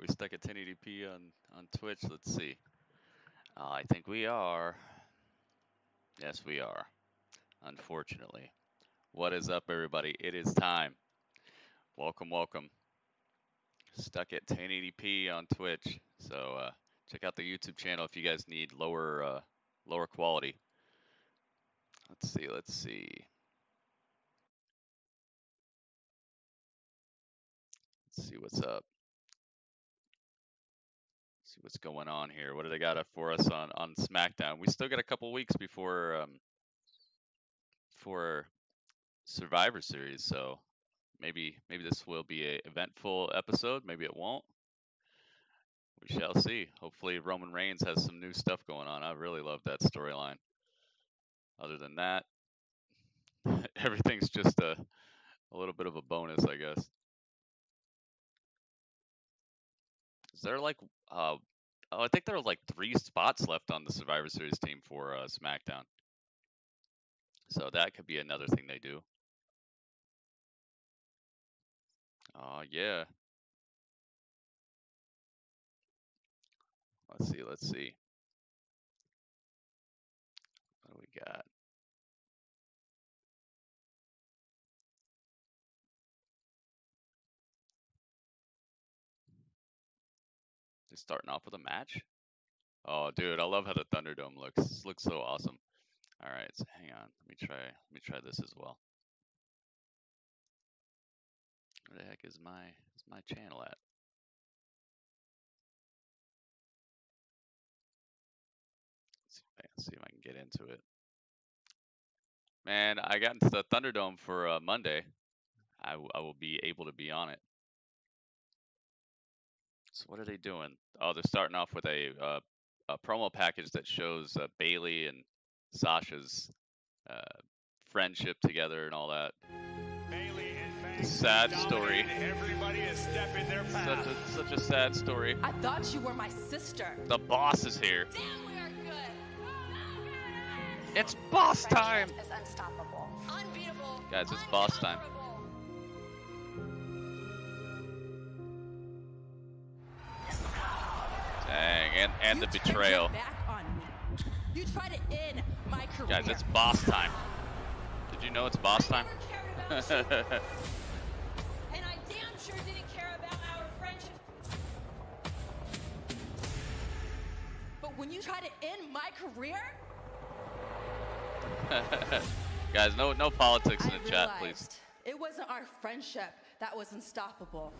we stuck at 1080p on Twitch? Let's see. I think we are. Yes, we are. Unfortunately. What is up, everybody? It is time. Welcome, welcome. Stuck at 1080p on Twitch. So check out the YouTube channel if you guys need lower quality. Let's see. Let's see what's up. See what's going on here. What do they got up for us on SmackDown? We still got a couple weeks before for Survivor Series, so maybe this will be a eventful episode. Maybe it won't. We shall see. Hopefully Roman Reigns has some new stuff going on. I really love that storyline. Other than that, everything's just a little bit of a bonus, I guess. Is there like I think there are like 3 spots left on the Survivor Series team for SmackDown. So that could be another thing they do. Yeah. Let's see. What do we got? Just starting off with a match? Oh, dude, I love how the ThunderDome looks. This looks so awesome. All right, so hang on. Let me try this as well. Where the heck is my channel at? Let's see if I can get into it. Man, I got into the ThunderDome for Monday. I will be able to be on it. So what are they doing? Oh, they're starting off with a promo package that shows Bayley and Sasha's friendship together and all that. Bayley and Banks sad story. Everybody to step in their path. Such a sad story. I thought you were my sister. The boss is here. Damn, we are good. It's boss time. Is unstoppable. Unbeatable. Guys, it's boss time. Dang, and the betrayal. Back on me. You try to end my career. Guys, it's boss time. Did you know it's boss time? I never cared about you. And I damn sure didn't care about our friendship. But when you try to end my career, guys, no politics in the chat, please. It wasn't our friendship that was unstoppable.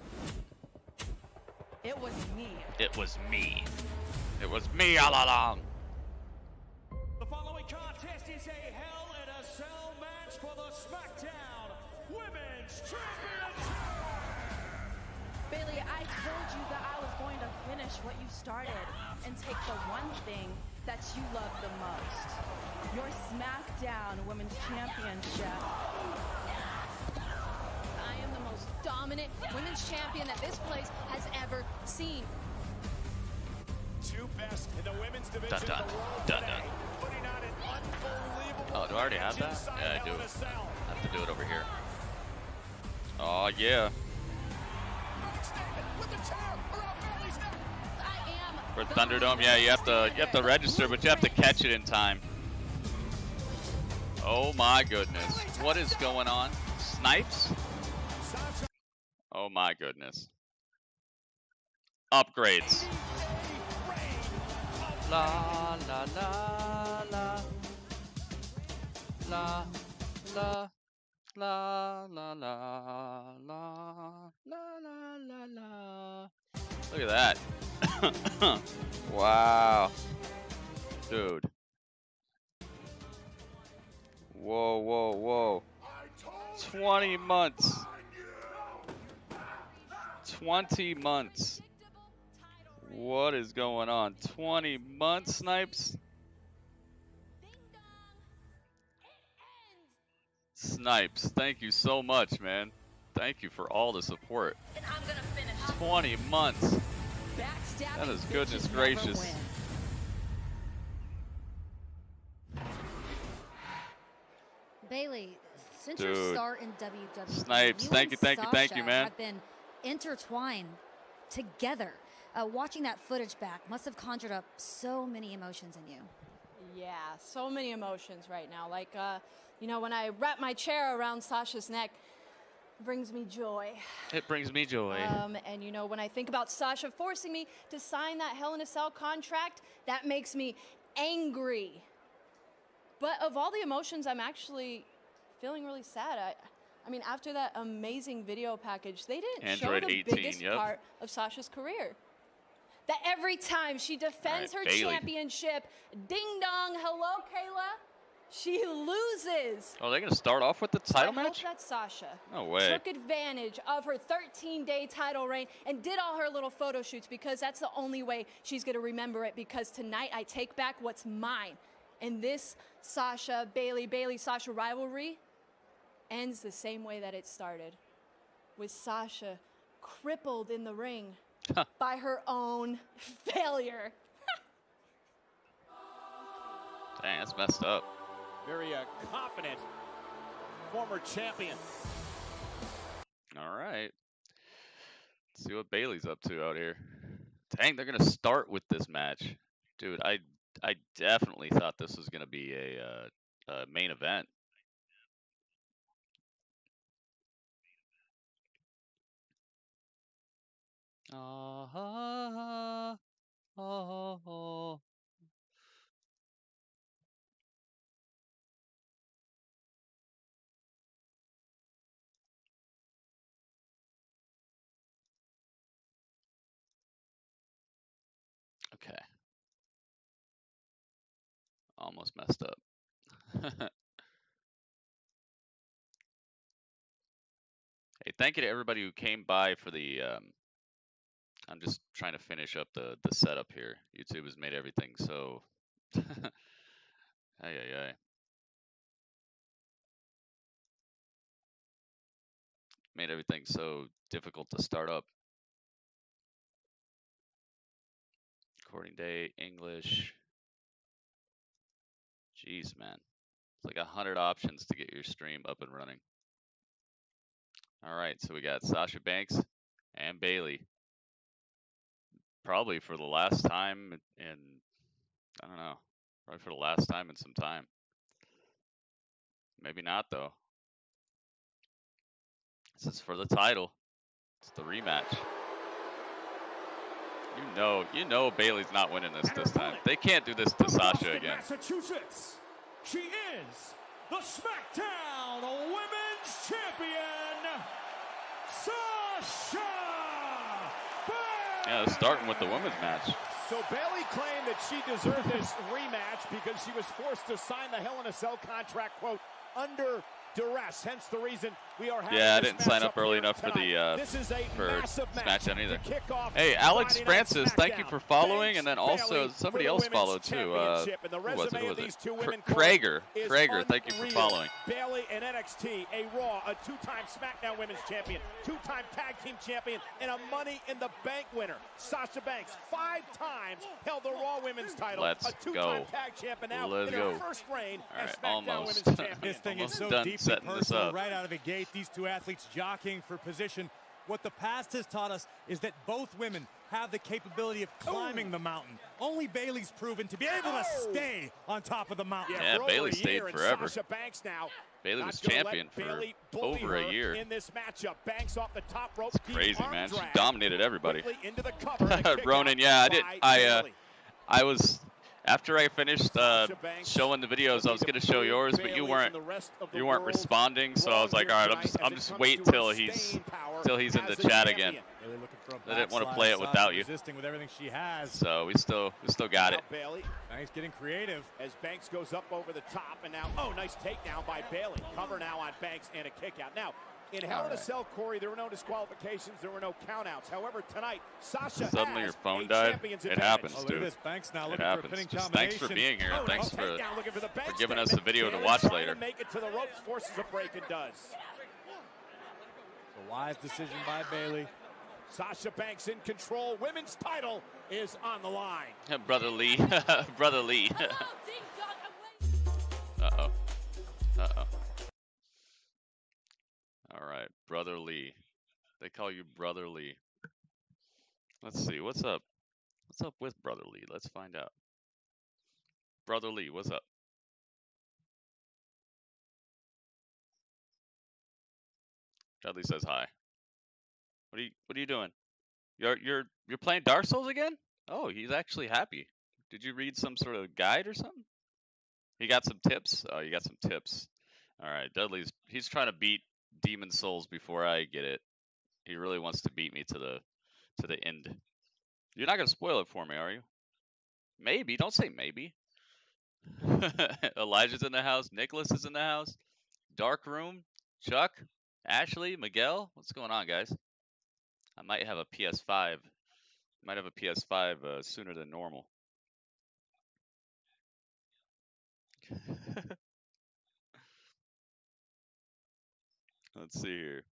It was me. It was me. It was me all along. The following contest is a Hell in a Cell match for the SmackDown Women's Championship. Bayley, I told you that I was going to finish what you started and take the one thing that you love the most. Your SmackDown Women's Championship. I am the most dominant women's champion that this place has ever seen. Two best in the women's division Dun, dun, of the world dun, today, dun. putting on an unbelievable Oh, do I already have that? inside Yeah, I Hell do. in a Cell. I have to do it over here. Oh yeah. For ThunderDome, yeah, you have to register, but you have to catch it in time. Oh my goodness. What is going on? Snipes? Oh my goodness. Upgrades. La la la la. La la la la la la la la la la. Look at that. Wow. Dude. Whoa, whoa, whoa. 20 months. 20 months. What is going on? 20 months, Snipes? Snipes, thank you so much, man. Thank you for all the support. 20 months. That is goodness gracious. Bayley, since Dude. your start in WWE, Snipes, you thank and you, man. Have been intertwined together. Watching that footage back must have conjured up so many emotions in you. Yeah, so many emotions right now. Like, you know, when I wrap my chair around Sasha's neck, it brings me joy. It brings me joy. And, you know, when I think about Sasha forcing me to sign that Hell in a Cell contract, that makes me angry. But of all the emotions, I'm actually feeling really sad. I mean, after that amazing video package, they didn't Android show the 18, biggest yep. part of Sasha's career. That every time she defends her Bayley. championship, ding dong, hello, Kayla, she loses. Oh, they're going to start off with the title I match? hope that Sasha No way. took advantage of her 13-day title reign and did all her little photo shoots, because that's the only way she's going to remember it, because tonight I take back what's mine. And this Sasha, Bayley, Sasha rivalry ends the same way that it started, with Sasha crippled in the ring by her own failure. Dang, that's messed up. Very confident former champion. All right. Let's see what Bayley's up to out here. Dang, they're going to start with this match. Dude, I definitely thought this was going to be a main event. Okay. Almost messed up. Hey, thank you to everybody who came by for the I'm just trying to finish up the setup here. YouTube has made everything so ay. Made everything so difficult to start up. Recording date, English. Jeez, man. It's like 100 options to get your stream up and running. All right, so we got Sasha Banks and Bayley. Probably for the last time in, I don't know, probably for the last time in some time. Maybe not, though. This is for the title. It's the rematch. You know Bayley's not winning this time. They can't do this to Sasha again. Massachusetts, she is the SmackDown Women's Champion, Sasha Banks. Yeah, starting with the women's match. So Bayley claimed that she deserved this rematch because she was forced to sign the Hell in a Cell contract, quote, under duress. Hence the reason we are having Yeah, I this didn't sign up matchup early here enough for tonight. the This is a for massive match SmackDown either. to kick off Hey, Alex Friday Night Francis, thank you SmackDown. for following, Banks, and then also Bayley somebody for the else Women's followed too. Championship. And the Who was resume it? of these two women, Krager. is Krager, thank you for unreal. following. Bayley in NXT, a Raw, a two-time SmackDown Women's Champion, two-time Tag Team Champion, and a Money in the Bank winner. Sasha Banks, 5 times held the Raw Women's title, Let's a two-time go. Tag Champ, and now Let's in go. her first reign All as right, SmackDown almost. Women's Champion. This thing is Almost so done deeply setting this personal up. right out of the gate. These two athletes jockeying for position. What the past has taught us is that both women have the capability of climbing the mountain. Only Bayley's proven to be able to stay on top of the mountain. Yeah, for Bayley over a stayed year, and forever. Sasha Banks now Bayley not was gonna let champion for Bayley bully over a her year. in this matchup. Banks off the top rope. It's deep crazy, arm man. She drag. dominated everybody. Quickly into the cover and a kick Ronan, out yeah, by Bayley. I was after I finished Sasha Banks showing the videos, I was looking gonna to show prove yours, but Bayley you and weren't the rest of the you weren't world responding, so I was like, all right, I'm just wait till he's in the chat again. Bayley looking for a I didn't want to backslide. play it Sasha without you. resisting with everything she has. So we still got it. Bayley Banks getting creative. as Banks goes up over the top, and now, oh, nice takedown by Bayley. Cover now on Banks and a kick out. Now, in Hell in a Cell, Corey, there were no disqualifications, there were no countouts. However, tonight, Sasha Suddenly has your phone a died. champion's It advantage. happens, Oh, look at dude. this. Banks now It looking for a happens. pinning Just combination. thanks for being here. Oh, Thanks nice takedown, looking for the Banks giving us statement. a video to Bayley watch trying later. To make it to the ropes, forces a break and does. A wise decision by Bayley. Sasha Banks in control. Women's title is on the line. Brother Lee. Brother Lee. Uh-oh. Uh-oh. All right, Brother Lee. They call you Brother Lee. Let's see, what's up? What's up with Brother Lee? Let's find out. Brother Lee, what's up? Dudley says hi. What are you doing? You're playing Dark Souls again? Oh, he's actually happy. Did you read some sort of guide or something? He got some tips? Oh, you got some tips. All right, he's trying to beat Demon Souls before I get it. He really wants to beat me to the end. You're not gonna spoil it for me, are you? Maybe. Don't say maybe. Elijah's in the house. Nicholas is in the house. Dark Room. Chuck. Ashley. Miguel. What's going on, guys? I might have a PS5. Might have a PS5 sooner than normal. Let's see here.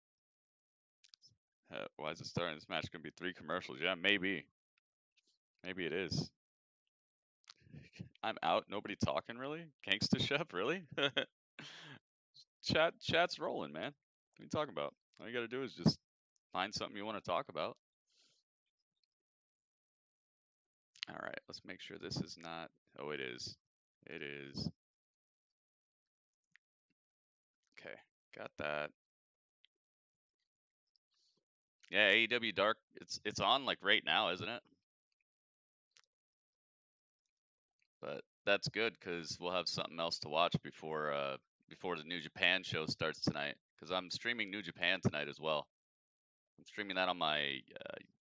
Why is it starting? This match gonna be 3 commercials? Yeah, maybe. Maybe it is. I'm out. Nobody talking really? Gangsta Chef, really? Chat's rolling, man. What are you talking about? All you gotta do is just find something you want to talk about. All right, let's make sure this is not. Oh, it is. It is. Okay, got that. Yeah, AEW Dark. It's on like right now, isn't it? But that's good because we'll have something else to watch before the New Japan show starts tonight. Because I'm streaming New Japan tonight as well. I'm streaming that on my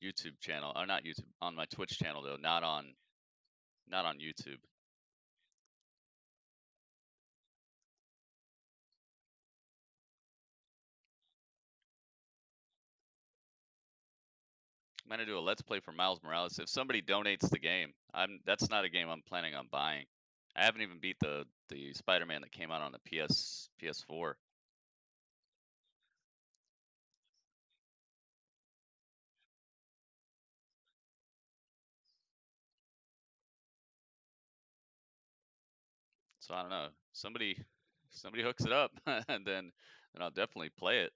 YouTube channel, or not YouTube, on my Twitch channel though, not on YouTube. I'm gonna do a Let's Play for Miles Morales. If somebody donates the game, that's not a game I'm planning on buying. I haven't even beat the Spider-Man that came out on the PS4. So I don't know. Somebody hooks it up, and then I'll definitely play it.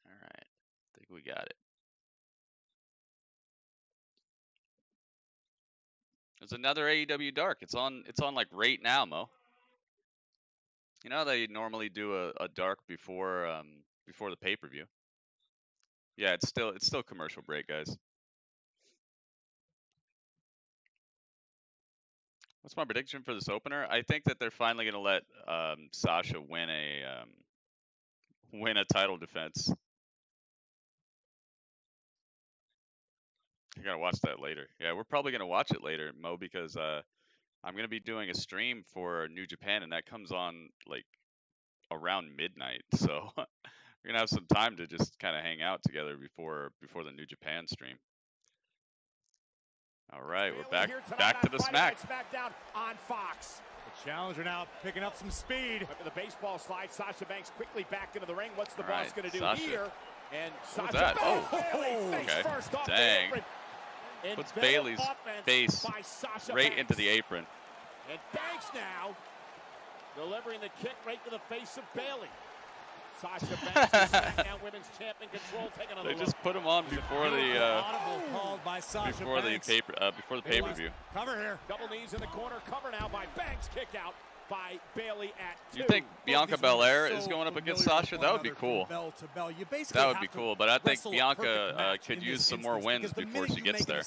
All right, I think we got it. There's another AEW Dark. It's on like right now, Mo. You know they normally do a Dark before the pay-per-view. Yeah, it's still commercial break, guys. What's my prediction for this opener? I think that they're finally gonna let Sasha win a title defense. I gotta watch that later. Yeah, we're probably gonna watch it later, Mo, because I'm gonna be doing a stream for New Japan, and that comes on like around midnight. So we're gonna have some time to just kind of hang out together before the New Japan stream. All right, we're back to the SmackDown on Fox. The challenger now picking up some speed. After the baseball slide, Sasha Banks quickly back into the ring. What's the All boss right, going to do Sasha. here? And What was Sasha that? Banks, Okay. first off Dang. the apron. Puts Inventive Bailey's offense face by Sasha right Banks. into the apron. And Banks now delivering the kick right to the face of Bailey. Sasha Banks, the SmackDown Women's Champion, control, taking a They look. just put him on before the Audible called by Sasha before the Banks. pay-per-view. Cover here. Double knees in the corner, cover now by Banks, kick out by Bailey at 2. You think Bianca Belair is going up against Sasha? That would be cool. That would be cool, but I think Bianca could use some more wins before she gets there.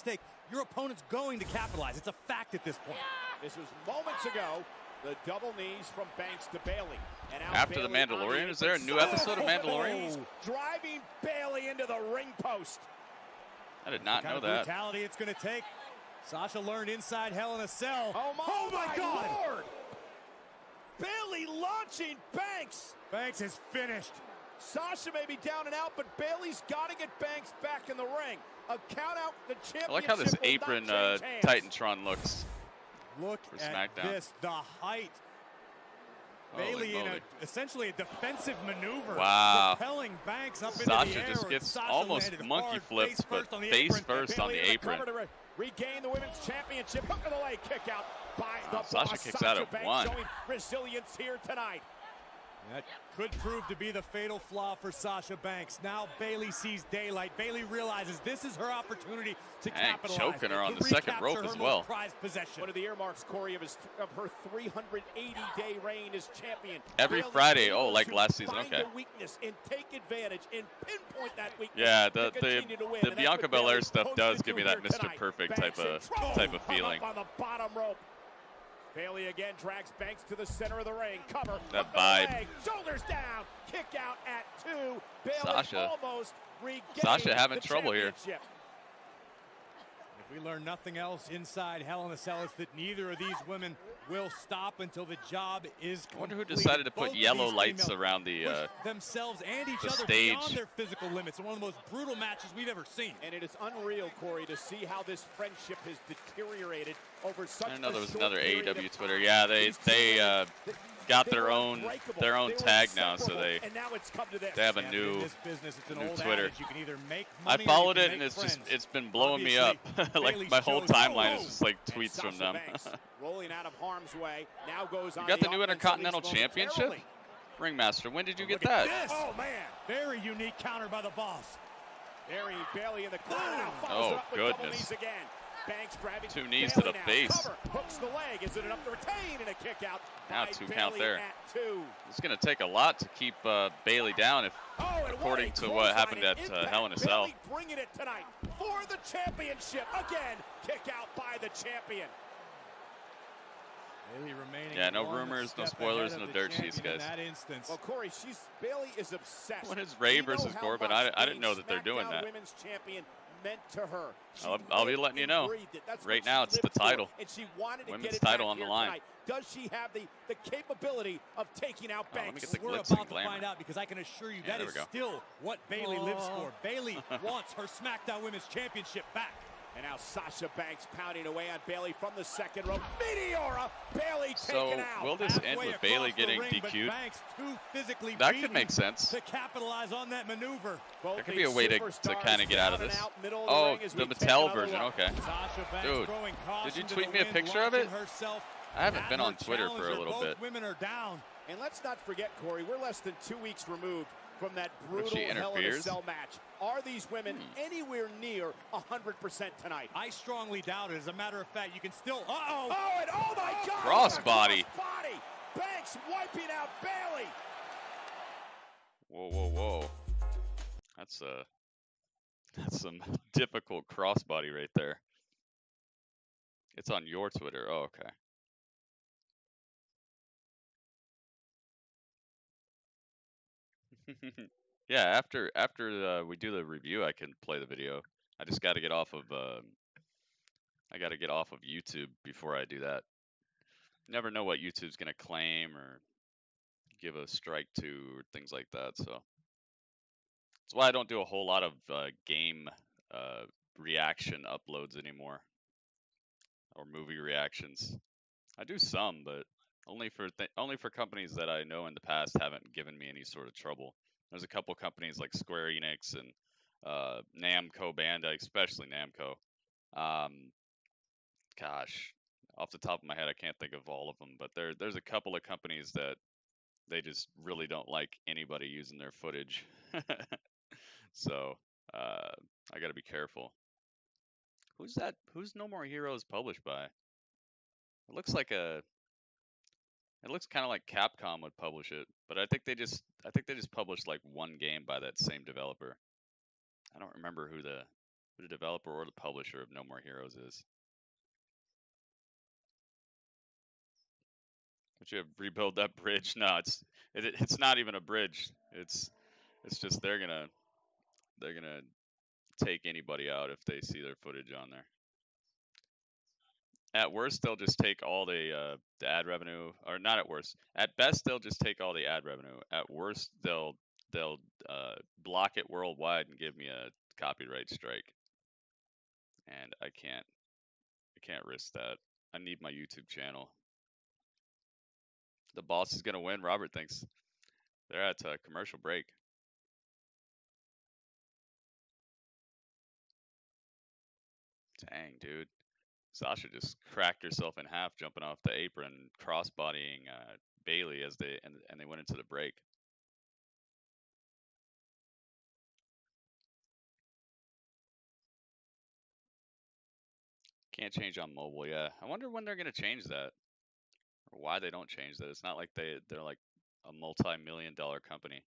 Your opponent's going to capitalize. It's a fact at this point. This was moments ago. The double knees from Banks to Bailey. And now After the Bailey on Mandalorian, the is there a new episode of Mandalorian? Driving Bailey into the ring post. I did not know The that. brutality it's going to take. Sasha learned inside Hell in a Cell. Oh my God! Lord! Bailey launching Banks. Banks is finished. Sasha may be down and out, but Bailey's got to get Banks back in the ring. A count out, the championship. I like how this will not apron change hands. Titantron looks. Look For at SmackDown. this, the height. Holy Bailey in moly. essentially a defensive maneuver. Wow. Propelling Banks up into Sasha the air. just gets Sasha almost landed monkey hard, flips, face but first on the face apron. first on the Bailey in apron. cover to regain the women's championship. Hook of the leg kick out by the Sasha boss. kicks Sasha out at Banks 1. showing resilience here tonight. That could prove to be the fatal flaw for Sasha Banks. Now Bayley sees daylight. Bayley realizes this is her opportunity to capitalize. Choking her on to the second rope recapture as her well. most prized possession. One of the earmarks, Corey, of her 380-day reign as champion. Every Bayley Friday, able like to last season, find okay. the weakness and take advantage and pinpoint that weakness. Yeah, to continue to win. the And that's Bianca what Belair Bayley stuff hopes does to give do me that here Mr. tonight. Perfect Banks type in trouble. of feeling. Up on the bottom rope. Bayley again drags Banks to the center of the ring. Cover. That hook of the vibe. leg, shoulders down. Kick out at 2. Bayley Sasha. almost regained Sasha having the trouble here. championship. If we learn nothing else inside Hell in a Cell, it's that neither of these women will stop until the job is complete. I wonder who decided to put Both of yellow these lights females around the push themselves and each the other stage. beyond their physical limits in one of the most brutal matches we've ever seen. And it is unreal, Corey, to see how this friendship has deteriorated over such I didn't know there was short another period of AEW Twitter. time. Yeah, These two they women, got they their were own unbreakable. They were tag now, so inseparable, and now it's come to this. they have a And new in this business, it's an new old Twitter. adage, you can either make I money or followed you it can and make it's friends. it's been blowing me up. Obviously, Like Bayley my whole shows- timeline is just like And tweets from Sasha them. Banks rolling out of harm's way. Now goes on You got the new offense, Intercontinental at least Championship? momentarily. Ringmaster, when did you get Look at that? this. Oh, man. Very unique counter by the boss. Burying Bayley in the corner. Now follows Oh, her up with double goodness. knees again. Banks grabbing 2 knees Bayley to the now. face. Cover, hooks the leg. Is it enough to retain? And a kick out Now by 2 Bayley count there. at 2. It's going to take a lot to keep Bayley down, if Oh, and according what a to what happened clothesline at and impact. Hell in a Cell. Bayley bringing it tonight for the championship. Again, kick out by the champion. Bayley remaining Yeah, no one rumors, no step spoilers, ahead no of the dirt sheets, champion in guys. that instance. Well, Corey, Bayley is obsessed. When is Ray We know versus how Corbin? much I didn't being know that they're doing SmackDown that. Women's champion meant to her. She I'll be lived letting you and know. breathed it. That's Right what now, she it's the lived for, title. and she wanted to Women's get it title back on the here line. tonight. Does she have the capability of taking out Oh, let me Banks? get the We're glitz and about to glamour. find out, because I can assure you Yeah, that there is we go. still what Bayley lives for. Bayley wants her SmackDown Women's Championship back. And now Sasha Banks pounding away on Bayley from the second rope. Meteora! Bayley So, taken out. will this end Halfway with Bayley across the getting ring, but DQ'd? Banks too physically That could beaten make sense. to capitalize on that maneuver. Both There could these be a way to superstars kind of get out of down and this. out, middle of the Oh, ring as the we take Mattel another version, look. okay. Sasha Banks Dude, throwing caution did you to tweet the me a wind, picture of launching it? herself I haven't at been her on Twitter for a challenger. little Both bit. women are down. And let's not forget, Corey, we're less than 2 weeks removed from that What if brutal she Hell in a interferes? Cell match. Are these women anywhere near 100% tonight? I strongly doubt it. As a matter of fact, you can still. Oh, and oh my God! Crossbody. Crossbody. Banks wiping out Bayley. Whoa, whoa, whoa. That's some difficult crossbody right there. It's on your Twitter. Oh, okay. Yeah, after we do the review, I can play the video. I just got to get off of YouTube before I do that. Never know what YouTube's gonna claim or give a strike to or things like that. So that's why I don't do a whole lot of game reaction uploads anymore, or movie reactions. I do some, but only for companies that I know in the past haven't given me any sort of trouble. There's a couple companies like Square Enix and Namco Bandai, especially Namco. Gosh, off the top of my head, I can't think of all of them, but there's a couple of companies that they just really don't like anybody using their footage. So I got to be careful. Who's that? Who's No More Heroes published by? It looks kind of like Capcom would publish it, but I think they just published like one game by that same developer. I don't remember who the developer or the publisher of No More Heroes is. Would you rebuild that bridge? No, it's not even a bridge. It's just they're gonna take anybody out if they see their footage on there. At worst, they'll just take all the ad revenue, or not at worst. At best, they'll just take all the ad revenue. At worst, they'll block it worldwide and give me a copyright strike. And I can't risk that. I need my YouTube channel. The boss is gonna win. Robert thinks. They're at a commercial break. Dang, dude. Sasha just cracked herself in half jumping off the apron, crossbodying Bayley as they went into the break. Can't change on mobile. Yeah, I wonder when they're gonna change that, or why they don't change that. It's not like they're like a multi-million-dollar company.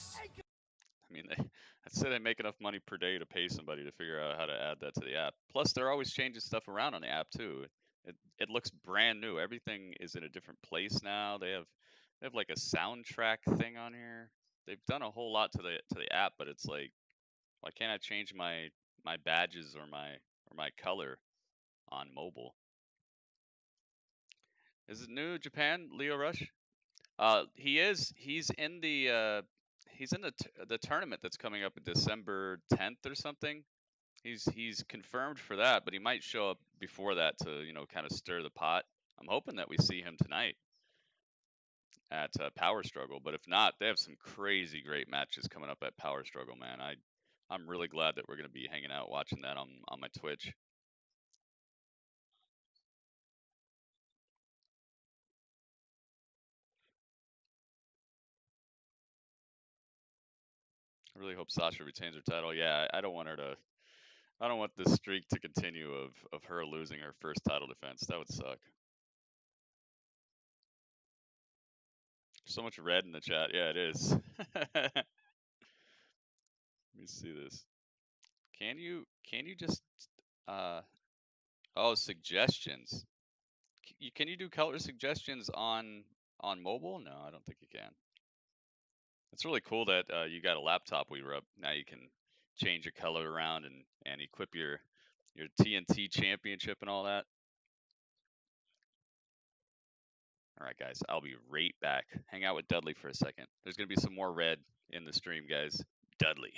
I mean, I'd say they make enough money per day to pay somebody to figure out how to add that to the app. Plus, they're always changing stuff around on the app too. It looks brand new. Everything is in a different place now. They have like a soundtrack thing on here. They've done a whole lot to the app, but it's like, why can't I change my badges or my color on mobile? Is it New Japan, Leo Rush? He's in the the tournament that's coming up December 10th or something. He's confirmed for that, but he might show up before that to, you know, kind of stir the pot. I'm hoping that we see him tonight at Power Struggle, but if not, they have some crazy great matches coming up at Power Struggle, man. I'm really glad that we're going to be hanging out watching that on my Twitch. I really hope Sasha retains her title. Yeah, I don't want her to. I don't want this streak to continue of her losing her first title defense. That would suck. So much red in the chat. Yeah, it is. Let me see this. Can you just oh, suggestions. Can you do color suggestions on mobile? No, I don't think you can. It's really cool that you got a laptop we rub. Now you can change your color around and equip your TNT championship and all that. All right, guys, I'll be right back. Hang out with Dudley for a second. There's going to be some more red in the stream, guys. Dudley.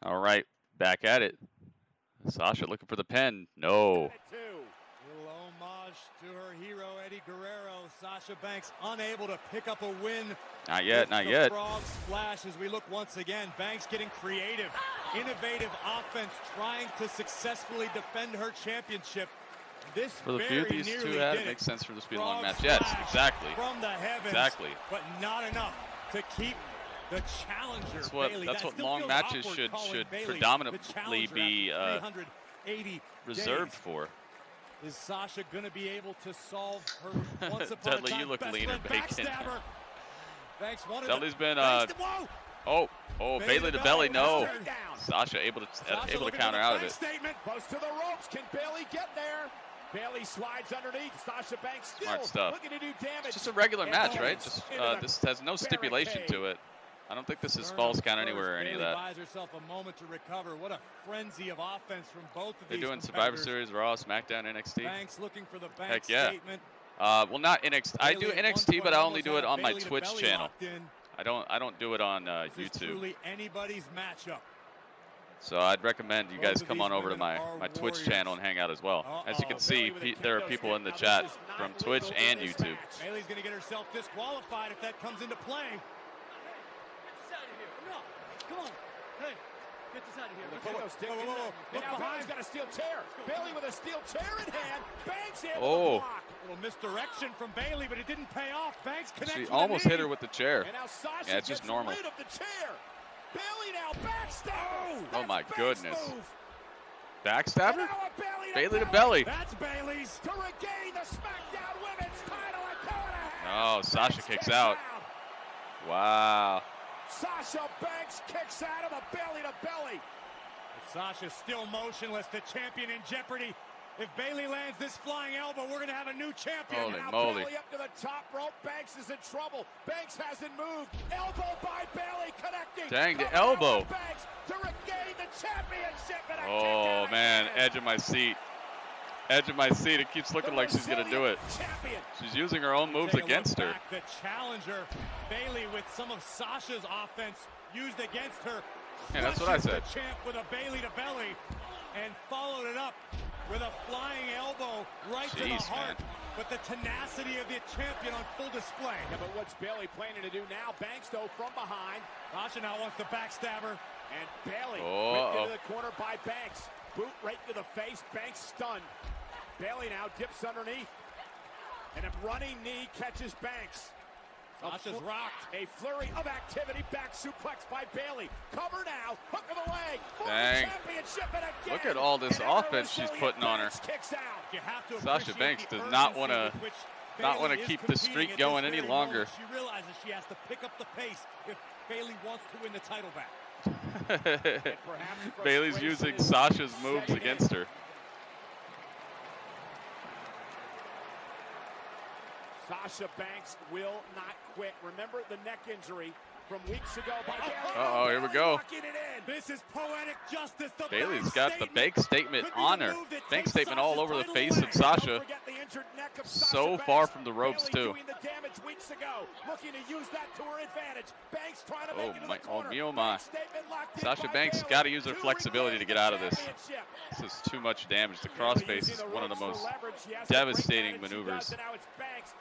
All right, back at it. Sasha looking for the pin. No. Little homage to her hero, Eddie Guerrero. Sasha Banks unable to pick up a win. Not yet, not yet. Frog splash as we look once again. Banks getting creative, innovative offense, trying to successfully defend her championship. This for the feud these two had, it makes sense for this to be a long match. Yes, exactly. From the heavens, exactly. But not enough to keep the challenger. That's what long matches should predominantly be reserved for. Is Sasha going to be able to solve her once upon Dudley, a time you look best lean and bacon. Dudley's been Bayley to belly, no. Sasha able to counter out of it. Statement. Close to the ropes. Can Bayley get there? Bayley slides underneath. Sasha Banks still Smart stuff. looking to do damage. It's just a regular And match, Owens right? Just into this has no stipulation to it. I don't think this is false count anywhere or any of that. Buys herself a moment to recover. What a frenzy of offense from both of They're these doing Survivor Series, Raw, SmackDown, NXT. Banks looking for the Banks Heck yeah. statement. Well, not NXT. I do Bayley at NXT, one but I point only do almost it had on my Bayley to Twitch belly channel. locked in. I don't do it on This is YouTube. truly anybody's matchup. So I'd recommend you guys Both of come these on over to women my are Twitch warriors. channel and hang out as well. As you can see, Bayley with a there are kendo people in stick. the Now, chat this is not from legal Twitch in and this YouTube. match. Bayley's going to get herself disqualified if that comes into play. Come on. Hey, get this out of here. The Whoa, kendo stick. whoa, whoa, whoa. And Look now behind. Bayley's got a steel chair. Bayley with a steel chair in hand. Banks able Oh. to block. A little misdirection from Bayley, but it didn't pay off. Banks connects She with almost the knee. hit her with the chair. And now Sasha Yeah, it's just gets normal. rid of the chair. Bayley now backstabber. Oh, my That's goodness. Banks' move. Backstabber? And now a Bayley to belly. That's Bayley's. To regain the SmackDown Women's title at 2.5. Oh, Sasha Banks kicks out. Wow. Sasha Banks kicks out of the belly to belly. Sasha's still motionless, the champion in jeopardy. If Bayley lands this flying elbow, we're going to have a new champion. Holy Now moly. Bayley up to the top rope. Banks is in trouble. Banks hasn't moved. Elbow by Bayley connecting. Dang, the Coming out elbow. with Banks to regain the championship. And a kick Oh, out man. again. Edge of my seat. Edge of my seat. It keeps looking The like she's going to do it. resilient champion. She's using her own moves Take a look against her. back, the challenger, Bayley, with some of Sasha's offense used against her. Yeah, that's what I crushes said. The champ with a Bayley to belly and followed it up with a flying elbow right to the Jeez, heart. man. But the tenacity of the champion on full display. Yeah, but what's Bayley planning to do now? Banks, though, from behind. Sasha now wants the backstabber. And Bayley Oh. whipped into the corner by Banks. Boot right to the face. Banks stunned. Bayley now dips underneath. And a running knee catches Banks. Sasha's rocked. A flurry of activity. Back suplex by Bayley. Cover now. Hook of the leg. For the Dang. championship and again. Look at all this And ever offense she's resilient putting on her. Banks kicks out. You have to Sasha appreciate Banks the does not urgency wanna- with which not wanna Bayley is keep the competing streak at going this any very longer. moment. She realizes she has to pick up the pace if Bayley wants to win the title back. Perhaps Bayley's frustration using is Sasha's moves setting in. against her. Sasha Banks will not quit. Remember the neck injury from weeks ago by Bayley. Uh-oh, here we Bayley go. locking it in. This is poetic justice. The Bayley's Banks got the statement bank statement could be on the her. move that Bank takes statement all Sasha's over the title face away. of Sasha. Don't forget the injured neck of Sasha So Banks. far from the ropes, Bayley too. doing the damage weeks ago, looking to use that to her advantage. Banks trying to Oh, make it to my- the corner. oh, me, oh, my. Bank statement locked in Sasha by Banks Bayley got to use her to flexibility to regain get out of the this. championship. This is too much damage. The Bayley crossface using is one of the ropes most for leverage. She has a great devastating advantage. She maneuvers. does, and now it's Banks.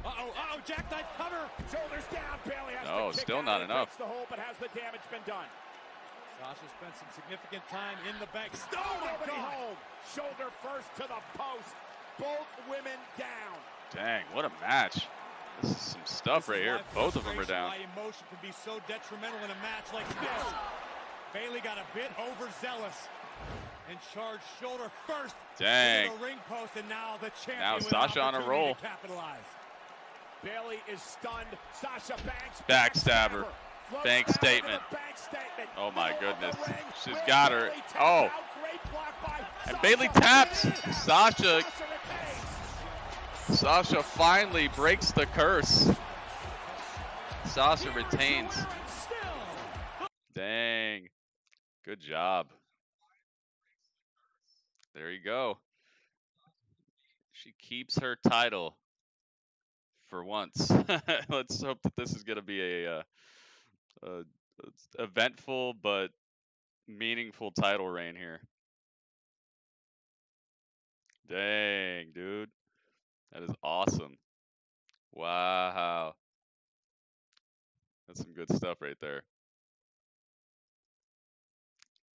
Uh-oh, jackknife cover. Shoulders down. Bayley has No, to kick still out not and enough. breaks the hold, but has the damage been done? Sasha spent some significant time in the bank. Oh, nobody home. Shoulder first to the post. Both women down. Dang, what a match. This is some stuff This right is here. why Both of them are frustration, down. Why emotion can be so detrimental in a match like this. Bayley got a bit overzealous and charged shoulder first. Dang. To the ring post, and now the champion. Now with an Sasha on a opportunity roll. to capitalize. Bayley is stunned. Sasha Banks. Backstabber. Floats Bank down statement. into the bank statement. Oh, my Middle of the goodness. ring. She's Will got her. Bayley tap Oh. out? Great block by And Sasha. Bayley taps. Sasha. retains. Sasha finally breaks the curse. Sasha retains. Dang. Good job. There you go. She keeps her title for once. Let's hope that this is going to be a eventful but meaningful title reign here. Dang, dude. That is awesome. Wow. That's some good stuff right there.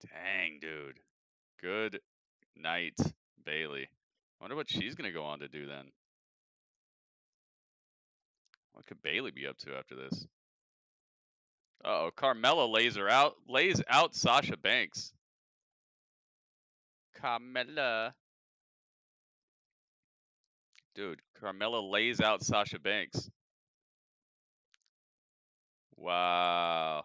Dang, dude. Good night, Bayley. Wonder what she's going to go on to do then. What could Bayley be up to after this? Uh-oh, Carmella lays out Sasha Banks. Carmella. Dude, Carmella lays out Sasha Banks. Wow.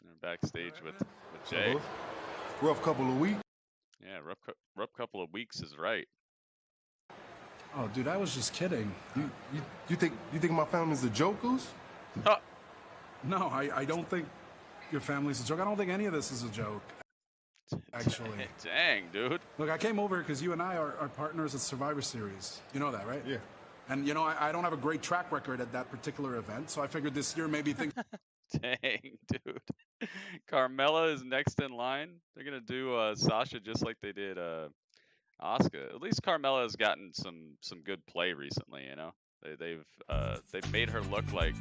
And backstage with Jey. Rough couple of weeks. Yeah, rough couple of weeks is right. Oh, dude, I was just kidding. You think my family's a joke, Goose? Huh. No, I don't think your family's a joke. I don't think any of this is a joke, actually. Dang, dude. Look, I came over because you and I are partners at Survivor Series. You know that, right? Yeah. And, you know, I don't have a great track record at that particular event, so I figured this year maybe things... Dang, dude. Carmella is next in line. They're gonna do Sasha just like they did Asuka. At least Carmella has gotten some good play recently. You know, they've made her look like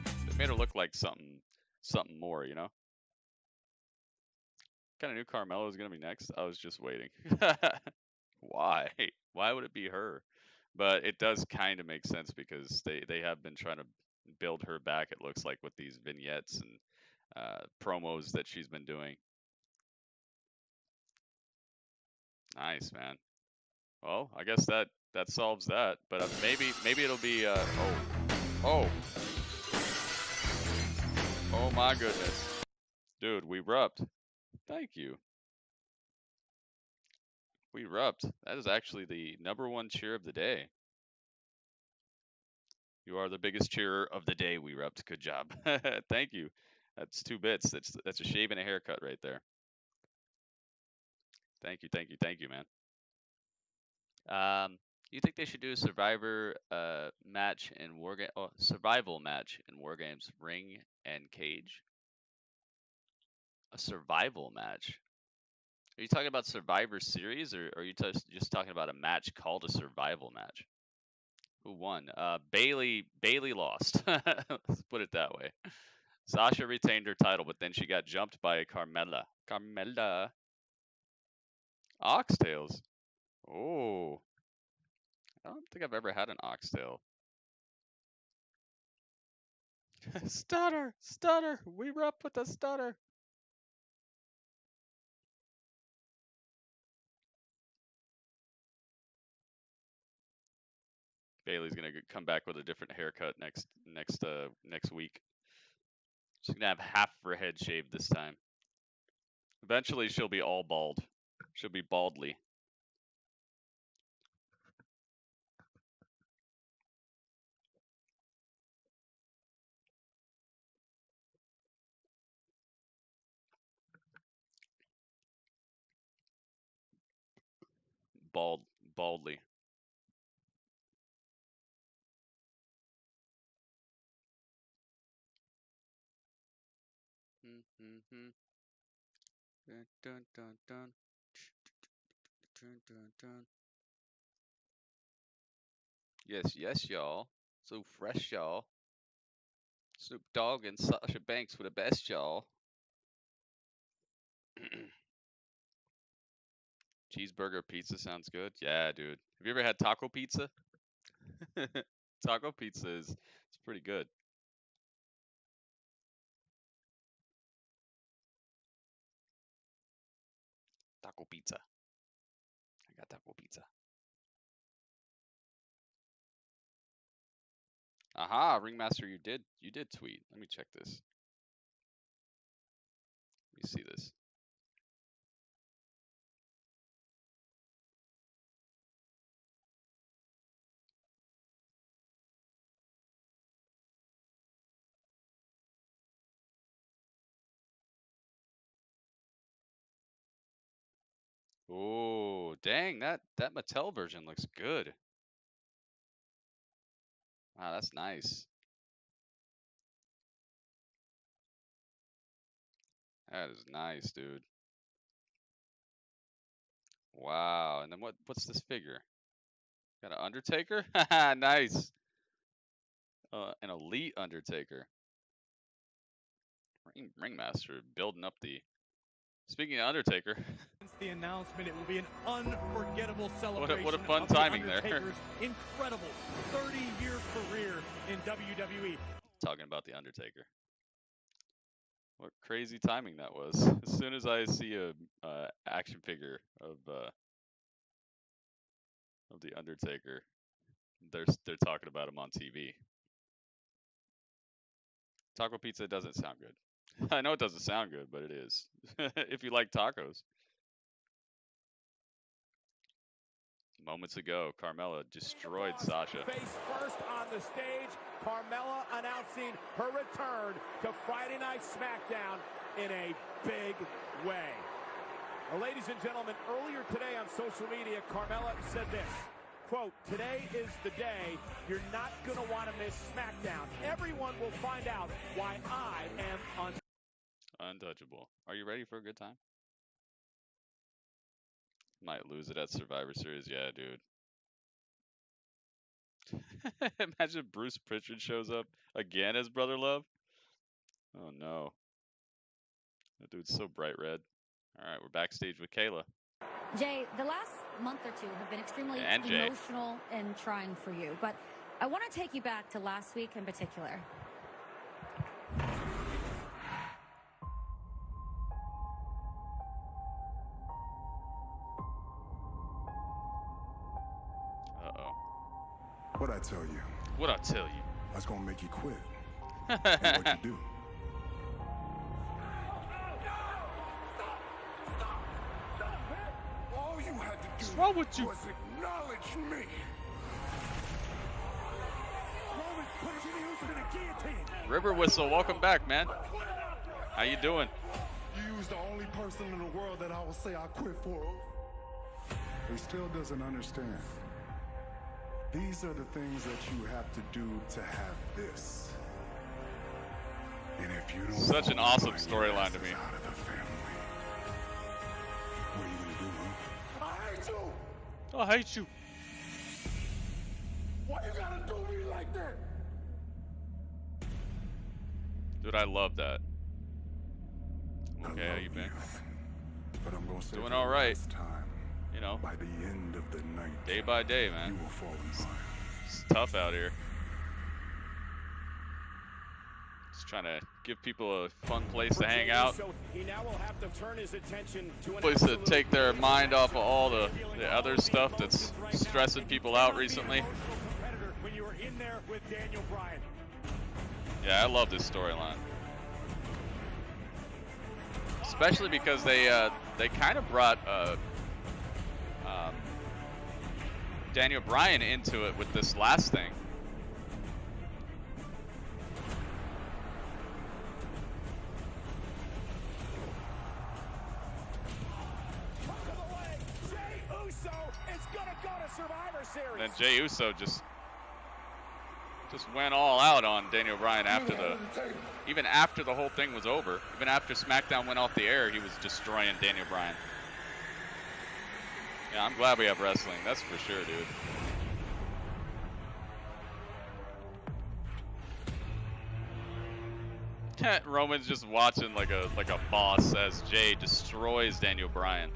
something more. You know, kind of knew Carmella was gonna be next. I was just waiting. Why? Why would it be her? But it does kind of make sense because they have been trying to build her back. It looks like with these vignettes and promos that she's been doing. Nice, man. Well, I guess that solves that. But maybe it'll be oh my goodness, dude, we rubbed. Thank you. We rubbed. That is actually the #1 cheer of the day. You are the biggest cheerer of the day. We rubbed. Good job. Thank you. That's 2 bits. That's a shave and a haircut right there. Thank you, man. You think they should do a survivor match in survival match in War Games ring and cage? A survival match? Are you talking about Survivor Series, or are you just talking about a match called a survival match? Who won? Bailey lost. Let's put it that way. Sasha retained her title, but then she got jumped by Carmella. Oxtails. Oh. I don't think I've ever had an oxtail. Stutter! We were up with the stutter. Bailey's gonna come back with a different haircut next week. She's gonna have half of her head shaved this time. Eventually, she'll be all bald. She'll be baldly. Baldly. Dun, dun, dun, dun. Dun, dun, dun. Yes, y'all. So fresh, y'all. Snoop Dogg and Sasha Banks were the best, y'all. Cheeseburger pizza sounds good. Yeah, dude. Have you ever had taco pizza? Taco pizza it's pretty good. Taco pizza. I got taco pizza. Aha, Ringmaster, you did tweet. Let me check this. Let me see this. Oh, dang, that Mattel version looks good. Wow, that's nice. That is nice, dude. Wow, and then what's this figure? Got an Undertaker? Nice. An elite Undertaker. Ringmaster building up the. Speaking of Undertaker. Since the announcement, it will be an unforgettable celebration. What a fun of the timing there. Undertaker's incredible 30-year career in WWE. Talking about the Undertaker. What crazy timing that was. As soon as I see a action figure of the Undertaker, they're talking about him on TV. Taco pizza doesn't sound good. I know it doesn't sound good, but it is. If you like tacos. Moments ago, Carmella destroyed Sasha. Face first on the stage, Carmella announcing her return to Friday Night SmackDown in a big way. Well, ladies and gentlemen, earlier today on social media, Carmella said this, quote, "Today is the day you're not going to want to miss SmackDown. Everyone will find out why I am untouchable." Are you ready for a good time? Might lose it at Survivor Series. Yeah, dude. Imagine if Bruce Pritchard shows up again as Brother Love. Oh, no. That dude's so bright red. All right, we're backstage with Kayla. Jay, the last month or two have been extremely emotional and trying for you, but I want to take you back to last week in particular. Uh-oh. What'd I tell you? What'd I tell you? I was gonna make you quit. And what'd you do? All you had to do What's wrong with you? was acknowledge me. Roman put Jey Uso in a guillotine. River Whistle, welcome back, man. How you doing? You used the only person in the world that I will say I quit for. He still doesn't understand. These are the things that you have to do to have this. And if you don't Such an awesome storyline to me. Out of the family, what are you gonna do, huh? I hate you. I hate you. Why you gotta do me like that? Dude, I love that. Okay, how you been? But I'm gonna say Doing all right. Time, you know, by the end of the night, day by day, man. You will fall in line. It's tough out here. Just trying to give people a fun place to hang out. He now will have to turn his attention to an Place to take their mind off of all the other stuff that's stressing people out recently. When you were in there with Daniel Bryan. Yeah, I love this storyline. Especially because they kind of brought Daniel Bryan into it with this last thing. And then Jey Uso just went all out on Daniel Bryan after even after the whole thing was over. Even after SmackDown went off the air, he was destroying Daniel Bryan. Yeah, I'm glad we have wrestling. That's for sure, dude. Roman's just watching like a boss as Jey destroys Daniel Bryan.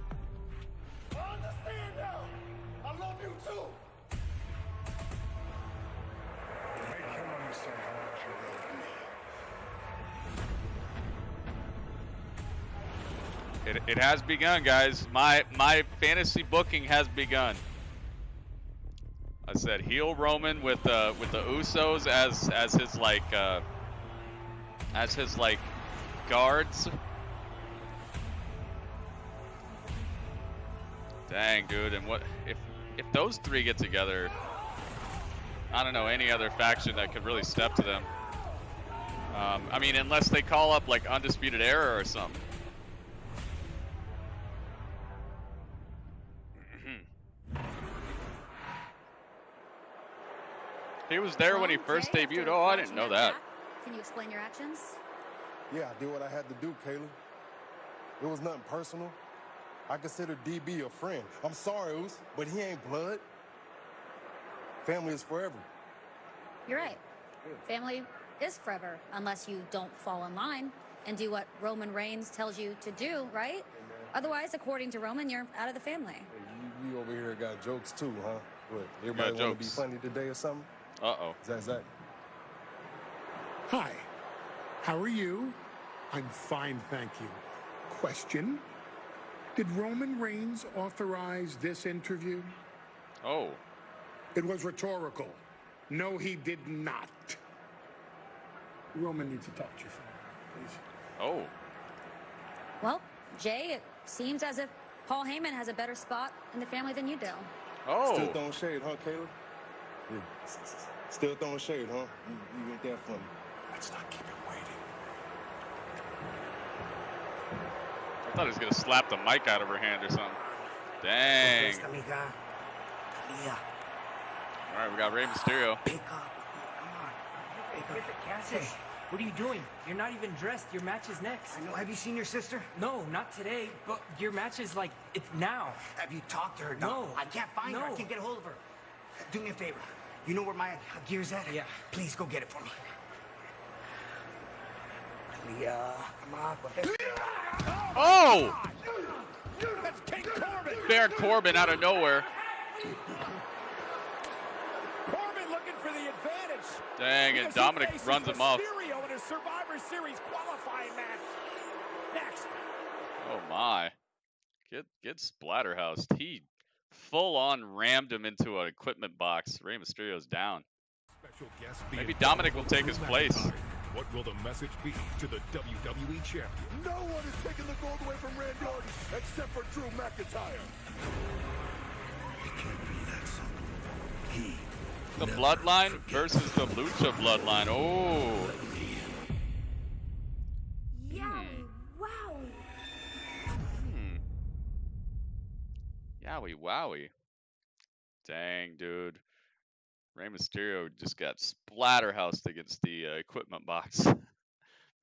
I understand now. I love you too. Make him understand how much you love me. It has begun, guys. My fantasy booking has begun. I said heel Roman with the Usos as his guards. Dang, dude, and what if those three get together? I don't know any other faction that could really step to them. I mean, unless they call up like Undisputed Era or something. He was there when he first debuted. Oh, I didn't know that. Can you explain your actions? Yeah, I did what I had to do, Kayla. It was nothing personal. I consider DB a friend. I'm sorry, Oos, but he ain't blood. Family is forever. You're right. Family is forever, unless you don't fall in line and do what Roman Reigns tells you to do, right? Otherwise, according to Roman, you're out of the family. Hey, you over here got jokes too, huh? What, everybody want to be funny today or something? Uh-oh. Is that Zach? Hi, how are you? I'm fine, thank you. Question: did Roman Reigns authorize this interview? Oh. It was rhetorical. No, he did not. Roman needs to talk to you, please. Oh. Well, Jay, it seems as if Paul Heyman has a better spot in the family than you do. Oh. Still throwing shade, huh, Caleb? Yeah. Still throwing shade, huh? You ain't that funny. Let's not keep him waiting. I thought he was going to slap the mic out of her hand or something. Dang. All right, we got Rey Mysterio. Pick up. Come on. Pick up. Cassie, what are you doing? You're not even dressed. Your match is next. I know. Have you seen your sister? No, not today. But your match is like, it's now. Have you talked to her? No. I can't find her. I can't get a hold of her. Do me a favor. You know where my gear's at? Yeah. Please go get it for me. Leah, come on. Oh! That's King Corbin. Baron Corbin out of nowhere. Corbin looking for the advantage. Dang, and Dominic runs him off. Mysterio in a Survivor Series qualifying match. Next. Oh my. Get splatterhoused. He full on rammed him into an equipment box. Rey Mysterio's down. Maybe Dominic will take his place. What will the message be to the WWE champion? No one is taking the gold away from Randy Orton except for Drew McIntyre. It can't be that simple. The Bloodline versus the Lucha Bloodline. Oh. Wow. Yowie wowie. Dang, dude. Rey Mysterio just got splatterhoused against the equipment box.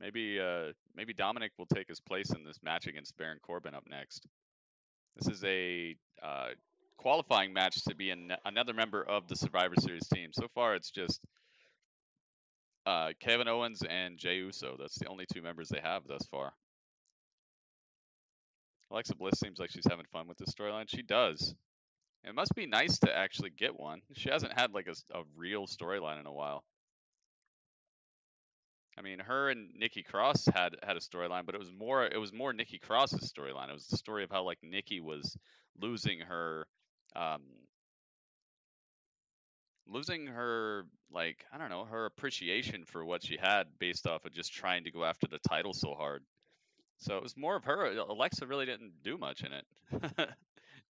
Maybe Dominic will take his place in this match against Baron Corbin up next. This is a qualifying match to be another member of the Survivor Series team. So far, it's just Kevin Owens and Jey Uso. That's the only two members they have thus far. Alexa Bliss seems like she's having fun with this storyline. She does. It must be nice to actually get one. She hasn't had like a real storyline in a while. I mean, her and Nikki Cross had a storyline, but it was more Nikki Cross's storyline. It was the story of how like Nikki was losing her like, I don't know, her appreciation for what she had based off of just trying to go after the title so hard. So it was more of her. Alexa really didn't do much in it.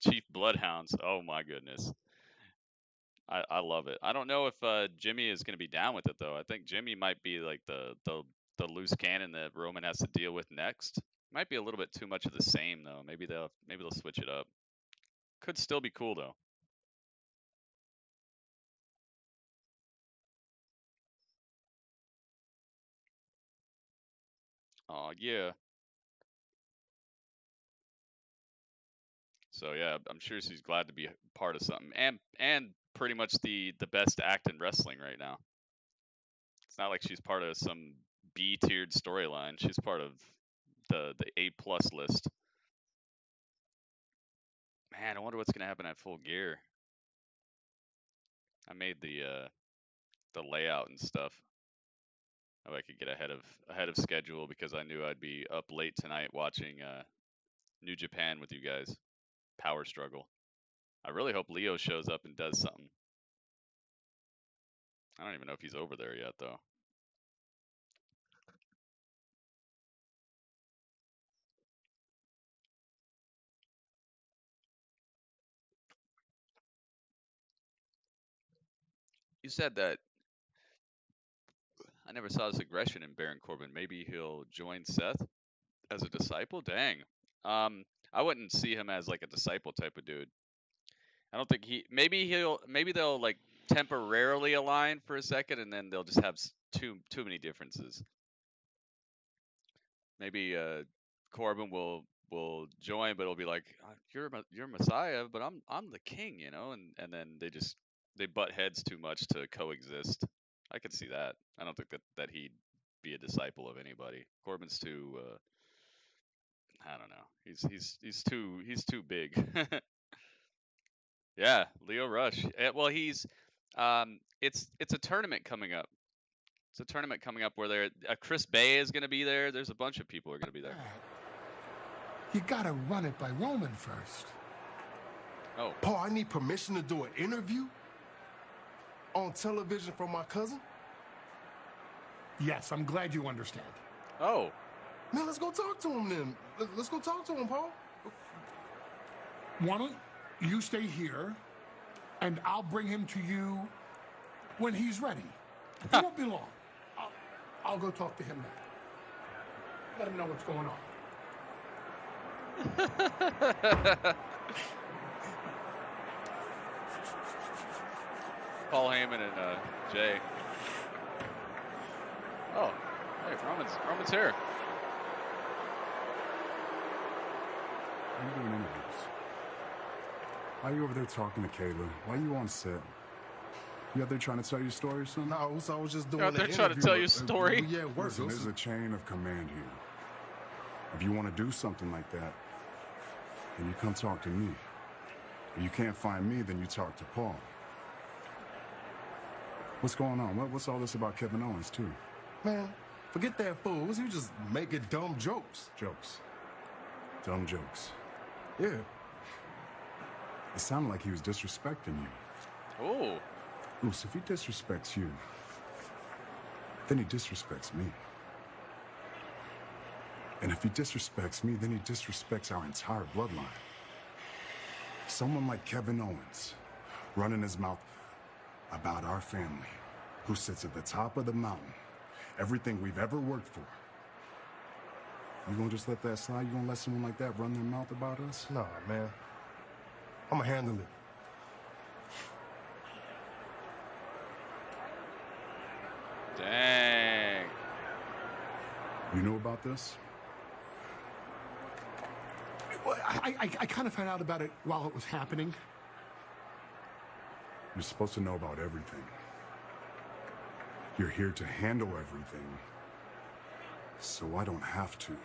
Chief Bloodhounds. Oh my goodness. I love it. I don't know if Jimmy is going to be down with it though. I think Jimmy might be like the loose cannon that Roman has to deal with next. Might be a little bit too much of the same though. Maybe they'll switch it up. Could still be cool though. Oh yeah. So yeah, I'm sure she's glad to be part of something, and pretty much the best act in wrestling right now. It's not like she's part of some B-tiered storyline. She's part of the A+ list. Man, I wonder what's gonna happen at Full Gear. I made the layout and stuff. Oh, I could get ahead of schedule because I knew I'd be up late tonight watching New Japan with you guys. Power struggle. I really hope Leo shows up and does something. I don't even know if he's over there yet, though. You said that I never saw this aggression in Baron Corbin. Maybe he'll join Seth as a disciple? Dang. I wouldn't see him as like a disciple type of dude. I don't think maybe they'll like temporarily align for a second and then they'll just have too many differences. Maybe Corbin will join, but it'll be like, you're Messiah, but I'm the king, you know, and then they butt heads too much to coexist. I could see that. I don't think that he'd be a disciple of anybody. Corbin's too I don't know. He's too big. Yeah, Leo Rush. Well, he's it's a tournament coming up. It's a tournament coming up where Chris Bay is going to be there. There's a bunch of people who are going to be there. You gotta run it by Roman first. Oh. Paul, I need permission to do an interview on television for my cousin? Yes, I'm glad you understand. Oh. Man, let's go talk to him then. Let's go talk to him, Paul. Why don't you stay here And I'll bring him to you when he's ready. It won't be long. I'll go talk to him now. Let him know what's going on. Paul Heyman and Jay. Oh, hey, Roman's here. What are you doing interviews? Why are you over there talking to Kayla? Why are you on set? You out there trying to tell your story or something? No, I was just doing You're out there trying to tell your story? Yeah, Listen, there's a chain of command here. If you want to do something like that, then you come talk to me. If you can't find me, then you talk to Paul. What's going on? What's all this about Kevin Owens, too? Man, forget that fool. You just making dumb jokes. Jokes. Dumb jokes. Yeah. It sounded like he was disrespecting you. Oh. Moose, if he disrespects you, then he disrespects me. And if he disrespects me, then he disrespects our entire bloodline. Someone like Kevin Owens, running his mouth about our family, who sits at the top of the mountain, everything we've ever worked for. You gonna just let that slide? You gonna let someone like that run their mouth about us? Nah, man. I'ma handle it. Dang. You know about this? Well, I kind of found out about it while it was happening. You're supposed to know about everything. You're here to handle everything, so I don't have to.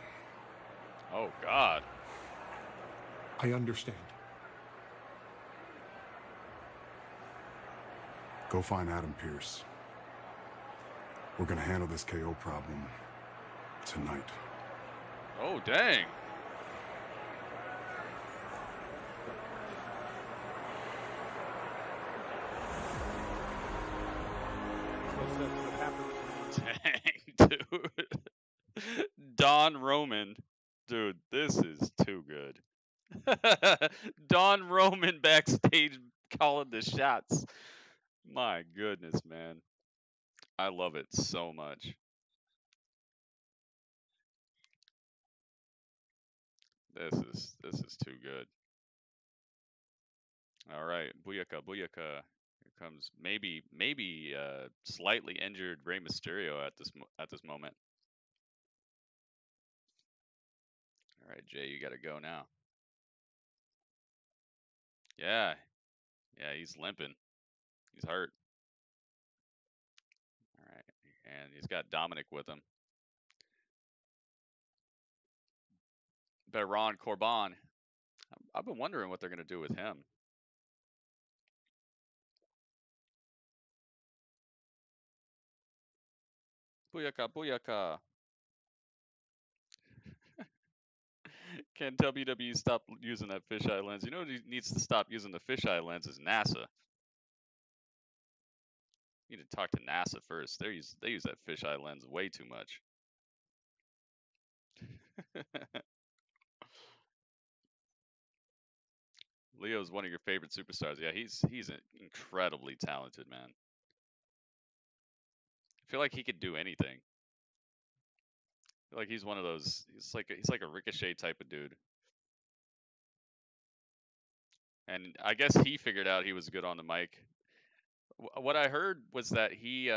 Oh, God. I understand. Go find Adam Pearce. We're gonna handle this KO problem tonight. Oh, dang. Dang, dude. Don Roman. Dude, this is too good. Don Roman backstage calling the shots. My goodness, man. I love it so much. This is too good. All right, booyaka, booyaka. Here comes maybe slightly injured Rey Mysterio at this moment. All right, Jay, you got to go now. Yeah, he's limping. He's hurt. All right, and he's got Dominic with him. Baron Corbin. I've been wondering what they're gonna do with him. Booyaka, booyaka. Can WWE stop using that fisheye lens? You know who needs to stop using the fisheye lens is NASA. You need to talk to NASA first. They use that fisheye lens way too much. Leo's one of your favorite superstars. Yeah, he's incredibly talented, man. I feel like he could do anything. I feel like he's one of those. He's like a Ricochet type of dude. And I guess he figured out he was good on the mic. What I heard was that he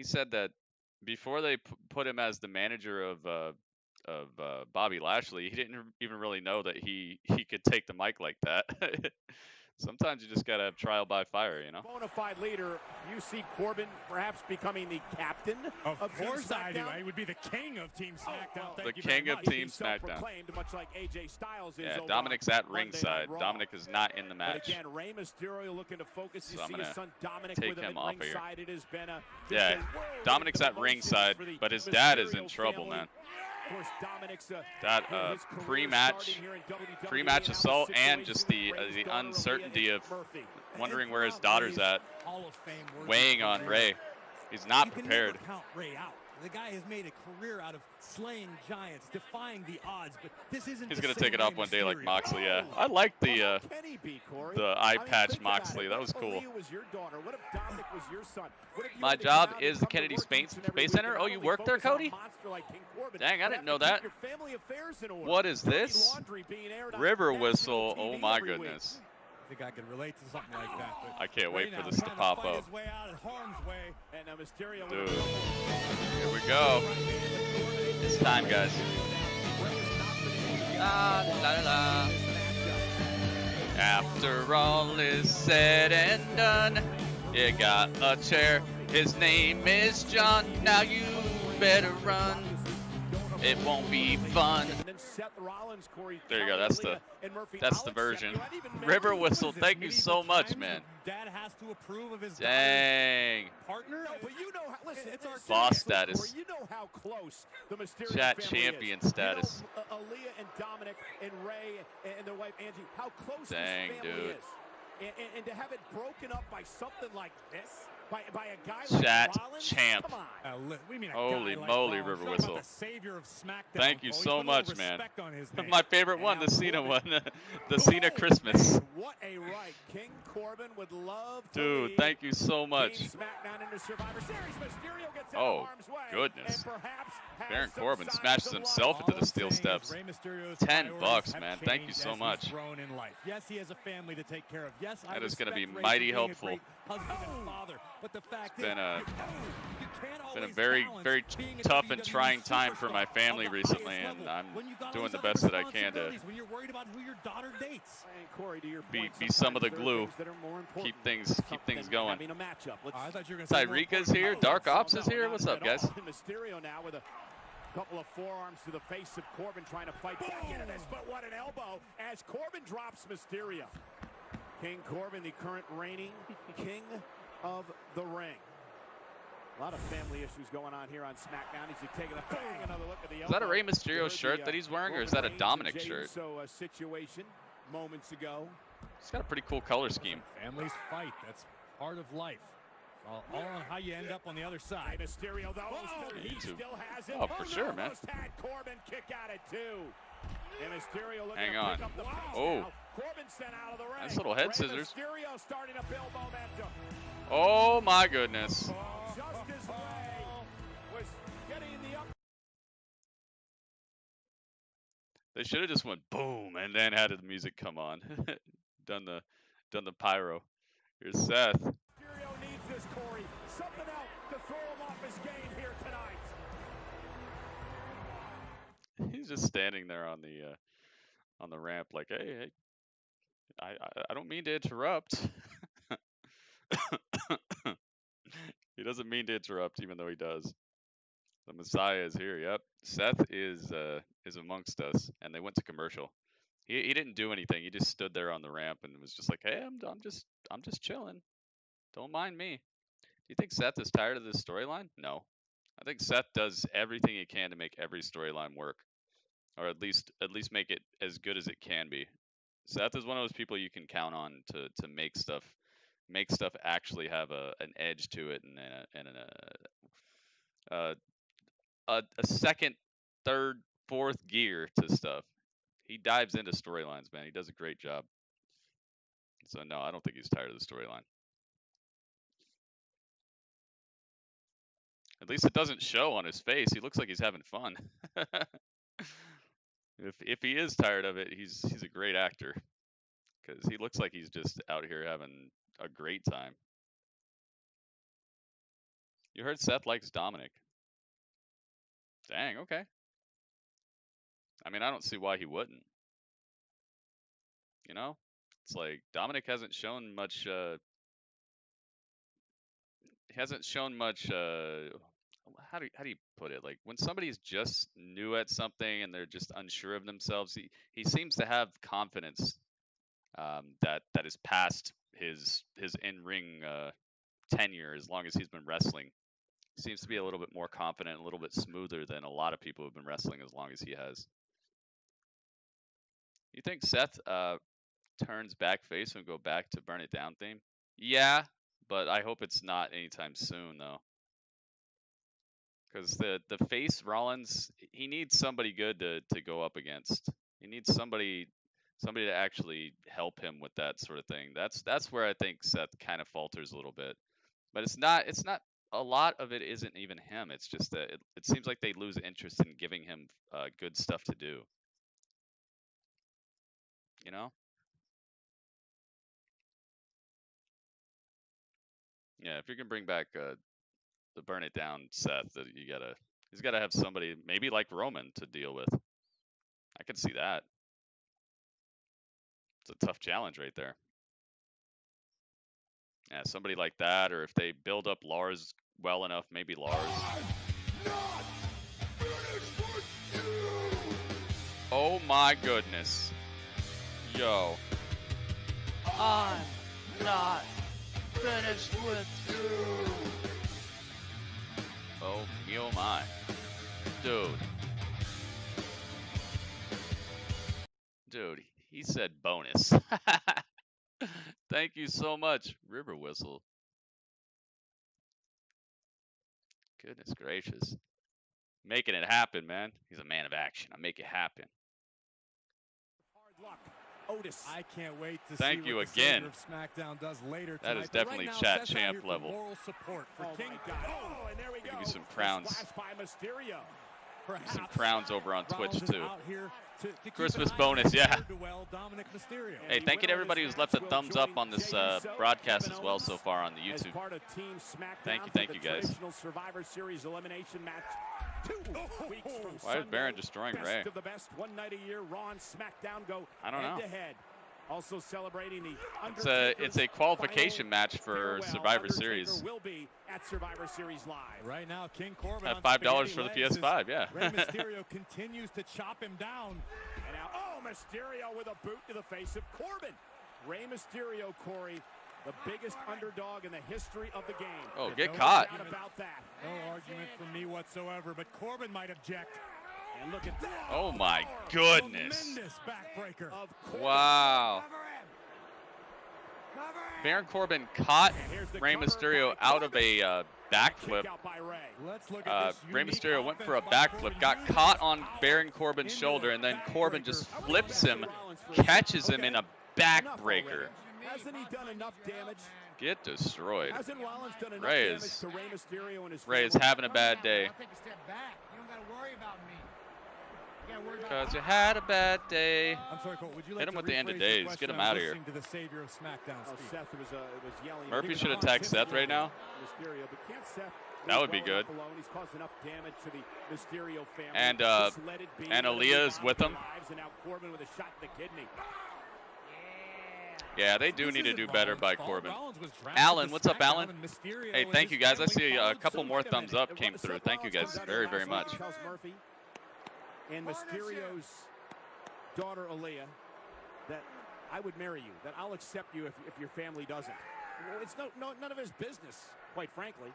said that before they put him as the manager of Bobby Lashley, he didn't even really know that he could take the mic like that. Sometimes you just gotta have trial by fire, you know. Bona fide leader, you see Corbin perhaps becoming the captain of course I do. SmackDown? He would be the king of Team SmackDown. Thank The you very king of much. Team He's SmackDown. self-proclaimed, much like AJ Styles is Yeah, over Dominic's on at Monday ringside. Night Raw. Dominic is not in the match. But again, Rey Mysterio looking to focus. So You I'm see his gonna son Dominic take with him him at off of here. ringside. It has been a Yeah, Dominic's at ringside, but his dad is in trouble, man. Of course, Dominic's That his career pre-match starting here in WWE, pre-match and now assault the and just situation the with Rey's daughter, uncertainty Leah of Murphy. wondering where his daughter's at, Hall of Fame worthy weighing on career. Rey. He's not You can prepared. never count Rey out. The guy has made a career out of slaying giants, defying the odds, but this isn't. He's gonna take it off one day like Moxley. Yeah, I like the eye patch Moxley. That was cool. My job is the Kennedy Space Center. Oh, you work there, Cody? Dang, I didn't know that. What is this? River whistle. Oh my goodness. I think I can relate to something like that. I can't wait for this to pop up. Dude, here we go. It's time, guys. La, la, la, la. After all is said and done, you got a chair. His name is John. Now you better run. It won't be fun. There you go. That's the version. River whistle. Thank you so much, man. Dad has to approve of his dang. Partner. No, but you know, listen, it's our boss status. You know how close the Mysterio Chat family champion is. status. You know, Aaliyah and Dominic and Ray and their wife Angie, how close dang, this family dude. is. And to have it broken up by something like this. By a guy Chat like Rollins? champ. Holy moly, River Whistle. Thank you so much, man. My favorite one, the Cena one. The Cena Christmas. What a right. King Corbin would love to dude, thank you so much. Oh, goodness. Baron Corbin smashes himself into the steel steps. $10, man. Thank you so much. Yes, he has a family to take care of. Yes, that is going to be mighty helpful. But the fact it's been a very, very tough and trying time for my family recently, and I'm doing the best that I can to be some of the glue, keep things going. Tyrika's here, Dark Ops is here. What's up, guys? Mysterio now with a couple of forearms to the face of Corbin, trying to fight back into this, but what an elbow as Corbin drops Mysterio. King Corbin, the current reigning king of the ring. A lot of family issues going on here on SmackDown. He's taking a bang, another look at the elbow. Is that a Rey Mysterio shirt that he's wearing, or is that a Dominic shirt? So a situation moments ago. It's got a pretty cool color scheme. Families fight. That's part of life. All on how you end up on the other side. Mysterio, though, he still has it. Oh, for sure, man. Had Corbin kick out at 2. And Mysterio looking hang to on. pick up the pace oh. Now. Corbin sent out of the ring. Nice little head scissors. Mysterio starting to build momentum. Oh, my goodness. Just as Ray was getting the up. They should have just went boom and then had the music come on. done the pyro. Here's Seth. Mysterio needs this, Corey. Something else to throw him off his game here tonight. He's just standing there on the ramp like, hey, I don't mean to interrupt. He doesn't mean to interrupt, even though he does. The Messiah is here. Yep, Seth is amongst us, and they went to commercial. He didn't do anything. He just stood there on the ramp and was just like, hey, I'm just chilling. Don't mind me. Do you think Seth is tired of this storyline? No. I think Seth does everything he can to make every storyline work, or at least make it as good as it can be. Seth is one of those people you can count on to make stuff actually have an edge to it and a second, third, fourth gear to stuff. He dives into storylines, man. He does a great job. So no, I don't think he's tired of the storyline. At least it doesn't show on his face. He looks like he's having fun. If he is tired of it, he's a great actor, because he looks like he's just out here having a great time. You heard Seth likes Dominic. Dang, okay. I mean, I don't see why he wouldn't. You know, it's like Dominic hasn't shown much. How do you put it? Like, when somebody's just new at something and they're just unsure of themselves, he seems to have confidence that is past his in-ring tenure, as long as he's been wrestling. He seems to be a little bit more confident, a little bit smoother than a lot of people who've been wrestling as long as he has. You think Seth turns back face and go back to Burn It Down theme? Yeah, but I hope it's not anytime soon, though. Because the face Rollins, he needs somebody good to go up against. He needs somebody to actually help him with that sort of thing. That's where I think Seth kind of falters a little bit. But it's not a lot of it isn't even him. It's just that it seems like they lose interest in giving him good stuff to do. You know? Yeah, if you can bring back the burn it down Seth, that he's gotta have somebody maybe like Roman to deal with. I can see that. It's a tough challenge right there. Yeah, somebody like that, or if they build up Lars well enough, maybe Lars. Oh my goodness. Yo. I'm not finished with you. Oh my. Dude. Dude, he said bonus. Thank you so much, River Whistle. Goodness gracious. Making it happen, man. He's a man of action. I make it happen. Hard luck. Otis. I can't wait to Thank see you what the again. Of SmackDown does later That tonight. is definitely right now, chat Seth's champ out here for level. moral support for King. Oh, and there we go. Give you some crowns. Splash by Mysterio. Some crowns over on Twitch Rollins is too. out here to keep Christmas an eye bonus, on yeah. Duel, Dominic Mysterio. Hey, thank you to everybody who's left a thumbs up on this broadcast as well so far on the YouTube. As part of Team SmackDown Thank you guys. traditional Survivor Series elimination match. 2 weeks from Why is Baron destroying Ray? Best of the best, one night a year. Raw and SmackDown go I don't know. head to head. Also celebrating the It's a qualification match for Survivor Series. Will be at Survivor Series Live. Right now, King Corbin At on $5 spaghetti for the legs PS5, yeah. Rey Mysterio continues to chop him down. And now, Mysterio with a boot to the face of Corbin. Rey Mysterio, Corey, the biggest underdog in the history of the game. Oh, There's get no caught. doubt about that. No argument from me whatsoever, but Corbin might object. And look at that. Oh my goodness. Tremendous backbreaker. Of Corbin. Wow. Baron Corbin caught Rey Mysterio out of a backflip. Let's look at this Rey unique Mysterio went for a offense by backflip, Corbin. got caught on Baron Corbin's shoulder, and then Corbin just flips him, catches him in a backbreaker. Hasn't he done enough damage? Get destroyed. Hasn't Rollins done enough Rey damage is to Rey Mysterio and his having a bad day. I'll take a step back. You don't got to worry about me. You got to worry about Because you had a bad day. I'm sorry, Cole, would you like Hit him to with the end of rephrase days. your Get question? him I was out of here. listening to the savior of SmackDown speak. Seth was yelling. Murphy should attack Seth right now. Mysterio, but can't Seth That would be good. He's caused enough damage to the Mysterio family. And Just let it be. and Let it Aaliyah is be with him. lives, and now Corbin with a shot in the kidney. Yeah, they do need to do better by Corbin. Alan, Alan, what's up, Alan? Hey, thank you guys. I see a couple more thumbs up came through. Thank you guys very, very much. Tells Murphy and Mysterio's daughter Aaliyah that I would marry you, that I'll accept you if your family doesn't. Well, it's none of his business, quite frankly.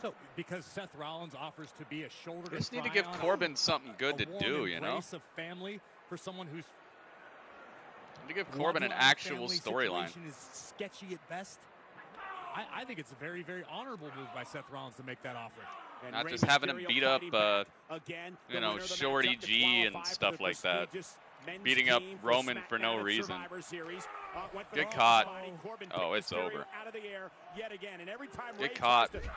So, because Seth Rollins offers to be a shoulder to Just need to cry give on, Corbin something good to a do, warm you know? embrace of family for someone who's To give Corbin an bloodline actual family storyline. situation is sketchy at best. I think it's a very, very honorable move by Seth Rollins to make that offer. And Not Rey just having him Mysterio beat up, fighting back again, the you know, winner of the Shorty matchup to G and qualify stuff for the like that. prestigious men's Beating up team Roman for no SmackDown reason. Survivor Series. Went for Get the caught. spine. Corbin Oh, picked it's Mysterio over. Out of the air yet again. And every time Get Rey caught. tries to-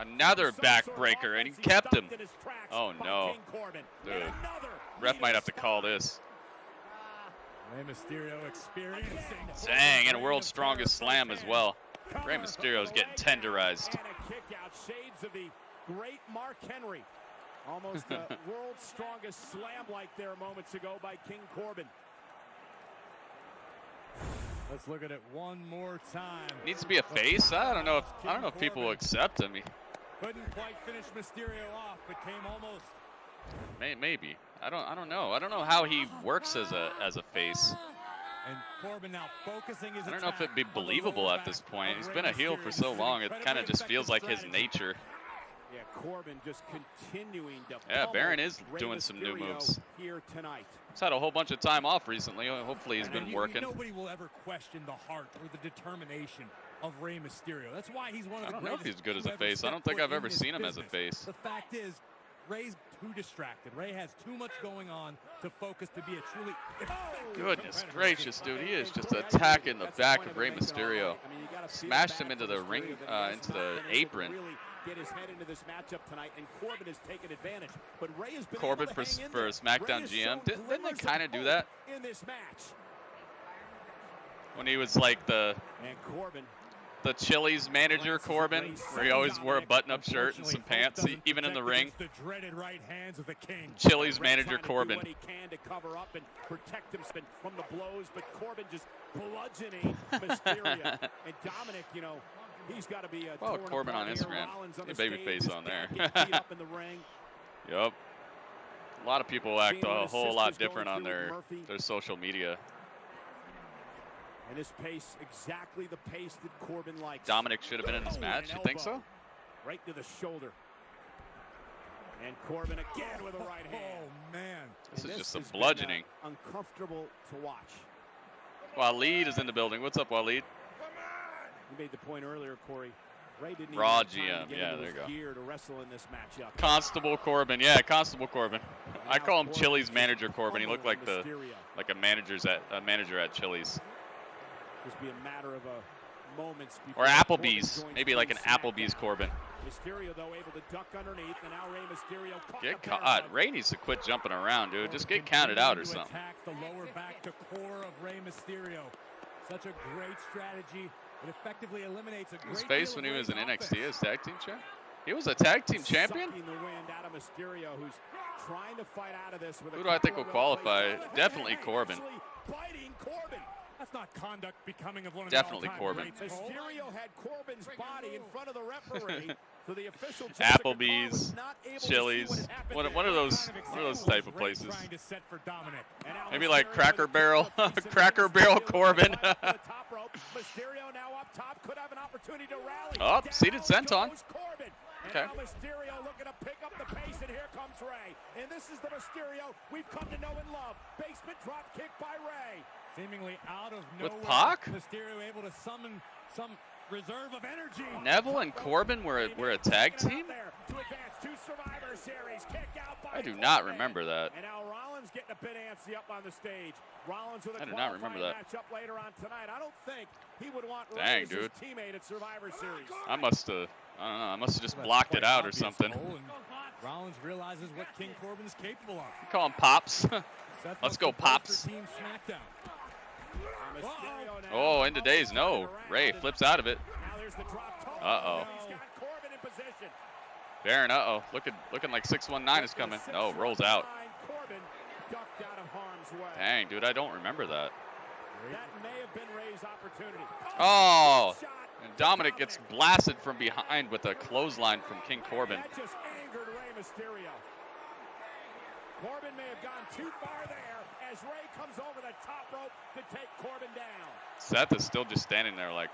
Another some sort of backbreaker, and he offense, he's kept him. stopped in his tracks Oh, by no. King Corbin. Dude. And another Ref might leader have to call this. Rey Mysterio experiencing. Dang, and a world's strongest slam as well. Rey Mysterio's getting tenderized. And a kick out. Shades of the great Mark Henry. Almost a world's strongest slam like there moments ago by King Corbin. Let's look at it one more time. Needs to be a face. I don't know if people will accept him. Couldn't quite finish Mysterio off, but came almost. Maybe. I don't know. I don't know how he works as a face. And Corbin now focusing his I don't know if attack it'd be on the believable lower at this back point. of He's Rey been a heel Mysterio. for so This is long. It incredibly kind of just feels like his strategy. nature. Yeah, Corbin just continuing to Yeah, pummel Baron is Rey doing some new Mysterio moves. here tonight. He's had a whole bunch of time off recently. Hopefully he's And been you- working. Nobody will ever question the heart or the determination of Rey Mysterio. That's why he's one of the I don't know if greatest he's good as to a ever face. I step don't think foot I've in ever this seen him as a business. face. The fact is, Rey's too distracted. Rey has too much going on to focus to be a truly effective Goodness competitor. gracious, dude. He is just attacking the back of Rey Mysterio. Smashed him into the ring, into the apron. Get his head into this matchup tonight, and Corbin has taken advantage. But Rey has been Corbin able to for hang in there. SmackDown GM. Didn't they kind of do that in this match? when he was like the Chili's manager, Corbin, where he always wore a button-up shirt and some pants, even in the ring? The dreaded right hands of the king. Chili's manager, Corbin. What he can to cover up and protect him from the blows, but Corbin just bludgeoning Mysterio. And Dominic, you know, he's got to be a Corbin on Instagram. A babyface on there. Up in the ring. Yup. A lot of people act a whole lot different on their social media. And this pace, exactly the pace that Corbin likes. Dominic should have been in this match. You think so? Right to the shoulder. And Corbin again with a right hand. Oh, man. This is just a bludgeoning. Uncomfortable to watch. Waleed is in the building. What's up, Waleed? You made the point earlier, Corey. Ray didn't Raw even have time GM. to get Yeah, into there you his go. gear to wrestle in this matchup. Constable Corbin. Yeah, Constable Corbin. I call him Chili's manager Corbin. He looked like a manager at Chili's. Just be a matter of moments before Or Applebee's. Maybe like an Applebee's Corbin. Mysterio, though, able to duck underneath, and now Rey Mysterio Get caught. Ray needs to quit jumping around, dude. Just get counted out or something. Attack the lower back to core of Rey Mysterio. Such a great strategy. It effectively eliminates a great His face when he was in NXT as tag team champ. He was a tag team champion. Sucking the wind out of Mysterio, who's trying to fight out of this with Who do I think will qualify? Definitely Corbin. Biting Corbin. That's not conduct becoming of one of Definitely the Corbin. Mysterio had Corbin's body in front of the referee. So the official Applebee's, Chili's, one of those type of places. Maybe like Cracker Barrel, Cracker Barrel Corbin. Mysterio now up top, could have an opportunity to rally. Oh, seated senton. Okay. Now Mysterio looking to pick up the pace, and here comes Rey. And this is the Mysterio we've come to know and love. Basement drop kick by Rey. Seemingly out of nowhere. With Pac? Mysterio able to summon some reserve of energy. Neville and Corbin were a tag team? To advance to Survivor Series. Kick out by I do not remember that. And now Rollins getting a bit antsy up on the stage. Rollins with a I do not remember that. matchup later on tonight. I don't think he would want Dang, Rey as his teammate at Survivor Series. I must have just blocked it out or something. Rollins realizes what King Corbin is capable of. You call him Pops. Let's go, Pops. Team SmackDown. Oh, into days. No. Rey flips out of it. Uh-oh. Baron, uh-oh. Looking like 619 is coming. No, rolls out. Dang, dude, I don't remember that. That may have been Rey's opportunity. Oh, and Dominic gets blasted from behind with a clothesline from King Corbin. That just angered Rey Mysterio. Corbin may have gone too far there as Rey comes over the top rope to take Corbin down. Seth is still just standing there like,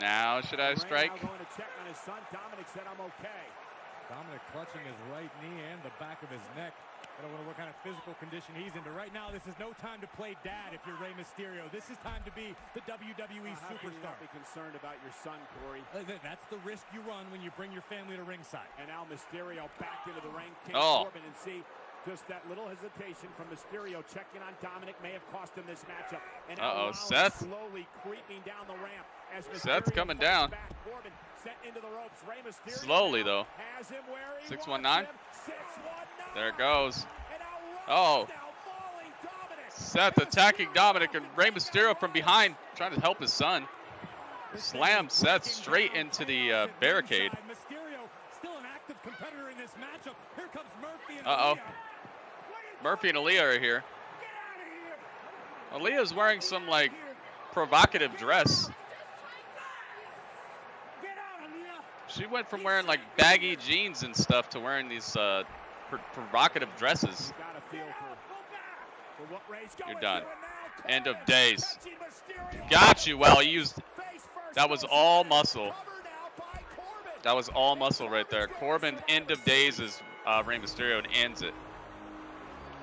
now should I strike? Rey now going to check on his son. Dominic said, I'm okay. Dominic clutching his right knee and the back of his neck. I don't know what kind of physical condition he's in, but right now this is no time to play dad if you're Rey Mysterio. This is time to be the WWE How can you superstar. not be concerned about your son, Corey? That's the risk you run when you bring your family to ringside. And now Mysterio back into the ring. King Oh. Corbin, and see just that little hesitation from Mysterio checking on Dominic may have cost him this matchup. And now Rollins Seth. slowly creeping down the ramp as Seth Mysterio coming fights down. back. Corbin sent into the ropes. Rey Mysterio Slowly, now though. has him where he 619. wants him. 619. There it goes. And now Oh. Rollins now falling Dominic. Seth attacking Dominic and Rey Mysterio from behind, trying to help his son. Slam Seth straight into the barricade. Mysterio still an active competitor in this matchup. Here comes Murphy and Uh-oh. Aaliyah. Murphy and Aaliyah are here. Aaliyah's wearing some, like, provocative dress. She went from wearing, like, baggy jeans and stuff to wearing these provocative dresses. You're done. End of days. Got you. Well, he used... That was all muscle. That was all muscle right there. Corbin, end of days is Rey Mysterio and ends it.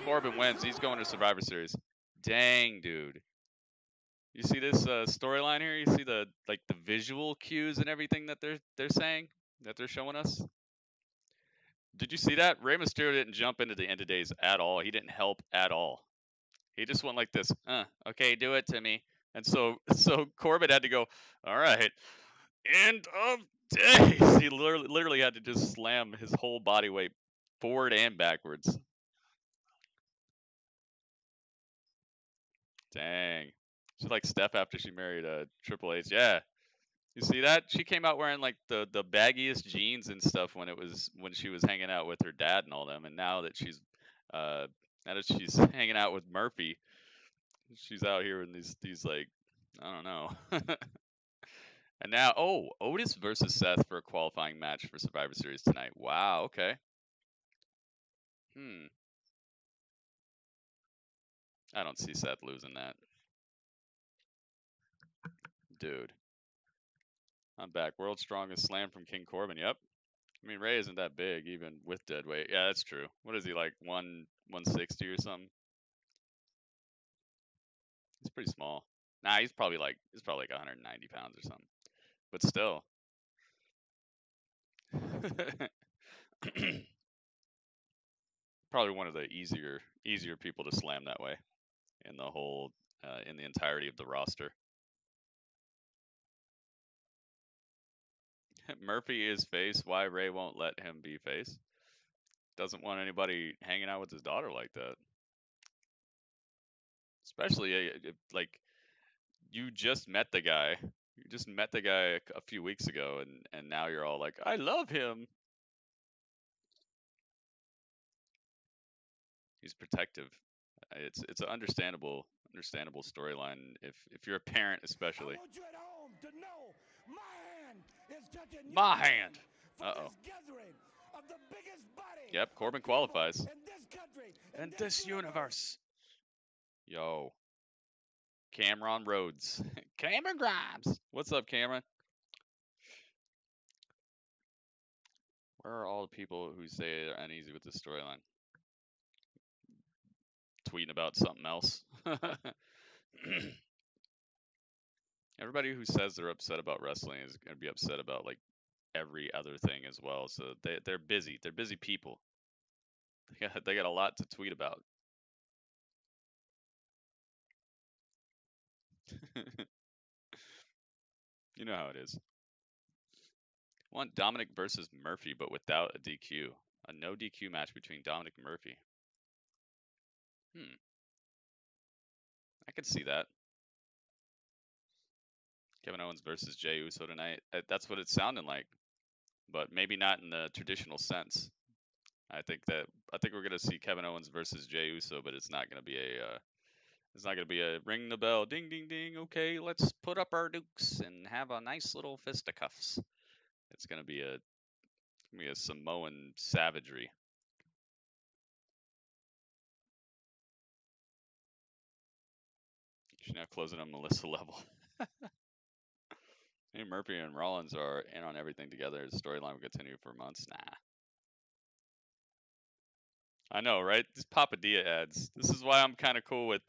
Corbin wins. He's going to Survivor Series. Dang, dude. You see this storyline here? You see the visual cues and everything that they're saying, that they're showing us? Did you see that? Rey Mysterio didn't jump into the end of days at all. He didn't help at all. He just went like this, okay, do it to me. And so Corbin had to go, all right, end of days. He literally had to just slam his whole body weight forward and backwards. Dang. She's like Steph after she married Triple H. Yeah. You see that? She came out wearing like the baggiest jeans and stuff when she was hanging out with her dad and all them, and now that she's hanging out with Murphy, she's out here in these like, I don't know. And now, Otis versus Seth for a qualifying match for Survivor Series tonight. Wow, okay. I don't see Seth losing that. Dude. I'm back. World's strongest slam from King Corbin. Yep. I mean, Ray isn't that big, even with dead weight. Yeah, that's true. What is he, like 160 or something? He's pretty small. Nah, he's probably like 190 pounds or something. But still. Probably one of the easier people to slam that way in the whole in the entirety of the roster. Murphy is face. Why Ray won't let him be face? Doesn't want anybody hanging out with his daughter like that. Especially like you just met the guy. You just met the guy a few weeks ago, and now you're all like, I love him. He's protective. It's an understandable storyline if you're a parent, especially. I want you at home to know my hand is touching my hand. Uh-oh. Of the biggest body Yep, Corbin qualifies. in this country, in this universe. Yo. Cameron Rhodes. Cameron Grimes. What's up, Cameron? Where are all the people who say they're uneasy with this storyline? Tweeting about something else. Everybody who says they're upset about wrestling is going to be upset about like every other thing as well. So they're busy. They're busy people. They got a lot to tweet about. You know how it is. I want Dominic versus Murphy, but without a DQ. A no DQ match between Dominic and Murphy. I could see that. Kevin Owens versus Jey Uso tonight. That's what it's sounding like, but maybe not in the traditional sense. I think we're gonna see Kevin Owens versus Jey Uso, but it's not gonna be a ring the bell, ding ding ding. Okay, let's put up our dukes and have a nice little fisticuffs. It's gonna be a Samoan savagery. She's now closing on Melissa level. Hey, Murphy and Rollins are in on everything together. The storyline will continue for months. Nah. I know, right? These Papadilla ads. This is why I'm kind of cool with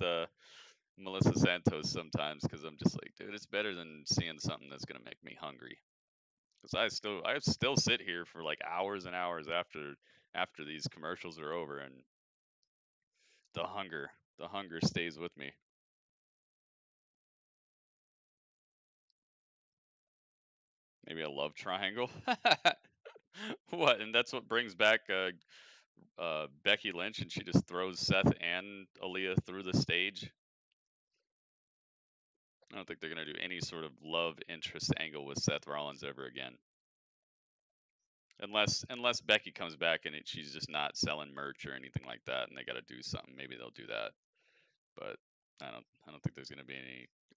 Melissa Santos sometimes, because I'm just like, dude, it's better than seeing something that's gonna make me hungry. Because I still sit here for like hours and hours after these commercials are over, and the hunger stays with me. Maybe a love triangle. What? And that's what brings back Becky Lynch, and she just throws Seth and Aaliyah through the stage. I don't think they're gonna do any sort of love interest angle with Seth Rollins ever again, unless Becky comes back and she's just not selling merch or anything like that, and they got to do something. Maybe they'll do that, but I don't think there's gonna be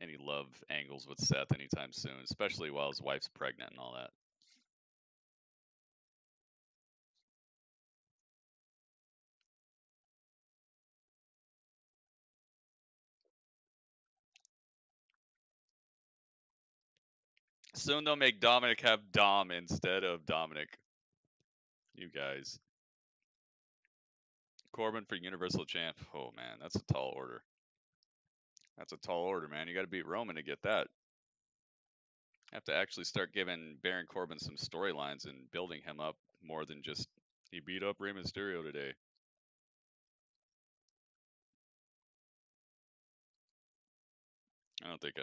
any love angles with Seth anytime soon, especially while his wife's pregnant and all that. Soon they'll make Dominic have Dom instead of Dominic. You guys. Corbin for Universal Champ. Oh man, that's a tall order. That's a tall order, man. You got to beat Roman to get that. Have to actually start giving Baron Corbin some storylines and building him up more than just he beat up Rey Mysterio today. I don't think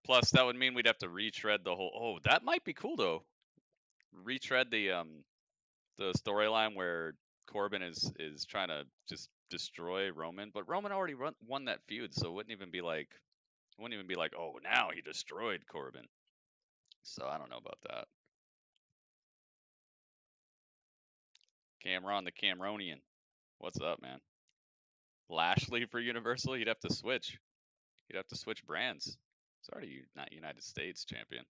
plus that would mean we'd have to retread the whole. Oh, that might be cool though. Retread the storyline where Corbin is trying to just destroy Roman, but Roman already won that feud, so it wouldn't even be like oh, now he destroyed Corbin. So I don't know about that. Cameron the Camronian. What's up, man? Lashley for Universal? He'd have to switch. He'd have to switch brands. He's already not United States champion.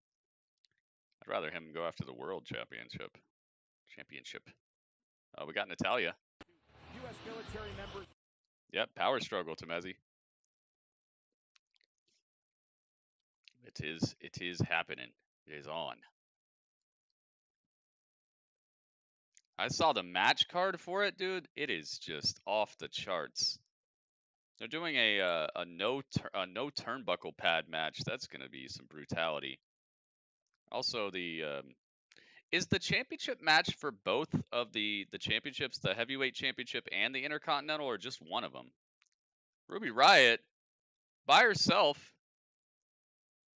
I'd rather him go after the World Championship. We got Natalya. U.S. military members. Yep, power struggle, Temezi. It is happening. It is on. I saw the match card for it, dude. It is just off the charts. They're doing a no turnbuckle pad match. That's gonna be some brutality. Also, is the championship match for both of the championships, the heavyweight championship and the intercontinental, or just one of them? Ruby Riott by herself.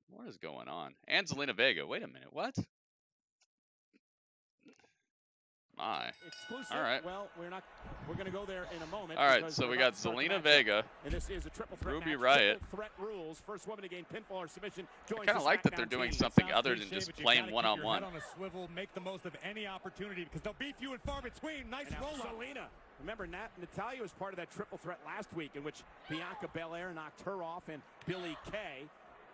What is going on? And Zelina Vega. Wait a minute. What? My. Exclusive. All right. Well, we're going to go there in a moment. All right, so we got Zelina Vega, and this is a triple threat Ruby match. Riott. Triple threat rules. First woman to gain pinfall or submission joins I kind of like that they're doing something other than just playing one-on-one. On a swivel, make the most of any opportunity because they'll be few and far between. Nice roll up. Zelina. Remember, Natalya was part of that triple threat last week in which Bianca Belair knocked her off and Billie Kay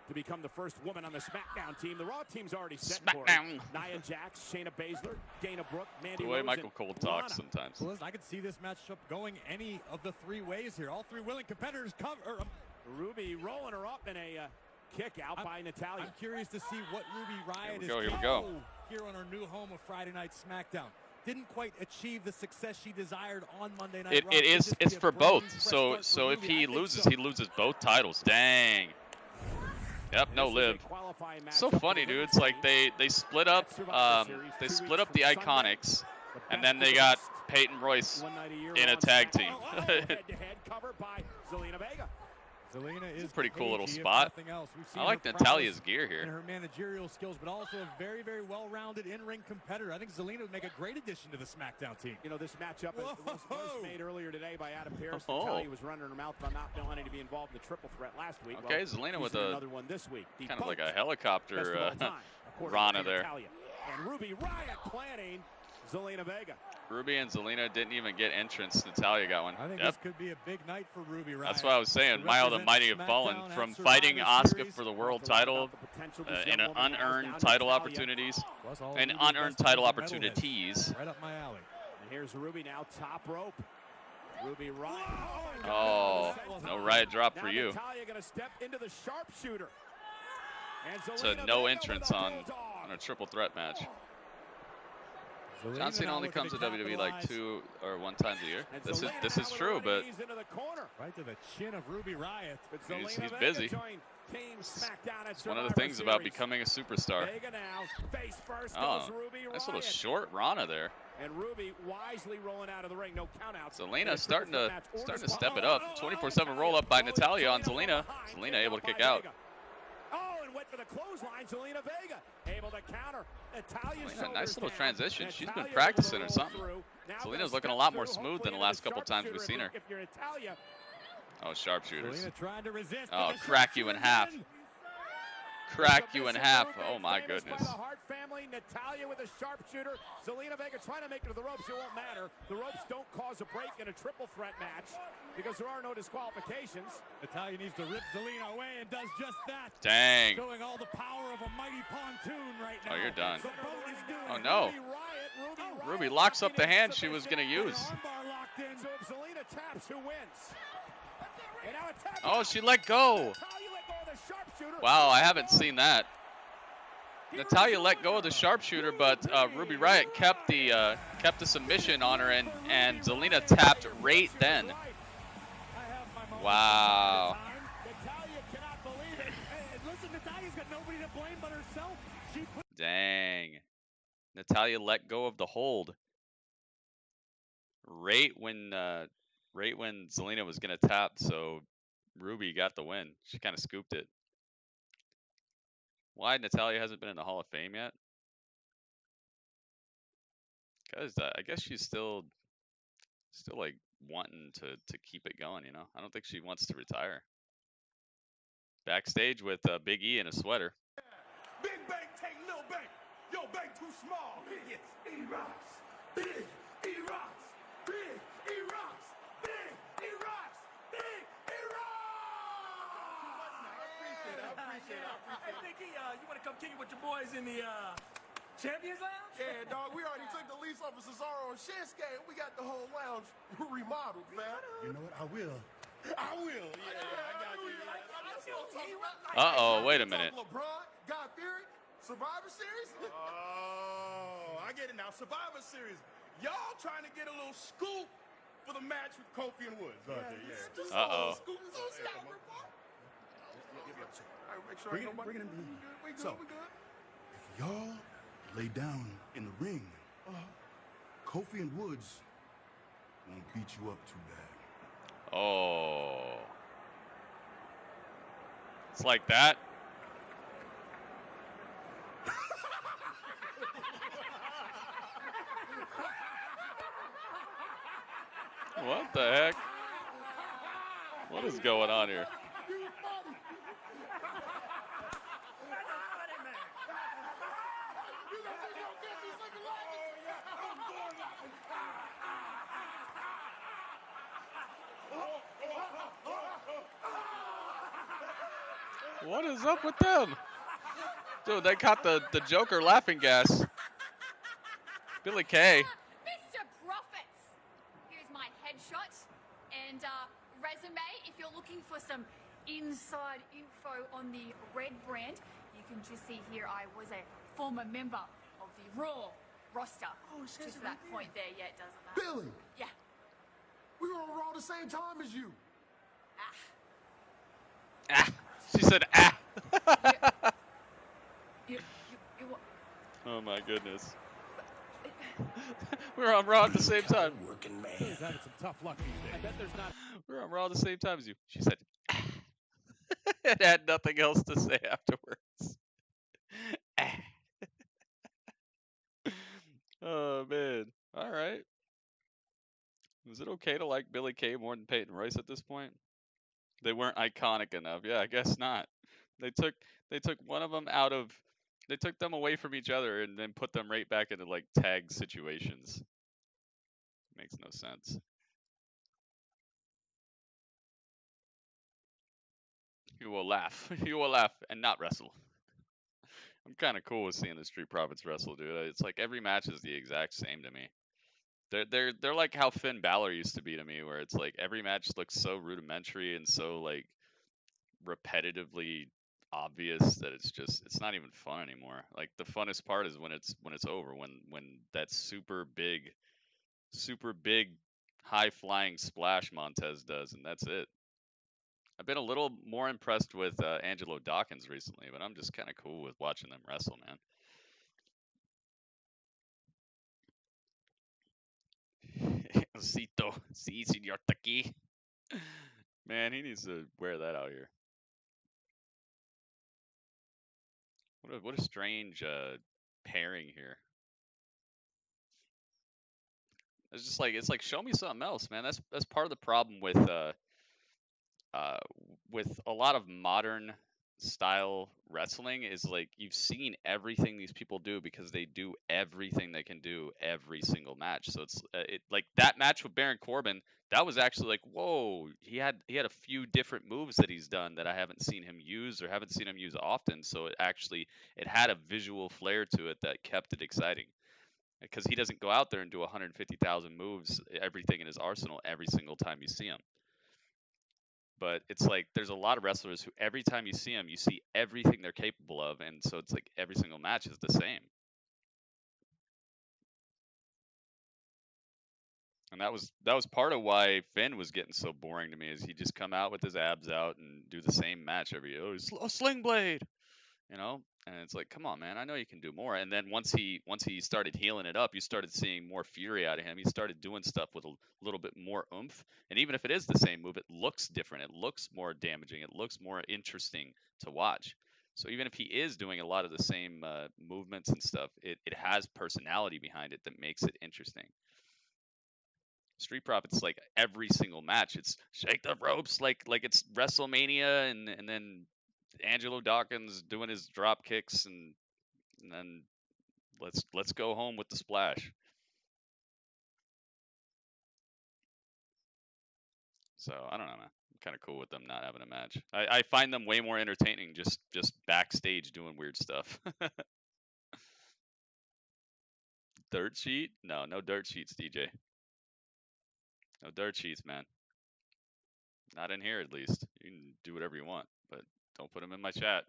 to become the first woman on the SmackDown team. The Raw team's already set for it. Nia Jax, Shayna Baszler, Dana Brooke, Mandy The way Rose, Michael Cole talks sometimes. Well, listen, I could see this matchup going any of the three ways here. All three willing competitors cover. Ruby rolling her up in a kick out by Natalya. I'm curious to see what Ruby Riott is here we go. Here on her new home of Friday Night SmackDown. Didn't quite achieve the success she desired on Monday Night Raw. It's for both. So if he loses, he loses both titles. Dang. Yep, no live. So funny, dude. It's like they split up the Iconics, and then they got Peyton Royce in a tag team. Zelina is a pretty cool little spot. I like Natalya's gear here. And her managerial skills, but also a very, very well-rounded in-ring competitor. I think Zelina would make a great addition to the SmackDown team. You know, this matchup was made earlier today by Adam Pearce. Natalya was running her mouth about not wanting to be involved in the triple threat last week. Okay, Zelina with another one this week. Kind of like a helicopter Rana there. And Ruby Riott planning Zelina Vega. Ruby and Zelina didn't even get entrance. Natalya got one. I think this could be a big night for Ruby Riott. That's what I was saying. Mild and Mighty have fallen from fighting Asuka for the world title and unearned title opportunities and unearned title opportunities. Right up my alley. And here's Ruby now, top rope. Ruby Riott. Oh, no Riott drop for you. Natalya going to step into the sharpshooter. It's a no entrance on a triple threat match. John Cena only comes to WWE like 2 or 1 time a year. This is true, but right to the chin of Ruby Riott. He's busy. It's one of the things about becoming a superstar. Oh, nice little short Rana there. And Ruby wisely rolling out of the ring, no countouts. Zelina starting to step it up. 24/7 roll up by Natalya on Zelina. Zelina able to kick out. Went for the clothesline. Zelina Vega able to counter. Zelina, nice little transition. She's been practicing or something. Zelina's looking a lot more smooth than the last couple times we've seen her. Oh, sharpshooters. Oh, crack you in half. Crack you in half. Oh my goodness. Natalya with a sharpshooter. Zelina Vega trying to make it to the ropes. It won't matter. The ropes don't cause a break in a triple threat match because there are no disqualifications. Natalya needs to rip Zelina away and does just that. Dang. Showing all the power of a mighty pontoon right now. Oh, you're done. Oh no. Ruby locks up the hand she was going to use. So if Zelina taps, who wins? Oh, she let go. Wow, I haven't seen that. Natalya let go of the sharpshooter, but Ruby Riott kept the submission on her, and Zelina tapped right then. Wow. Dang. Natalya let go of the hold right when Zelina was gonna tap, so Ruby got the win. She kind of scooped it. Why Natalya hasn't been in the Hall of Fame yet? Because I guess she's still like wanting to keep it going. You know, I don't think she wants to retire. Backstage with Big E in a sweater. Big Bang take Lil Bang. Yo, Bang too small. Yes, E rocks. Big E rocks. Big E rocks. Big E rocks. Big E rocks. I appreciate it. Hey, Biggie, you want to come kick it with your boys in the Champions Lounge? Yeah, dog, we already took the lease off of Cesaro and Shinsuke. We got the whole lounge remodeled, fam. You know what? I will. I will. Yeah, I got you. Uh-oh, wait a minute. LeBron, God Theory, Survivor Series? Oh, I get it now. Survivor Series. Y'all trying to get a little scoop for the match with Kofi and Woods. Uh-oh. Bring it in. So, if y'all lay down in the ring, Kofi and Woods won't beat you up too bad. Oh. It's like that. What the heck? What is going on here? What is up with them? Dude, they caught the Joker laughing gas. Billy Kay. Mr. Profits. Here's my headshot and resume. If you're looking for some inside info on the Red brand, you can just see here I was a former member of the Raw roster. Oh, just to that point there, yeah, it doesn't matter. Billy! Yeah. We were on Raw the same time as you. Ah. She said, ah. Oh my goodness. We were on Raw at the same time. Working man. He's having some tough luck these days. I bet there's not. We were on Raw at the same time as you. She said, ah. And had nothing else to say afterwards. Ah. Oh man. All right. Is it okay to like Billy Kay more than Peyton Royce at this point? They weren't iconic enough. Yeah, I guess not. They took one of them out of. They took them away from each other and then put them right back into like tag situations. Makes no sense. You will laugh. You will laugh and not wrestle. I'm kind of cool with seeing the Street Profits wrestle, dude. It's like every match is the exact same to me. They're like how Finn Balor used to be to me, where it's like every match looks so rudimentary and so like repetitively obvious that it's not even fun anymore. Like the funnest part is when it's over, when that super big high flying splash Montez does, and that's it. I've been a little more impressed with Angelo Dawkins recently, but I'm just kind of cool with watching them wrestle, man. Cito, sí, señor Taki. Man, he needs to wear that out here. What a strange pairing here. It's just like show me something else, man. That's part of the problem with a lot of modern style wrestling is like you've seen everything these people do because they do everything they can do every single match. So it's like that match with Baron Corbin, that was actually like, whoa, he had a few different moves that he's done that I haven't seen him use or haven't seen him use often. So it had a visual flair to it that kept it exciting. Because he doesn't go out there and do 150,000 moves, everything in his arsenal every single time you see him. But it's like there's a lot of wrestlers who every time you see them, you see everything they're capable of, and so it's like every single match is the same. And that was part of why Finn was getting so boring to me, is he just come out with his abs out and do the same match every year. Oh, a sling blade. you know. And it's like, come on, man, I know you can do more. And then once he started healing it up, you started seeing more fury out of him. He started doing stuff with a little bit more oomph. And even if it is the same move, it looks different. It looks more damaging. It looks more interesting to watch. So even if he is doing a lot of the same movements and stuff, it has personality behind it that makes it interesting. Street Profits, like every single match, it's shake the ropes like it's WrestleMania, and then Angelo Dawkins doing his drop kicks, and then let's go home with the splash. So I don't know, man. I'm kind of cool with them not having a match. I find them way more entertaining just backstage doing weird stuff. Dirt sheet? No dirt sheets, DJ. No dirt sheets, man. Not in here, at least. You can do whatever you want, but don't put them in my chat.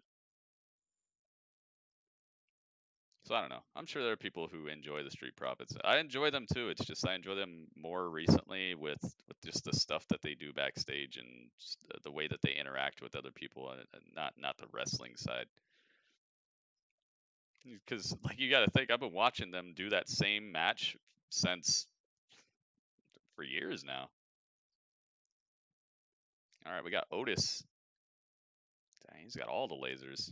So I don't know. I'm sure there are people who enjoy the Street Profits. I enjoy them too. It's just I enjoy them more recently with just the stuff that they do backstage and just the way that they interact with other people, and not the wrestling side. Because like you got to think, I've been watching them do that same match for years now. All right, we got Otis. Dang, he's got all the lasers.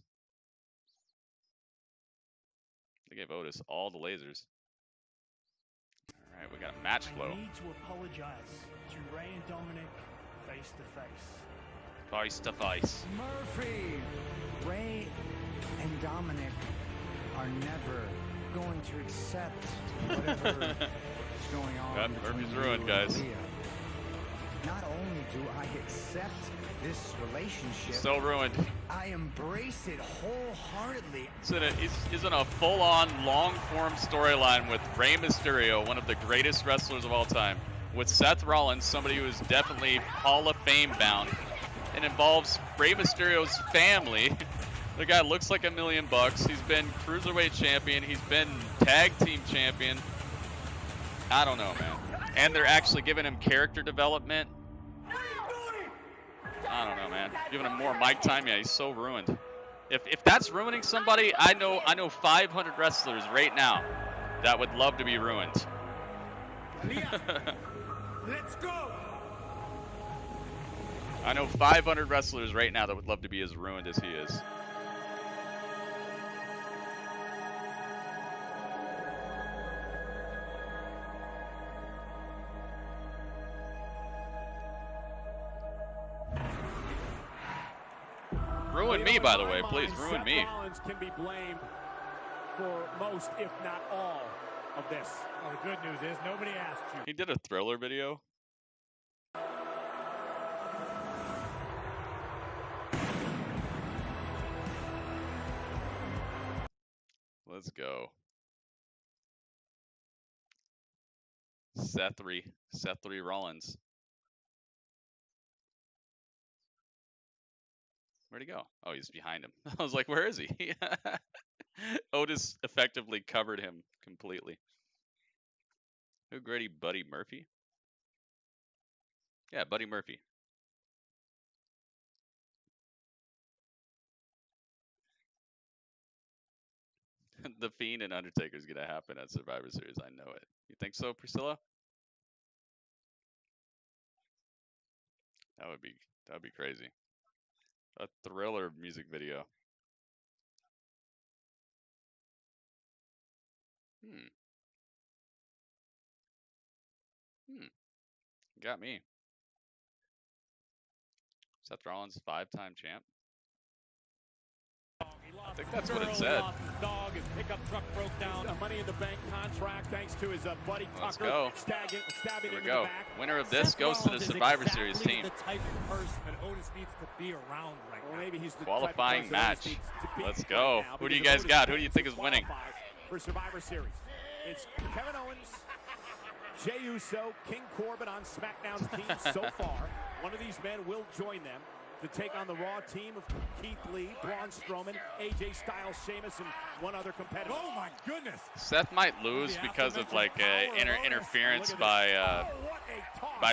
They gave Otis all the lasers. All right, we got a match flow. I need to apologize to Ray and Dominic face to face. Face to face. Murphy! Ray and Dominic are never going to accept whatever is going on. Murphy's ruined, guys. Not only do I accept this relationship, So ruined. I embrace it wholeheartedly. He's in a full-on, long-form storyline with Rey Mysterio, one of the greatest wrestlers of all time, with Seth Rollins, somebody who is definitely Hall of Fame bound, and involves Rey Mysterio's family. The guy looks like $1 million. He's been Cruiserweight champion. He's been Tag Team champion. I don't know, man. And they're actually giving him character development. I don't know, man. Giving him more mic time. Yeah, he's so ruined. If that's ruining somebody, I know 500 wrestlers right now that would love to be ruined. Let's go. I know 500 wrestlers right now that would love to be as ruined as he is. Ruin me, by the way, please. Ruin me. Rollins can be blamed for most, if not all, of this. Well, the good news is nobody asked you. He did a Thriller video. Let's go. Seth 3 Rollins. Where'd he go? Oh, he's behind him. I was like, where is he? Otis effectively covered him completely. Who gritty? Buddy Murphy? Yeah, Buddy Murphy. The Fiend and Undertaker is gonna happen at Survivor Series. I know it. You think so, Priscilla? That would be crazy. A Thriller music video. Got me. Seth Rollins, 5-time champ. I think that's what it said. Dog, his pickup truck broke down. A Money in the Bank contract thanks to his buddy Let's Tucker. go. Stabbing Here him we go. in the back. Winner of this goes to the Survivor Series team. The type of person that Otis needs to be around right now. Maybe he's the Qualifying type of person Otis match. needs to be Let's right go. now, Who do you because guys Otis got? Who do you needs think to is winning? qualify for Survivor Series? It's Kevin Owens, Jey Uso, King Corbin on SmackDown's team so far. One of these men will join them to take on the Raw team of Keith Lee, Braun Strowman, AJ Styles, Sheamus, and one other competitor. Oh my goodness! Seth might lose because of like interference by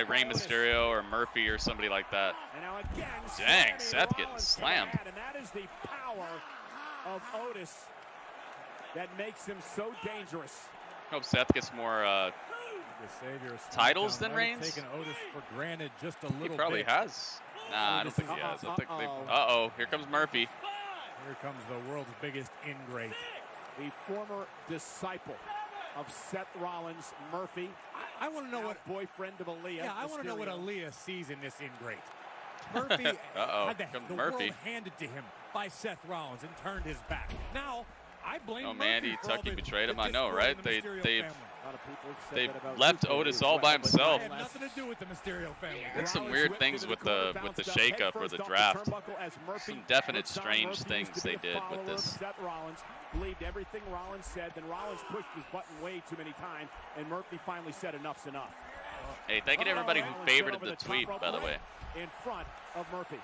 Rey Mysterio or Murphy or somebody like that. And now again, Dang, Seth getting slammed. And that is the power of Otis that makes him so dangerous. Hope Seth gets more titles than Reigns. Taking Otis for granted just a He little probably bit. has. Nah, I don't think he has. I think they. Uh-oh, here comes Murphy. Here comes the world's biggest ingrate. The former disciple of Seth Rollins, Murphy. I want to know what boyfriend of Aaliyah. Yeah, I want to know what Mysterio. Aaliyah sees in this ingrate. Murphy had the world handed to him by Seth Rollins and turned his back. Now, I blame Oh, Murphy Mandy, for all Tucky the betrayed him. I discord know, in right? the Mysterio family. They've left Otis all by himself. It had nothing to do with the Mysterio family. Did some weird things with the shakeup or the draft. Some definite strange things they did with this. Seth Rollins believed everything Rollins said, then Rollins pushed his button way too many times, and Murphy finally said enough's enough. Hey, thank you to everybody who favorited the tweet, by the way. In front of Murphy.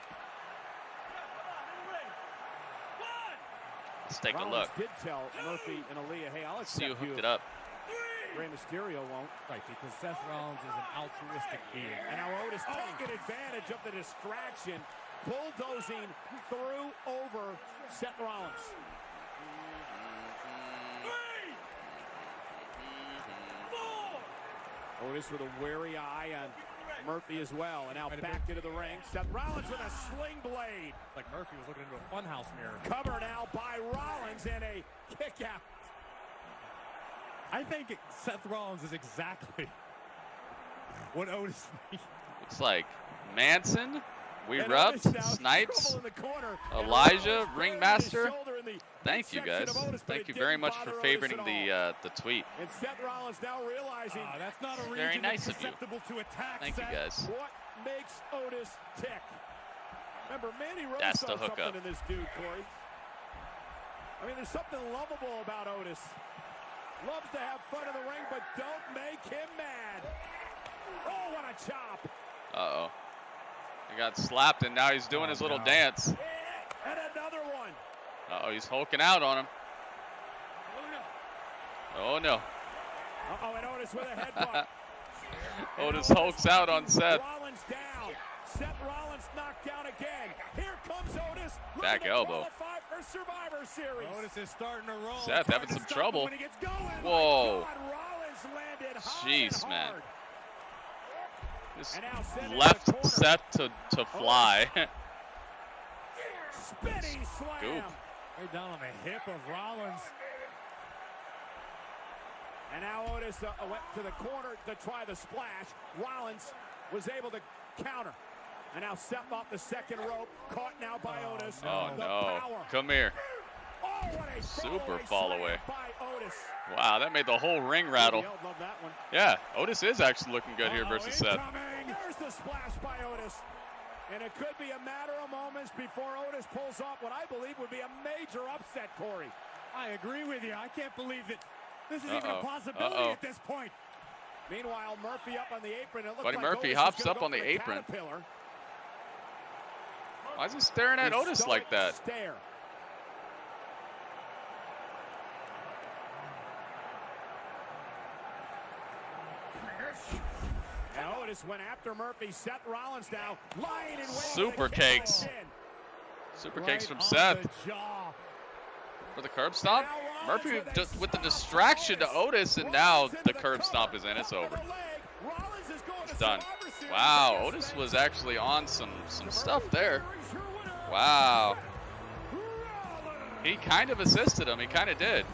Let's take a Rollins look. did tell Murphy and Aaliyah, hey, I'll See who accept you. hooked it up. Rey Mysterio won't. Right, because Seth Rollins is an altruistic being. And now Otis taking advantage of the distraction, bulldozing through over Seth Rollins. Otis with a wary eye on Murphy as well. And now back into the ring. Seth Rollins with a sling blade. Like Murphy was looking into a funhouse mirror. Cover now by Rollins and a kick out. I think Seth Rollins is exactly what Otis needs. Looks like Manson, We Rubbed, Snipes, Elijah, Ringmaster. Thank you guys. Thank you very much for favoring the tweet. And Seth Rollins now realizing that's not a Very region nice that's of you. susceptible to attack. Thank you Seth. guys. what makes Otis tick. Remember, Mandy Rose That's saw the hookup. something in this dude, Corey. I mean, there's something lovable about Otis. Loves to have fun in the ring, but don't make him mad. Oh, what a chop. Uh-oh. He got slapped, and now he's doing his little dance. And another one. Uh-oh, he's hulking out on him. Oh, no. Uh-oh, and Otis with a headbutt. Otis hulks out on Seth. Rollins down. Seth Rollins knocked down again. Here comes Otis. Back looking to elbow. qualify for Survivor Series. Otis is starting to roll. Seth having some trouble. When he gets going. Whoa. My God, Rollins landed high Jeez, and man. hard. Just And now Seth in the left corner. Seth to fly. Spinning slam. Scoop. Right down on the hip of Rollins. And now Otis went to the corner to try the splash. Rollins was able to counter. And now Seth off the second rope, caught now by Otis. Oh, The no. power. Come here. Oh, what a Super throwaway fall slam away. by Otis. Wow, that made the whole ring rattle. Love that one. Yeah, Otis is actually looking good here versus Seth. There's the splash by Otis. And it could be a matter of moments before Otis pulls off what I believe would be a major upset, Corey. I agree with you. I can't believe that this is even a possibility at this point. Meanwhile, Murphy up on the apron. It looked Buddy like Murphy Otis hops was gonna up on go the for apron. Caterpillar. Why is he staring at The Otis like stoic that? Stare. And Otis went after Murphy. Seth Rollins now lying in wait. Super cakes. Super cakes from Right on Seth. the jaw. For the curb stomp. Murphy with the distraction to Otis, and now the curb stomp is in. It's over. It's done. Wow, Otis was actually on some stuff there. Wow. He kind of assisted him. He kind of did.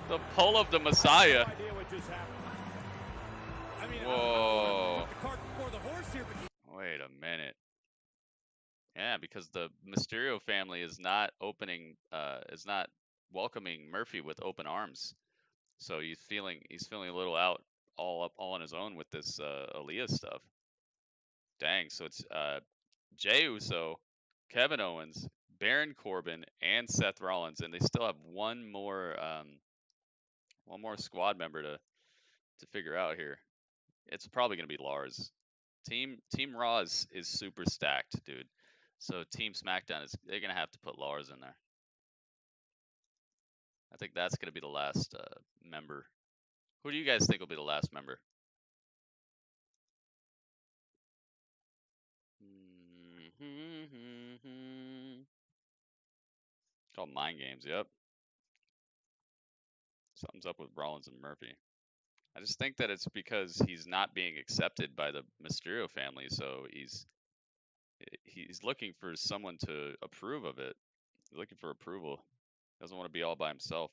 The pull of the Messiah. Whoa. Wait a minute. Yeah, because the Mysterio family is not welcoming Murphy with open arms. So he's feeling a little out, all on his own with this Aaliyah stuff. Dang, so it's Jey Uso, Kevin Owens, Baron Corbin, and Seth Rollins, and they still have one more squad member to figure out here. It's probably gonna be Lars. Team Raw is super stacked, dude. So Team SmackDown they're gonna have to put Lars in there. I think that's gonna be the last member. Who do you guys think will be the last member? called mind games. Yep. Something's up with Rollins and Murphy. I just think that it's because he's not being accepted by the Mysterio family, so he's looking for someone to approve of it. He's looking for approval. Doesn't want to be all by himself.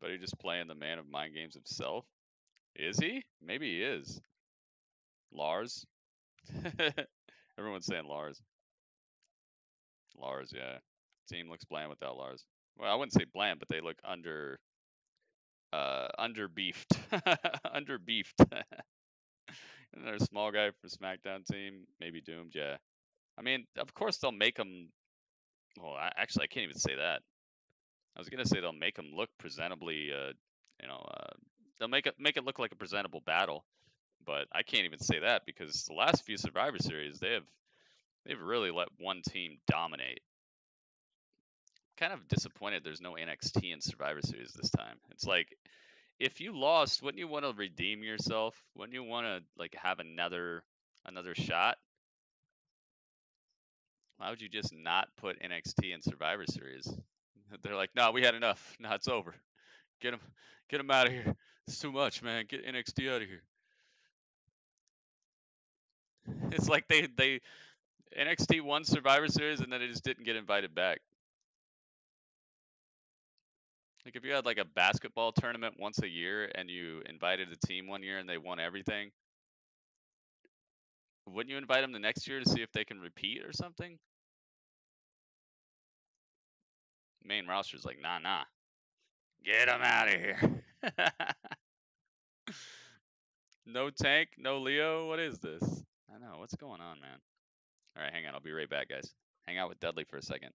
But he's just playing the man of mind games himself. Is he? Maybe he is. Lars? Everyone's saying Lars. Lars, yeah. Team looks bland without Lars. Well, I wouldn't say bland, but they look under beefed. Under beefed. And there's a small guy for SmackDown team, maybe doomed, yeah. I mean, of course they'll make him. Well, actually, I can't even say that. I was gonna say they'll make him look presentably. They'll make it look like a presentable battle, but I can't even say that because the last few Survivor Series they've really let one team dominate. Kind of disappointed there's no NXT in Survivor Series this time. It's like, if you lost, wouldn't you want to redeem yourself? Wouldn't you want to like have another shot? Why would you just not put NXT in Survivor Series? They're like, no, we had enough. No, it's over. Get him out of here. It's too much, man. Get NXT out of here. It's like they NXT won Survivor Series and then they just didn't get invited back. Like if you had like a basketball tournament once a year and you invited a team one year and they won everything, wouldn't you invite them the next year to see if they can repeat or something? Main roster's like, nah. Get them out of here. No Tank, no Leo. What is this? I know. What's going on, man? All right, hang on. I'll be right back, guys. Hang out with Dudley for a second.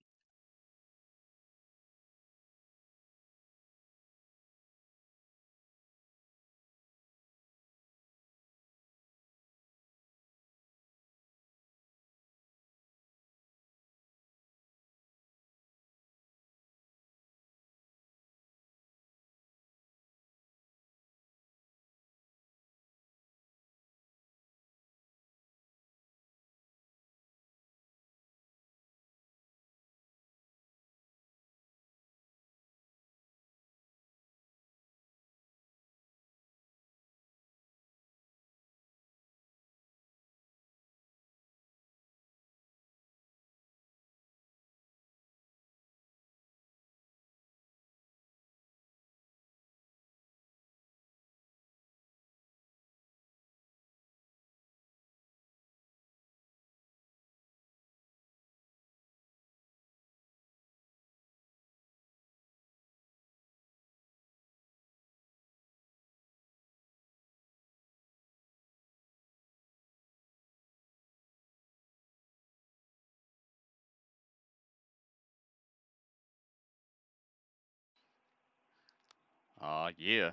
Yeah.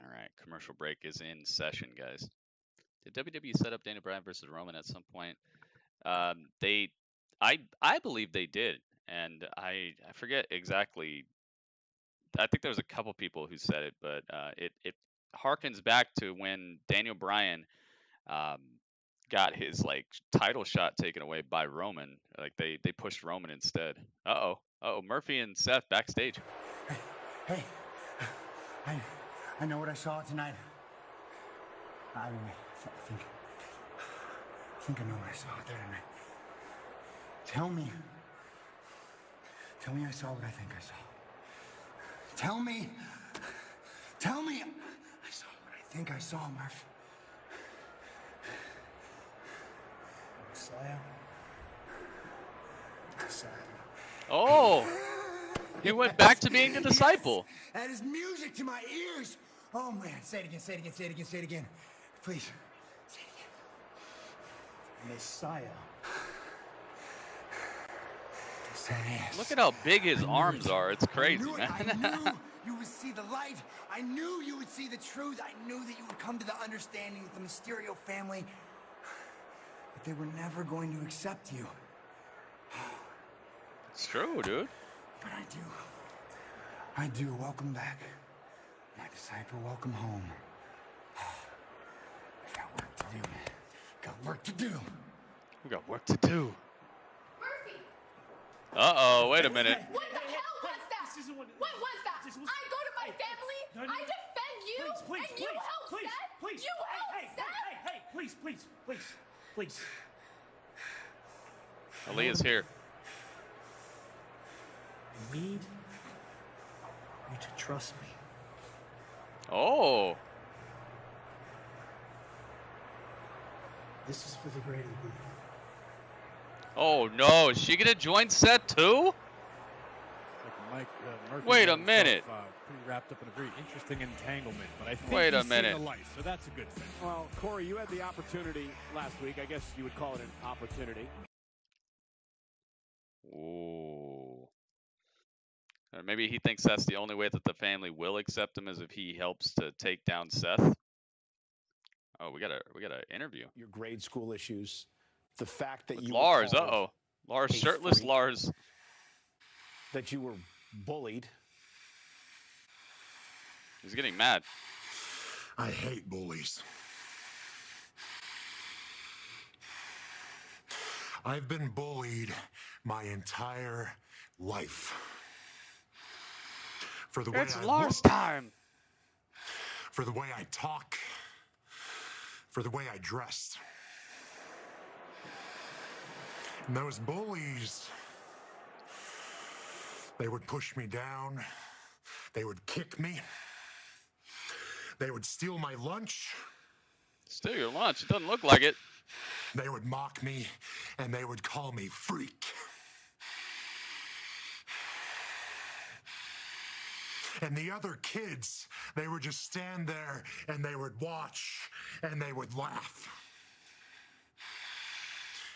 All right, commercial break is in session, guys. Did WWE set up Daniel Bryan versus Roman at some point? I believe they did, and I forget exactly. I think there was a couple people who said it, but it harkens back to when Daniel Bryan got his like title shot taken away by Roman. Like they pushed Roman instead. Uh oh, Murphy and Seth backstage. Hey, I know what I saw tonight. I think I know what I saw there tonight. Tell me I saw what I think I saw. Tell me I saw what I think I saw, Murph. Messiah. Oh, he went back to being a disciple. Yes, that is music to my ears. Oh man, say it again. Please. Say it again. Messiah. Look at how big his arms are. It's crazy, man. I knew you would see the light. I knew you would see the truth. I knew that you would come to the understanding with the Mysterio family that they were never going to accept you. It's true, dude. But I do. Welcome back. My disciple, welcome home. work to do. We got work to do. Murphy, Uh-oh, wait a minute. what the hell was that? What was that? I go to my family, I defend you, and you help Seth? Please. You help Seth? Hey, please. Aaliyah's here. I need you to trust me. Oh. This is for the greater good. Oh, no. Is she going to join Seth, too? Murphy Wait a got himself, minute. Pretty wrapped up in a very interesting entanglement, but I think Wait a he's seen minute. the light, so that's a good thing. Well, Corey, you had the opportunity last week. I guess you would call it an opportunity. Ooh. Or maybe he thinks that's the only way that the family will accept him is if he helps to take down Seth. Oh, we got a interview. Your grade school issues, the fact that With you Lars. were called Uh-oh. Lars, a shirtless freak, Lars. that you were bullied. He's getting mad. I hate bullies. I've been bullied my entire life. For the way It's I Lars look, time. for the way I talk, for the way I dress. And those bullies, they would push me down. They would kick me. They would steal my lunch. Steal your lunch? It doesn't look like it. They would mock me, and they would call me freak. And the other kids, they would just stand there, and they would watch, and they would laugh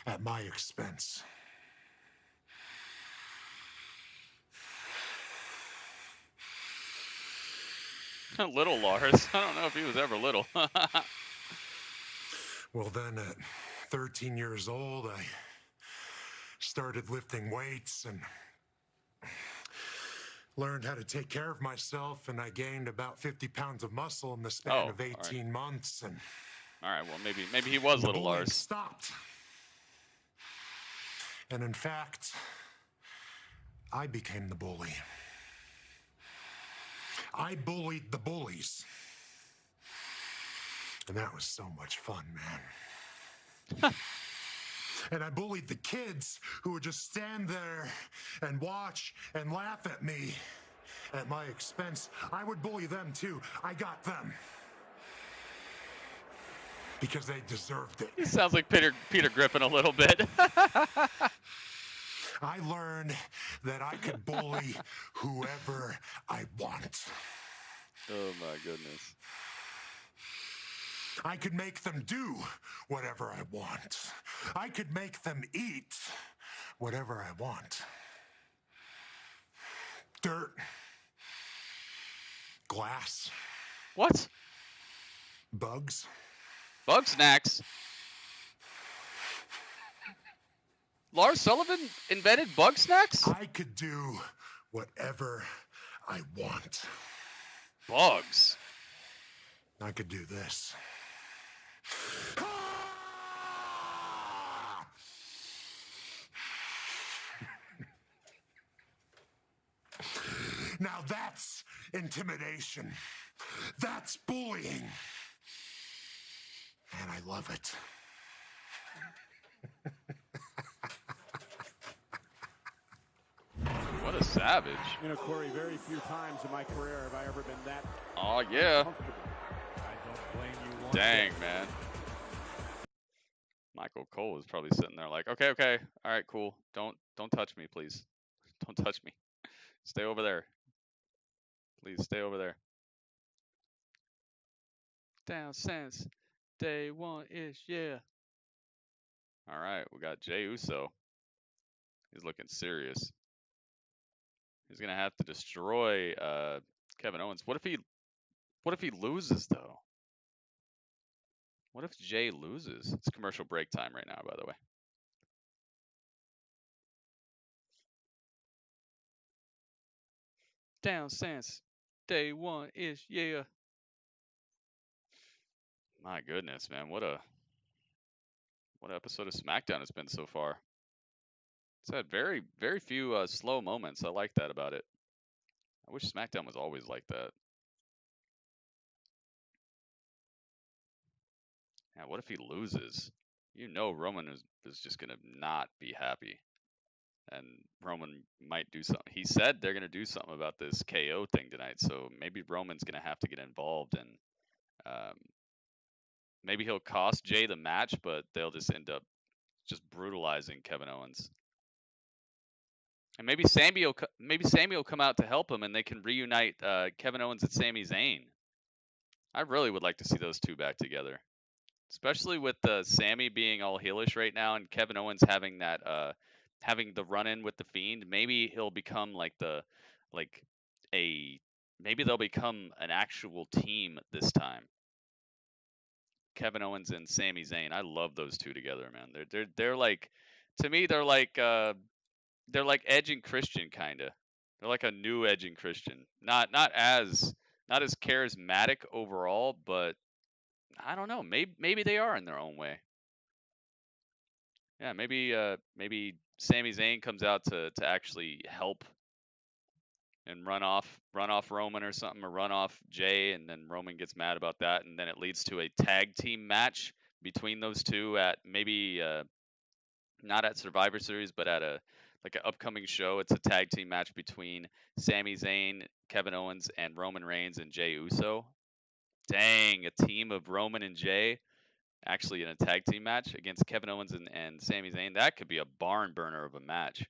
at my expense. Little Lars. I don't know if he was ever little. Well, then at 13 years old, I started lifting weights and learned how to take care of myself, and I gained about 50 pounds of muscle in the span of 18 months. And all right, well, maybe he was the little bullying Lars. stopped. And in fact, I became the bully. I bullied the bullies. And that was so much fun, man. And I bullied the kids who would just stand there and watch and laugh at me at my expense. I would bully them too. I got them. Because they deserved it. He sounds like Peter Griffin a little bit. I learned that I could bully whoever I want. Oh my goodness. I could make them do whatever I want. I could make them eat whatever I want. Dirt. Glass. What? Bugs. Bug snacks. Lars Sullivan invented bug snacks? I could do whatever I want. Bugs. I could do this. Now that's intimidation. That's bullying. And I love it. What a savage. You know, Corey, very few times in my career have I ever been that Oh, yeah. comfortable. I don't blame you one Dang, bit. man. Michael Cole is probably sitting there like, okay. All right, cool. Don't touch me, please. Don't touch me. Stay over there. Please stay over there. Down since day one-ish, yeah. All right, we got Jey Uso. He's looking serious. He's gonna have to destroy Kevin Owens. What if he loses though? What if Jey loses? It's commercial break time right now, by the way. Down since day one-ish, yeah. My goodness, man, what a what episode of SmackDown it's been so far. It's had very, very few slow moments. I like that about it. I wish SmackDown was always like that. Yeah, what if he loses? You know Roman is just going to not be happy. And Roman might do something. He said they're going to do something about this KO thing tonight, so maybe Roman's going to have to get involved, and maybe he'll cost Jey the match, but they'll just end up just brutalizing Kevin Owens. And maybe Sami will come out to help him, and they can reunite Kevin Owens and Sami Zayn. I really would like to see those two back together, especially with Sami being all heelish right now, and Kevin Owens having that having the run-in with the Fiend. Maybe he'll become maybe they'll become an actual team this time. Kevin Owens and Sami Zayn. I love those two together, man. They're like, to me, they're like Edge and Christian kind of. They're like a new Edge and Christian. Not as charismatic overall, but I don't know. Maybe they are in their own way. Yeah, maybe Sami Zayn comes out to actually help and run off Roman or something, or run off Jey, and then Roman gets mad about that, and then it leads to a tag team match between those two at maybe not at Survivor Series, but at an upcoming show. It's a tag team match between Sami Zayn, Kevin Owens, and Roman Reigns and Jey Uso. Dang, a team of Roman and Jey actually in a tag team match against Kevin Owens and Sami Zayn. That could be a barn burner of a match.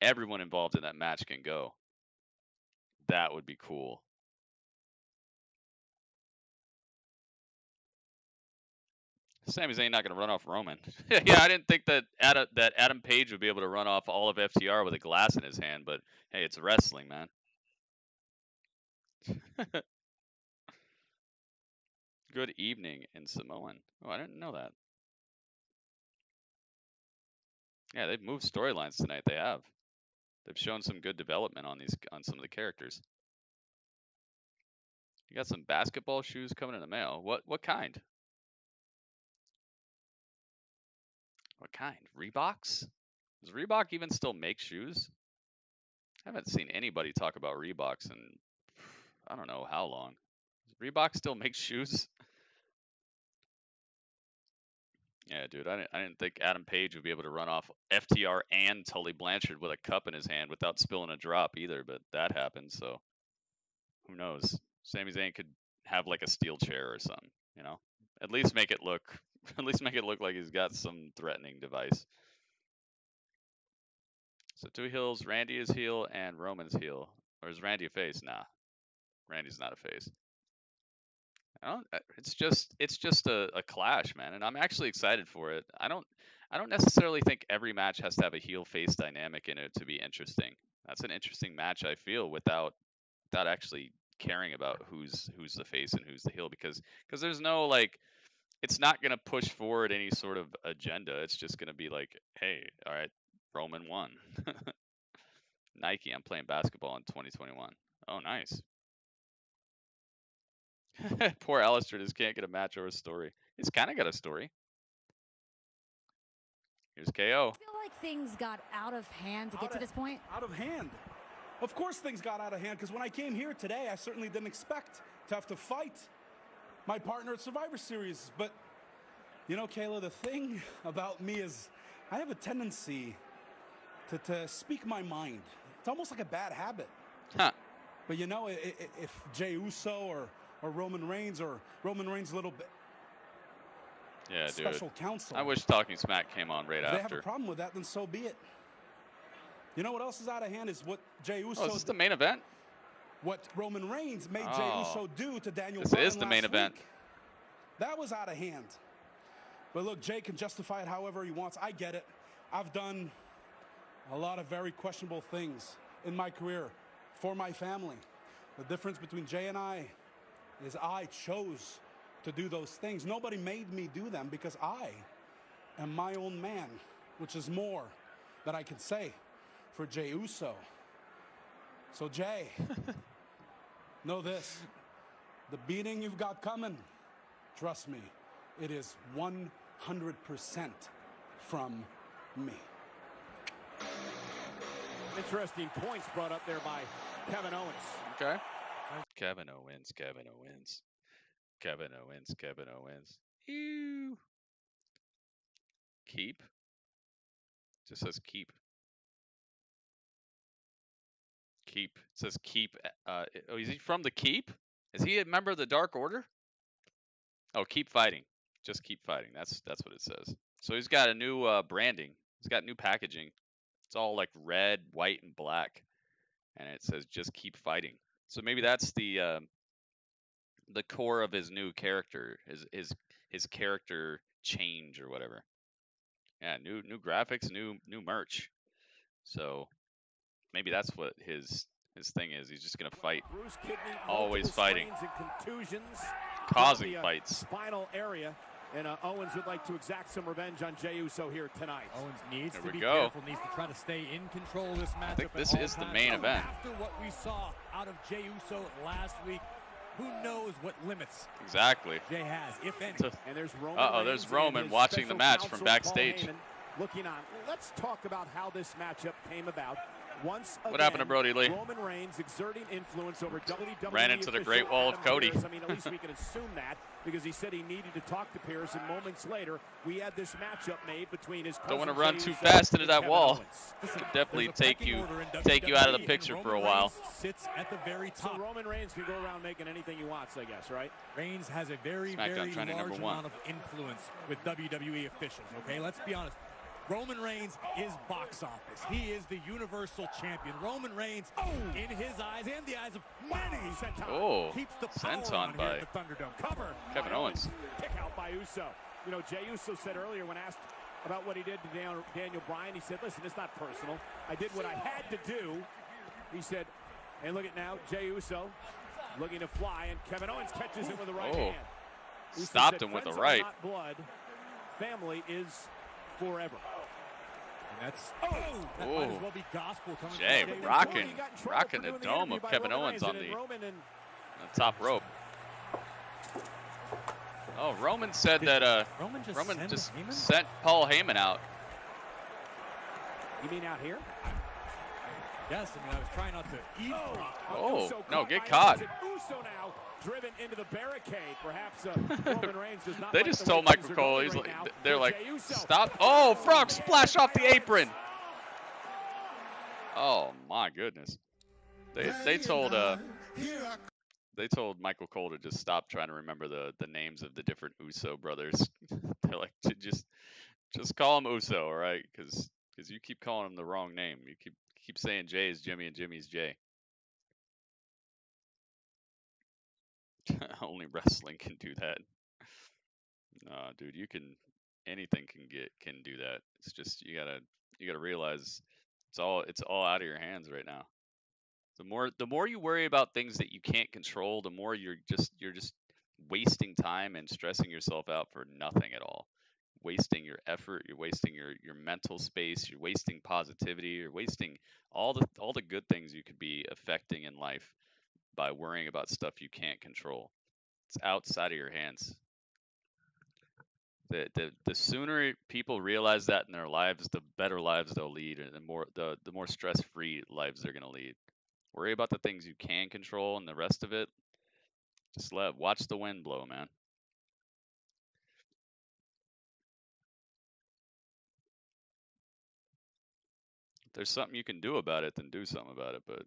Everyone involved in that match can go. That would be cool. Sami Zayn not going to run off Roman. Yeah, I didn't think that Adam Page would be able to run off all of FTR with a glass in his hand, but hey, it's wrestling, man. Good evening in Samoan. Oh, I didn't know that. Yeah, they've moved storylines tonight. They have. They've shown some good development on some of the characters. You got some basketball shoes coming in the mail. What kind? What kind? Reeboks? Does Reebok even still make shoes? I haven't seen anybody talk about Reeboks in I don't know how long. Does Reebok still make shoes? Yeah, dude, I didn't think Adam Page would be able to run off FTR and Tully Blanchard with a cup in his hand without spilling a drop either, but that happened, so who knows? Sami Zayn could have like a steel chair or something, you know? At least make it look like he's got some threatening device. So two heels, Randy is heel and Roman's heel. Or is Randy a face? Nah. Randy's not a face. It's just a clash, man, and I'm actually excited for it. I don't necessarily think every match has to have a heel face dynamic in it to be interesting. That's an interesting match, I feel, without actually caring about who's the face and who's the heel, because there's no like, it's not gonna push forward any sort of agenda. It's just gonna be like, hey, all right, Roman won. Nike, I'm playing basketball in 2021. Oh, nice. Poor Alistair just can't get a match or a story. He's kind of got a story. Here's KO. I feel like things got out of hand to get to this point. Out of hand. Of course things got out of hand, because when I came here today, I certainly didn't expect to have to fight my partner at Survivor Series. But, you know, Kayla, the thing about me is I have a tendency to speak my mind. It's almost like a bad habit. Huh. But, you know, if Jey Uso or Roman Reigns a little bit special counsel. I wish Talking Smack came on right if they after. have a problem with that, then so be it. You know what else is out of hand is what Jey Uso. Oh, is this the main event? What Roman Reigns made Jey Uso do to Daniel This Bryan is the main event. week. That was out of hand. But look, Jey can justify it however he wants. I get it. I've done a lot of very questionable things in my career for my family. The difference between Jey and I is I chose to do those things. Nobody made me do them, because I am my own man, which is more that I can say for Jey Uso. So Jey, know this, the beating you've got coming, trust me, it is 100% 100% from me. Interesting points brought up there by Kevin Owens. Okay. Kevin Owens, Kevin Owens. Kevin Owens, Kevin Owens. Ew. Keep? Just says keep. Keep. It says keep. Oh, is he from the Keep? Is he a member of the Dark Order? Oh, keep fighting. Just keep fighting. That's what it says. So he's got a new branding. He's got new packaging. It's all like red, white, and black, and it says just keep fighting. So maybe that's the core of his new character, his character change or whatever. Yeah, new graphics, new merch. So maybe that's what his thing is. He's just gonna fight, always fighting, causing fights. Spinal area, and Owens would like to exact some revenge on Jey Uso here tonight. Owens needs There to we be go. careful, needs to try to stay in control of this matchup. I think this is the times. main event. After what we saw out of Jey Uso last week, who knows what limits Exactly. Jey has, if any. And there's Roman. Uh-oh, there's Reigns Roman and his watching the special match counsel, from backstage. Paul Heyman, looking on. Let's talk about how this matchup came about. Once What again, happened to Brody Lee? Roman Reigns exerting influence over WWE. Ran into the Great official Wall of Adam Cody. Pearce. I mean, at least we can assume that because he said he needed to talk to Pearce, and moments later, we had this matchup made between his. Don't want to cousin run Jey too Uso fast into and that Kevin wall. Owens. Could definitely There's a take pecking you order in out of the WWE, picture and for a Roman while. Reigns sits at the very top. So Roman Reigns can go around making anything he wants, I guess, right? Reigns has a very, SmackDown very trending large #1. amount of influence with WWE officials, okay? Let's be honest. Roman Reigns is box office. He is the Universal Champion. Roman Reigns, in his eyes and the eyes of many, keeps the power senton on by here at the Thunderdome. Cover. Kevin Owens. Kick out by Uso. You know, Jey Uso said earlier when asked about what he did to Daniel Bryan, he said, listen, it's not personal. I did what I had to do. He said, and look at now, Jey Uso looking to fly, and Kevin Owens catches him with the right hand. Uso Stopped said, him with the "Friends are right. not blood. Family is forever." And that's, that might as well be gospel coming Jey from rocking the dome of Kevin Owens on the top rope. Oh, Roman said that Roman just sent Paul Heyman out. You mean out here? Yes, I mean, I was trying not to eat. Oh, no, get caught. Uso now driven into the barricade. Perhaps Roman Reigns does not They like just the way told things Michael are Cole, going he's right like, now they're for like, Jey Uso. stop. Oh, frog splash off the apron. Oh my goodness. They told Michael Cole to just stop trying to remember the names of the different Uso brothers. They're like, just call him Uso, all right? Because you keep calling him the wrong name. You keep saying Jay is Jimmy and Jimmy's Jay. Only wrestling can do that. Dude, anything can do that. It's just you gotta realize it's all out of your hands right now. The more you worry about things that you can't control, the more you're just wasting time and stressing yourself out for nothing at all. Wasting your effort, you're wasting your mental space, you're wasting positivity, you're wasting all the good things you could be affecting in life by worrying about stuff you can't control. It's outside of your hands. The sooner people realize that in their lives, the better lives they'll lead, and the more stress-free lives they're gonna lead. Worry about the things you can control, and the rest of it, just watch the wind blow, man. If there's something you can do about it, then do something about it. But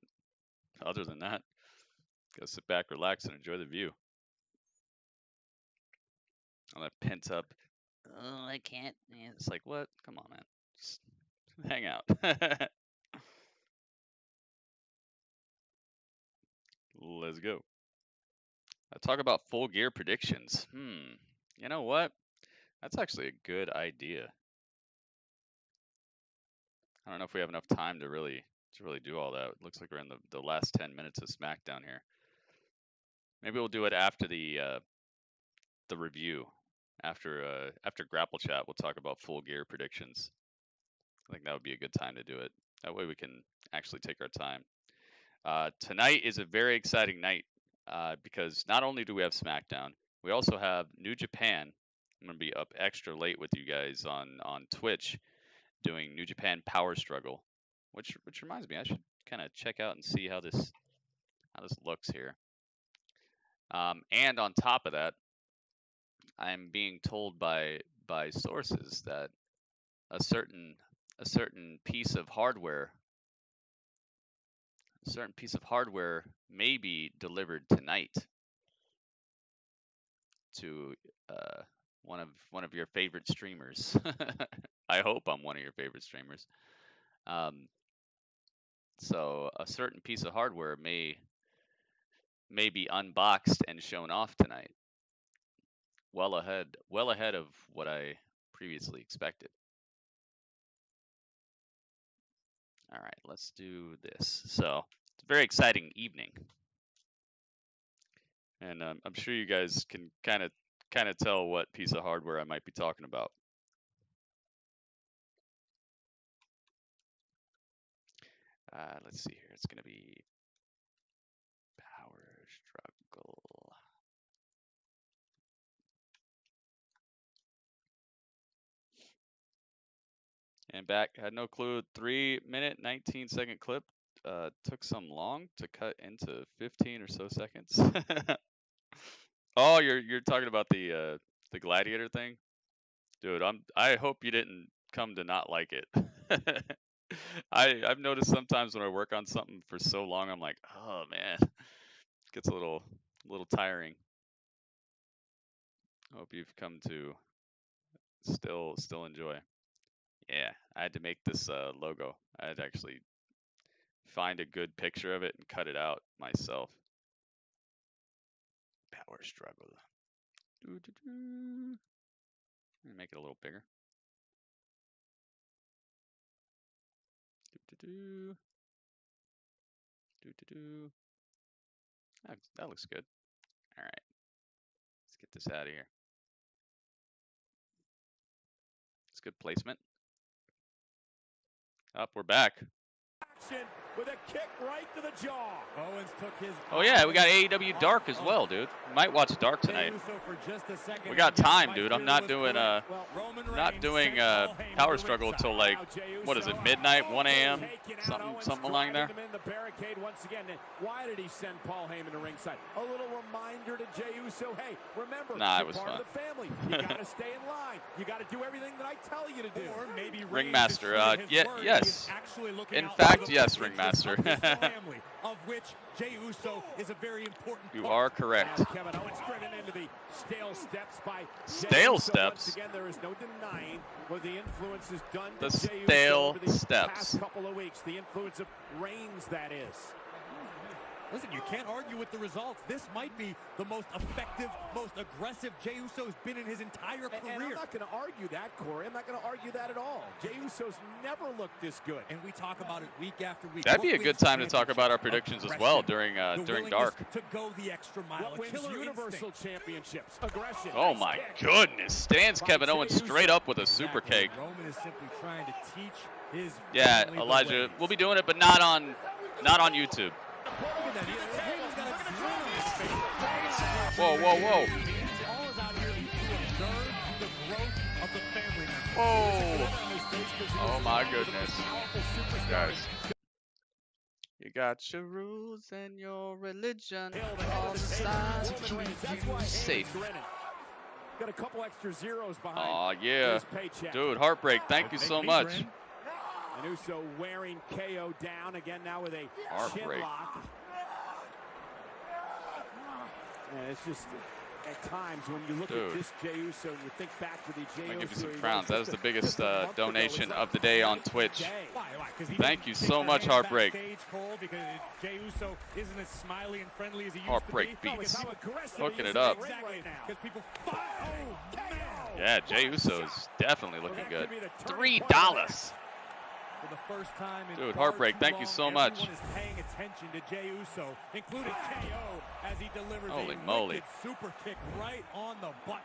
other than that, go sit back, relax, and enjoy the view. All that pent up, oh, I can't. It's like, what? Come on, man. Just hang out. Let's go. I talk about full gear predictions. You know what? That's actually a good idea. I don't know if we have enough time to really do all that. It looks like we're in the last 10 minutes of SmackDown here. Maybe we'll do it after the review. After Grapple Chat, we'll talk about full gear predictions. I think that would be a good time to do it. That way we can actually take our time. Tonight is a very exciting night because not only do we have SmackDown, we also have New Japan I'm gonna be up extra late with you guys on Twitch doing New Japan Power Struggle, which reminds me, I should kind of check out and see how this looks here. And on top of that, I'm being told by sources that a certain piece of hardware may be delivered tonight to one of your favorite streamers. I hope I'm one of your favorite streamers. So a certain piece of hardware may be unboxed and shown off tonight. Well ahead of what I previously expected. All right, let's do this. So it's a very exciting evening, and I'm sure you guys can kind of tell what piece of hardware I might be talking about. Let's see here. It's going to be Power Struggle. And back, had no clue. 3-minute, 19-second clip. Took some long to cut into 15 or so seconds. Oh, you're talking about the gladiator thing, dude. I hope you didn't come to not like it. I've noticed sometimes when I work on something for so long, I'm like, oh man, it gets a little tiring. Hope you've come to still enjoy. Yeah, I had to make this logo. I had to actually find a good picture of it and cut it out myself. Power Struggle. Make it a little bigger. That looks good. All right, let's get this out of here. It's good placement. Up, we're back. With a kick right to the jaw. Owens took his. Oh yeah, we got AEW Dark as well, dude. Might watch Dark tonight. We got time, dude. I'm not doing Power Struggle until like, what is it, midnight, 1 a.m. something along there. Why did he send Paul Heyman to ringside? A little reminder to Jey Uso. Hey, remember, nah, it you're was part fun. of the family. You gotta stay in line. You gotta do everything that I tell you to do. Or maybe Ringmaster. Yes. In fact, yes, Ringmaster. Of which Jey Uso is a very important You are correct. Kevin Owens driven into the stale steps by Stale steps. Once again, there is no denying what the influence has done to The Jey Uso stale over the steps. past couple of weeks. The influence of Reigns, that is. Listen, you can't argue with the results. This might be the most effective, most aggressive Jey Uso's been in his entire career. And I'm not going to argue that, Corey. I'm not going to argue that at all. Jey Uso's never looked this good. And we talk about it week after week. That'd be a good time to talk about our predictions as well during Dark. To go the extra mile. What wins Universal Championships? Aggression. Oh my goodness! Stands Kevin Owens straight up with a super kick. Roman is simply trying to teach his. Yeah, Elijah, we'll be doing it, but not on YouTube. Whoa, whoa, whoa. Whoa. Oh my goodness. Guys. You got your rules and your religion. All designed to keep you safe. Got a couple extra zeros behind. Oh yeah. His paycheck. Dude, Heartbreak, thank you so much. And Uso wearing KO down again now with a Heartbreak. chin lock. Yeah, it's just at times when you look at this Jey Uso and you think back to the Jey Uso. I'll give you some crowns. That is the biggest donation of the day on Twitch. Thank you so much, Heartbreak. Heartbreak Beats. Hooking it up. Yeah, Jey Uso is definitely looking good. $3. For the first time in dude, Heartbreak, thank you so much. Everyone is paying attention to Jey Uso, including KO, as he delivers Holy a moly. super kick right on the button.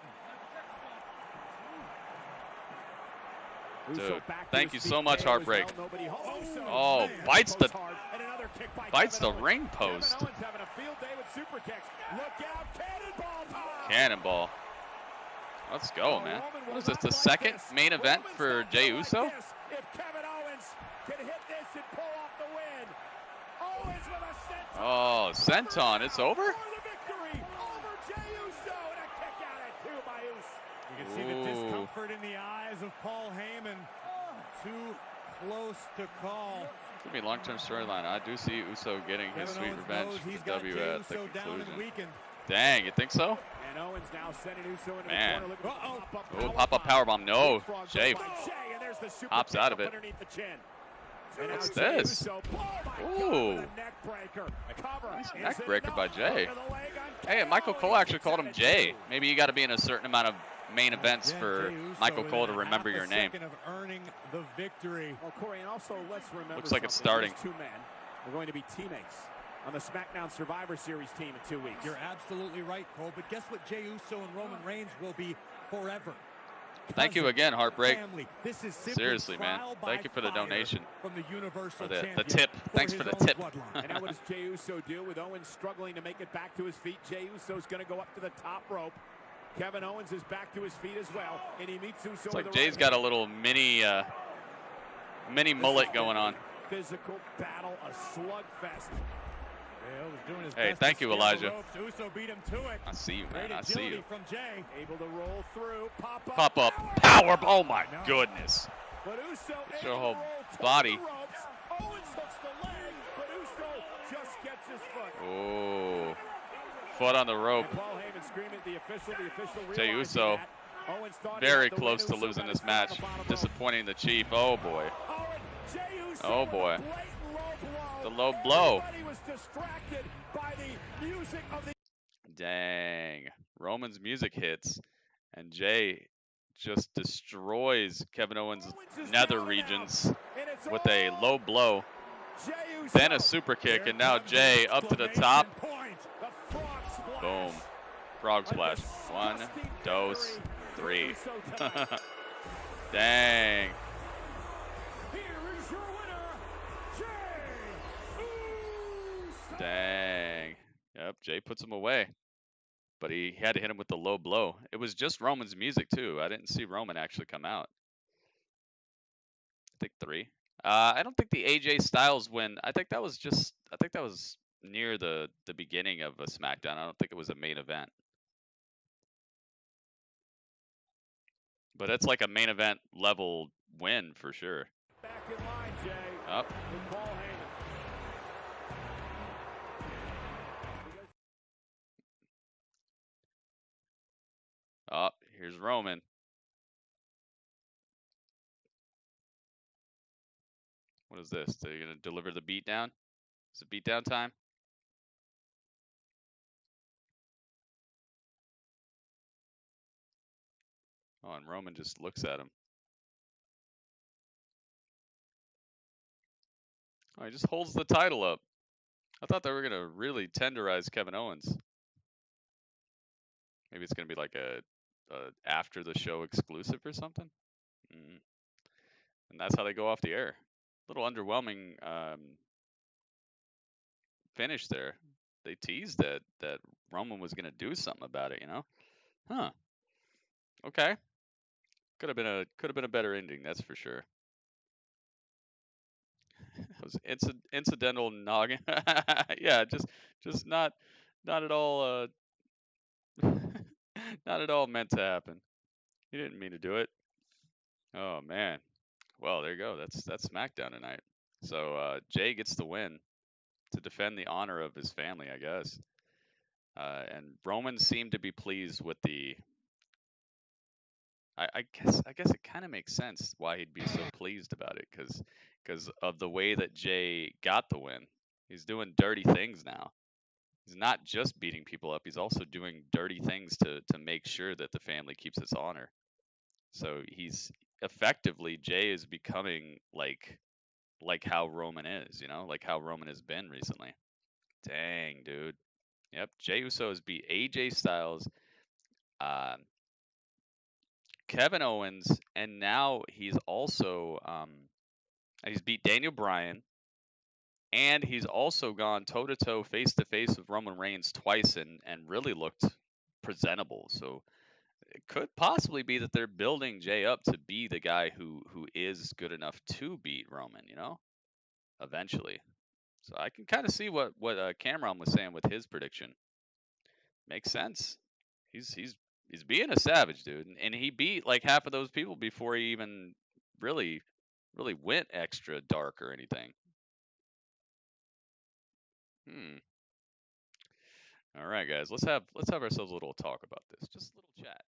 Dude, thank you so much, Heartbreak. Oh, bites the ring post. Cannonball. Let's go, man. What is this, the second main event for Jey Uso? If Kevin Owens can hit this and pull off the win. Owens with a senton. Oh, senton, it's over? For the victory over Jey Uso, and a kick out at 2 by Uso. You can see the discomfort in the eyes of Paul Heyman. Too close to call. It's going to be a long-term storyline. I do see Uso getting his sweet revenge for W at the conclusion. Dang, you think so? And Owens now sending Uso into Man. the corner. Oh, pop-up powerbomb. No. Jey hops out of it. What's this? Ooh. Nice neck breaker by Jey. Hey, Michael Cole actually called him Jey. Maybe you got to be in a certain amount of main events for Michael Cole to remember your name. Of earning the victory. Well, Corey, and also let's remember looks like it's something. starting. Those 2 men are going to be teammates on the SmackDown Survivor Series team in 2 weeks. You're absolutely right, Cole. But guess what? Jey Uso and Roman Reigns will be forever. Thank you again, Heartbreak. This is Seriously, man. Thank you for the donation. From the Universal the Champion tip. Thanks for the tip. And now what does Jey Uso do with Owens struggling to make it back to his feet? Jey Uso's going to go up to the top rope. Kevin Owens is back to his feet as well, and he meets Uso. It's like Jay's got a little mini mullet going on. Physical battle, a slugfest. Hey, thank you, Elijah. Uso beat him to it. I see you, man. I see you. From Jey. Able to roll through. Pop up. Power. Oh my goodness. But Uso your whole body. Owens hooks the leg, but Uso just gets his foot. Oh. Foot on the rope. Paul Heyman screaming at the official. The official Jey Uso very close to losing this match. Disappointing the Chief. Oh boy. Oh boy. The low blow. Dang. Roman's music hits, and Jey just destroys Kevin Owens' nether regions with a low blow, then a super kick, and now Jey up to the top. Boom. Frog splash. 1, 2, 3. Dang. Dang. Yep, Jey puts him away. But he had to hit him with the low blow. It was just Roman's music, too. I didn't see Roman actually come out. I think 3. I don't think the AJ Styles win. I think that was near the beginning of a SmackDown. I don't think it was a main event. But it's like a main event level win for sure. Back in line, Jey. Up. With Paul Heyman. Oh, here's Roman. What is this? They're going to deliver the beatdown? Is it beatdown time? Oh, and Roman just looks at him. Oh, he just holds the title up. I thought they were going to really tenderize Kevin Owens. Maybe it's going to be like a after the show exclusive or something. And that's how they go off the air. Little underwhelming finish there. They teased that Roman was going to do something about it, you know? Huh. Okay. Could have been a better ending, that's for sure. It was incidental noggin. Yeah, just not at all not at all meant to happen. He didn't mean to do it. Oh man. Well, there you go. That's SmackDown tonight. So Jey gets the win to defend the honor of his family, I guess. And Roman seemed to be pleased with the. I guess it kind of makes sense why he'd be so pleased about it, because of the way that Jey got the win. He's doing dirty things now. He's not just beating people up. He's also doing dirty things to make sure that the family keeps its honor. So he's effectively, Jey is becoming like how Roman is, you know, like how Roman has been recently. Dang, dude. Yep, Jey Uso has beat AJ Styles, Kevin Owens, and now he's also he's beat Daniel Bryan, and he's also gone toe-to-toe, face-to-face with Roman Reigns twice and really looked presentable. So it could possibly be that they're building Jey up to be the guy who is good enough to beat Roman, you know, eventually. So I can kind of see what Cameron was saying with his prediction. Makes sense. He's being a savage, dude, and he beat like half of those people before he even really went extra dark or anything. All right, guys, let's have ourselves a little talk about this. Just a little chat.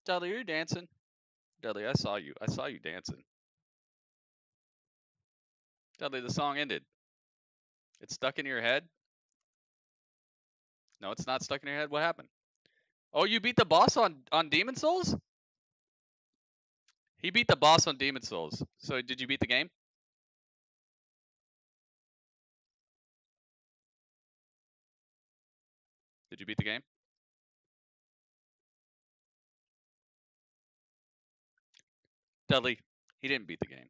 Dudley, you're dancing. Dudley, I saw you. I saw you dancing. Dudley, the song ended. It's stuck in your head? No, it's not stuck in your head. What happened? Oh, you beat the boss on Demon Souls? He beat the boss on Demon Souls. So did you beat the game? Did you beat the game? Dudley, he didn't beat the game.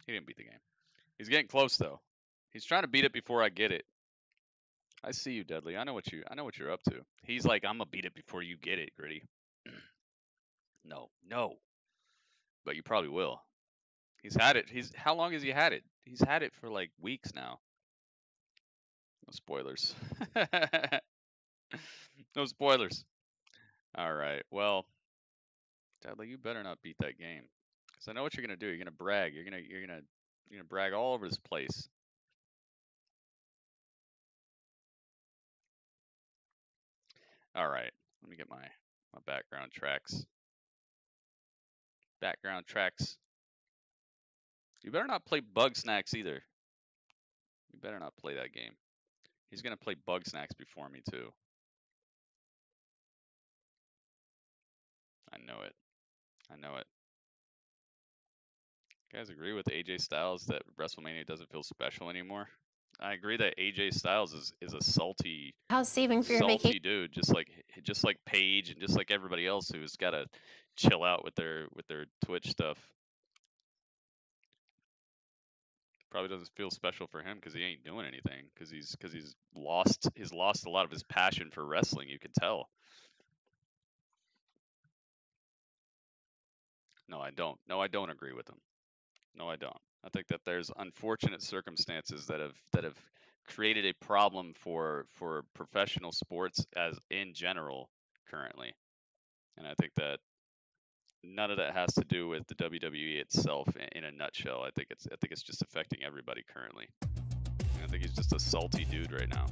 He didn't beat the game. He's getting close though. He's trying to beat it before I get it. I see you, Dudley. I know what you're up to. He's like, I'm gonna beat it before you get it, Gritty. No. But you probably will. He's had it. How long has he had it? He's had it for like weeks now. No spoilers. No spoilers. All right. Well, Dudley, you better not beat that game, because I know what you're gonna do. You're gonna brag. You're gonna brag all over this place. All right. Let me get my background tracks. Background tracks. You better not play Bug Snacks either. You better not play that game. He's gonna play Bug Snacks before me too. I know it. I know it. You guys agree with AJ Styles that WrestleMania doesn't feel special anymore? I agree that AJ Styles is a salty, salty dude, just like Paige and just like everybody else who's got to chill out with their Twitch stuff. Probably doesn't feel special for him because he ain't doing anything, because he's lost a lot of his passion for wrestling. You can tell. No, I don't. No, I don't agree with him. No, I don't. I think that there's unfortunate circumstances that have created a problem for professional sports as in general currently, and I think that none of that has to do with the WWE itself. In a nutshell, I think it's just affecting everybody currently. And I think he's just a salty dude right now.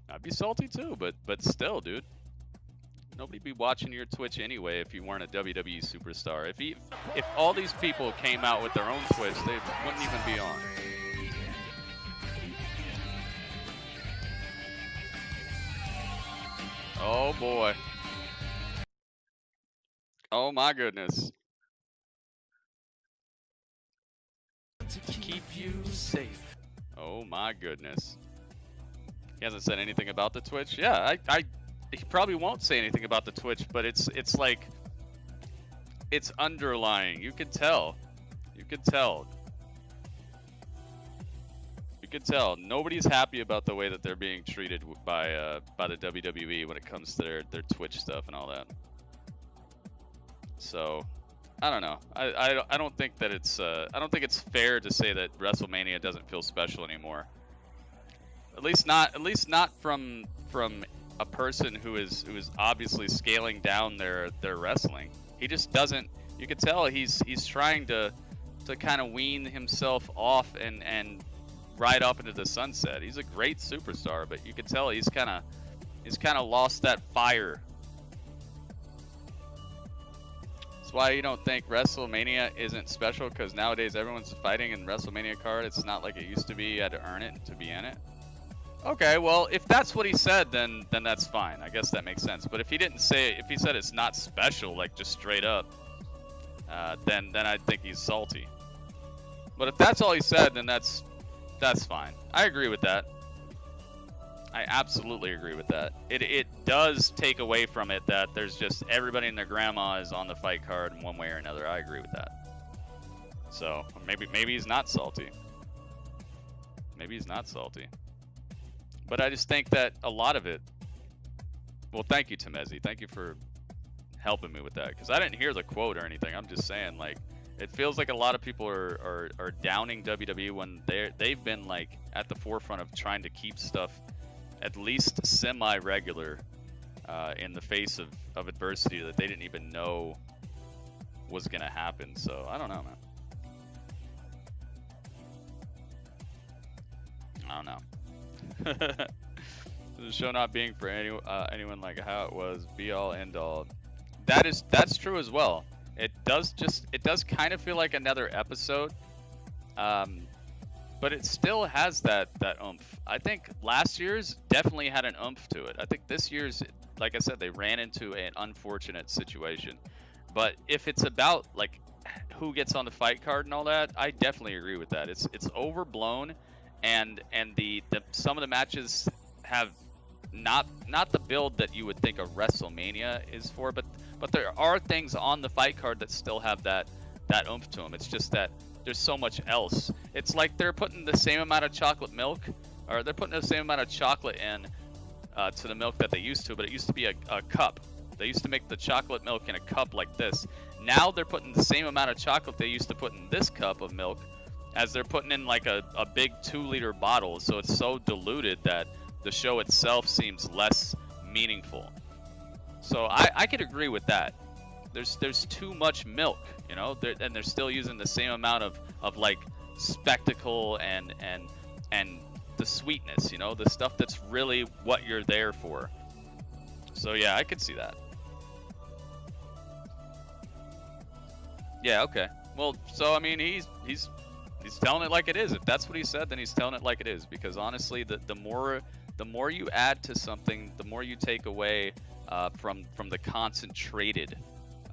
I'd be salty too, but still, dude. Nobody'd be watching your Twitch anyway if you weren't a WWE superstar. If all these people came out with their own Twitch, they wouldn't even be on. Oh boy. Oh my goodness. To keep you safe. Oh my goodness. He hasn't said anything about the Twitch. Yeah, he probably won't say anything about the Twitch, but it's like it's underlying. You can tell. You can tell. You can tell. Nobody's happy about the way that they're being treated by the WWE when it comes to their Twitch stuff and all that. So I don't know. I don't think that it's I don't think it's fair to say that WrestleMania doesn't feel special anymore. At least not from a person who is obviously scaling down their wrestling. He just doesn't. You could tell he's trying to kind of wean himself off and ride up into the sunset. He's a great superstar, but you could tell he's kind of lost that fire. That's why you don't think WrestleMania isn't special, because nowadays everyone's fighting in WrestleMania card. It's not like it used to be. You had to earn it to be in it. Okay, well, if that's what he said, then that's fine. I guess that makes sense. But if he didn't say it, if he said it's not special, like just straight up, then I think he's salty. But if that's all he said, then that's fine. I agree with that. I absolutely agree with that. It does take away from it that there's just everybody and their grandma is on the fight card in one way or another. I agree with that. So maybe he's not salty. Maybe he's not salty. But I just think that a lot of it. Well, thank you, Temezi. Thank you for helping me with that, because I didn't hear the quote or anything. I'm just saying, like, it feels like a lot of people are downing WWE when they've been like at the forefront of trying to keep stuff at least semi-regular in the face of adversity that they didn't even know was gonna happen. So I don't know, man. I don't know. The show not being for anyone like how it was, be all end all. That's true as well. It does kind of feel like another episode, but it still has that oomph. I think last year's definitely had an oomph to it. I think this year's, like I said, they ran into an unfortunate situation. But if it's about like who gets on the fight card and all that, I definitely agree with that. It's overblown, and the some of the matches have not the build that you would think a WrestleMania is for, but there are things on the fight card that still have that oomph to them. It's just that there's so much else. It's like they're putting the same amount of chocolate milk, or they're putting the same amount of chocolate in to the milk that they used to, but it used to be a cup. They used to make the chocolate milk in a cup like this. Now they're putting the same amount of chocolate they used to put in this cup of milk as they're putting in like a big 2-liter bottle. So it's so diluted that the show itself seems less meaningful. So I could agree with that. There's too much milk, you know, and they're still using the same amount of like spectacle and the sweetness, you know, the stuff that's really what you're there for. So yeah, I could see that. Yeah, okay. Well, so I mean, he's telling it like it is. If that's what he said, then he's telling it like it is. Because honestly, the more you add to something, the more you take away from the concentrated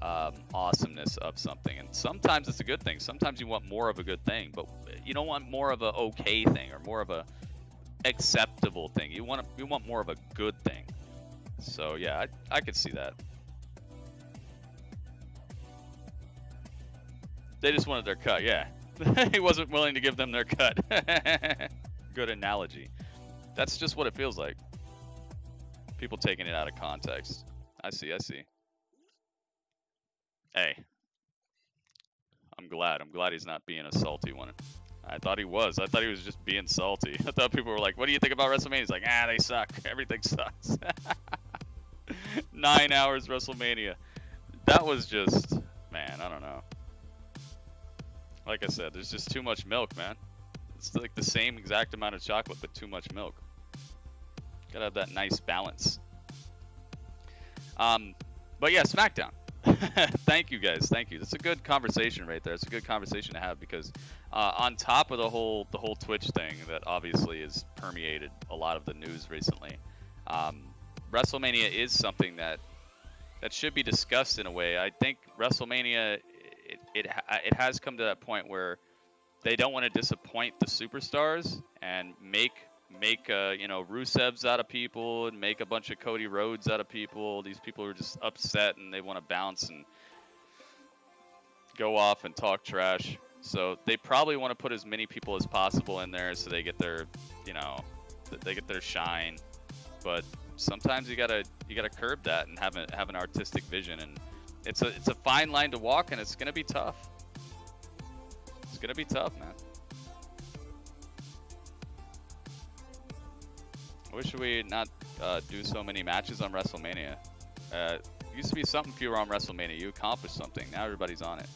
awesomeness of something. And sometimes it's a good thing. Sometimes you want more of a good thing, but you don't want more of a okay thing or more of a acceptable thing. You want more of a good thing. So yeah, I could see that. They just wanted their cut, yeah. He wasn't willing to give them their cut. Good analogy. That's just what it feels like. People taking it out of context. I see. Hey. I'm glad he's not being a salty one. I thought he was. I thought he was just being salty. I thought people were like, what do you think about WrestleMania? He's like, they suck. Everything sucks. 9 hours WrestleMania. That was just, man, I don't know. Like I said, there's just too much milk, man. It's like the same exact amount of chocolate, but too much milk. Gotta have that nice balance. But yeah, SmackDown. Thank you guys. Thank you. That's a good conversation right there. It's a good conversation to have because on top of the whole Twitch thing that obviously has permeated a lot of the news recently, WrestleMania is something that should be discussed in a way. I think WrestleMania it has come to that point where they don't want to disappoint the superstars and make Rusevs out of people and make a bunch of Cody Rhodes out of people. These people are just upset and they want to bounce and go off and talk trash. So they probably want to put as many people as possible in there so they get their, they get their shine. But sometimes you gotta curb that and have an artistic vision It's a fine line to walk, and it's gonna be tough. It's gonna be tough, man. I wish we not do so many matches on WrestleMania. Used to be something fewer on WrestleMania. You accomplished something. Now everybody's on it.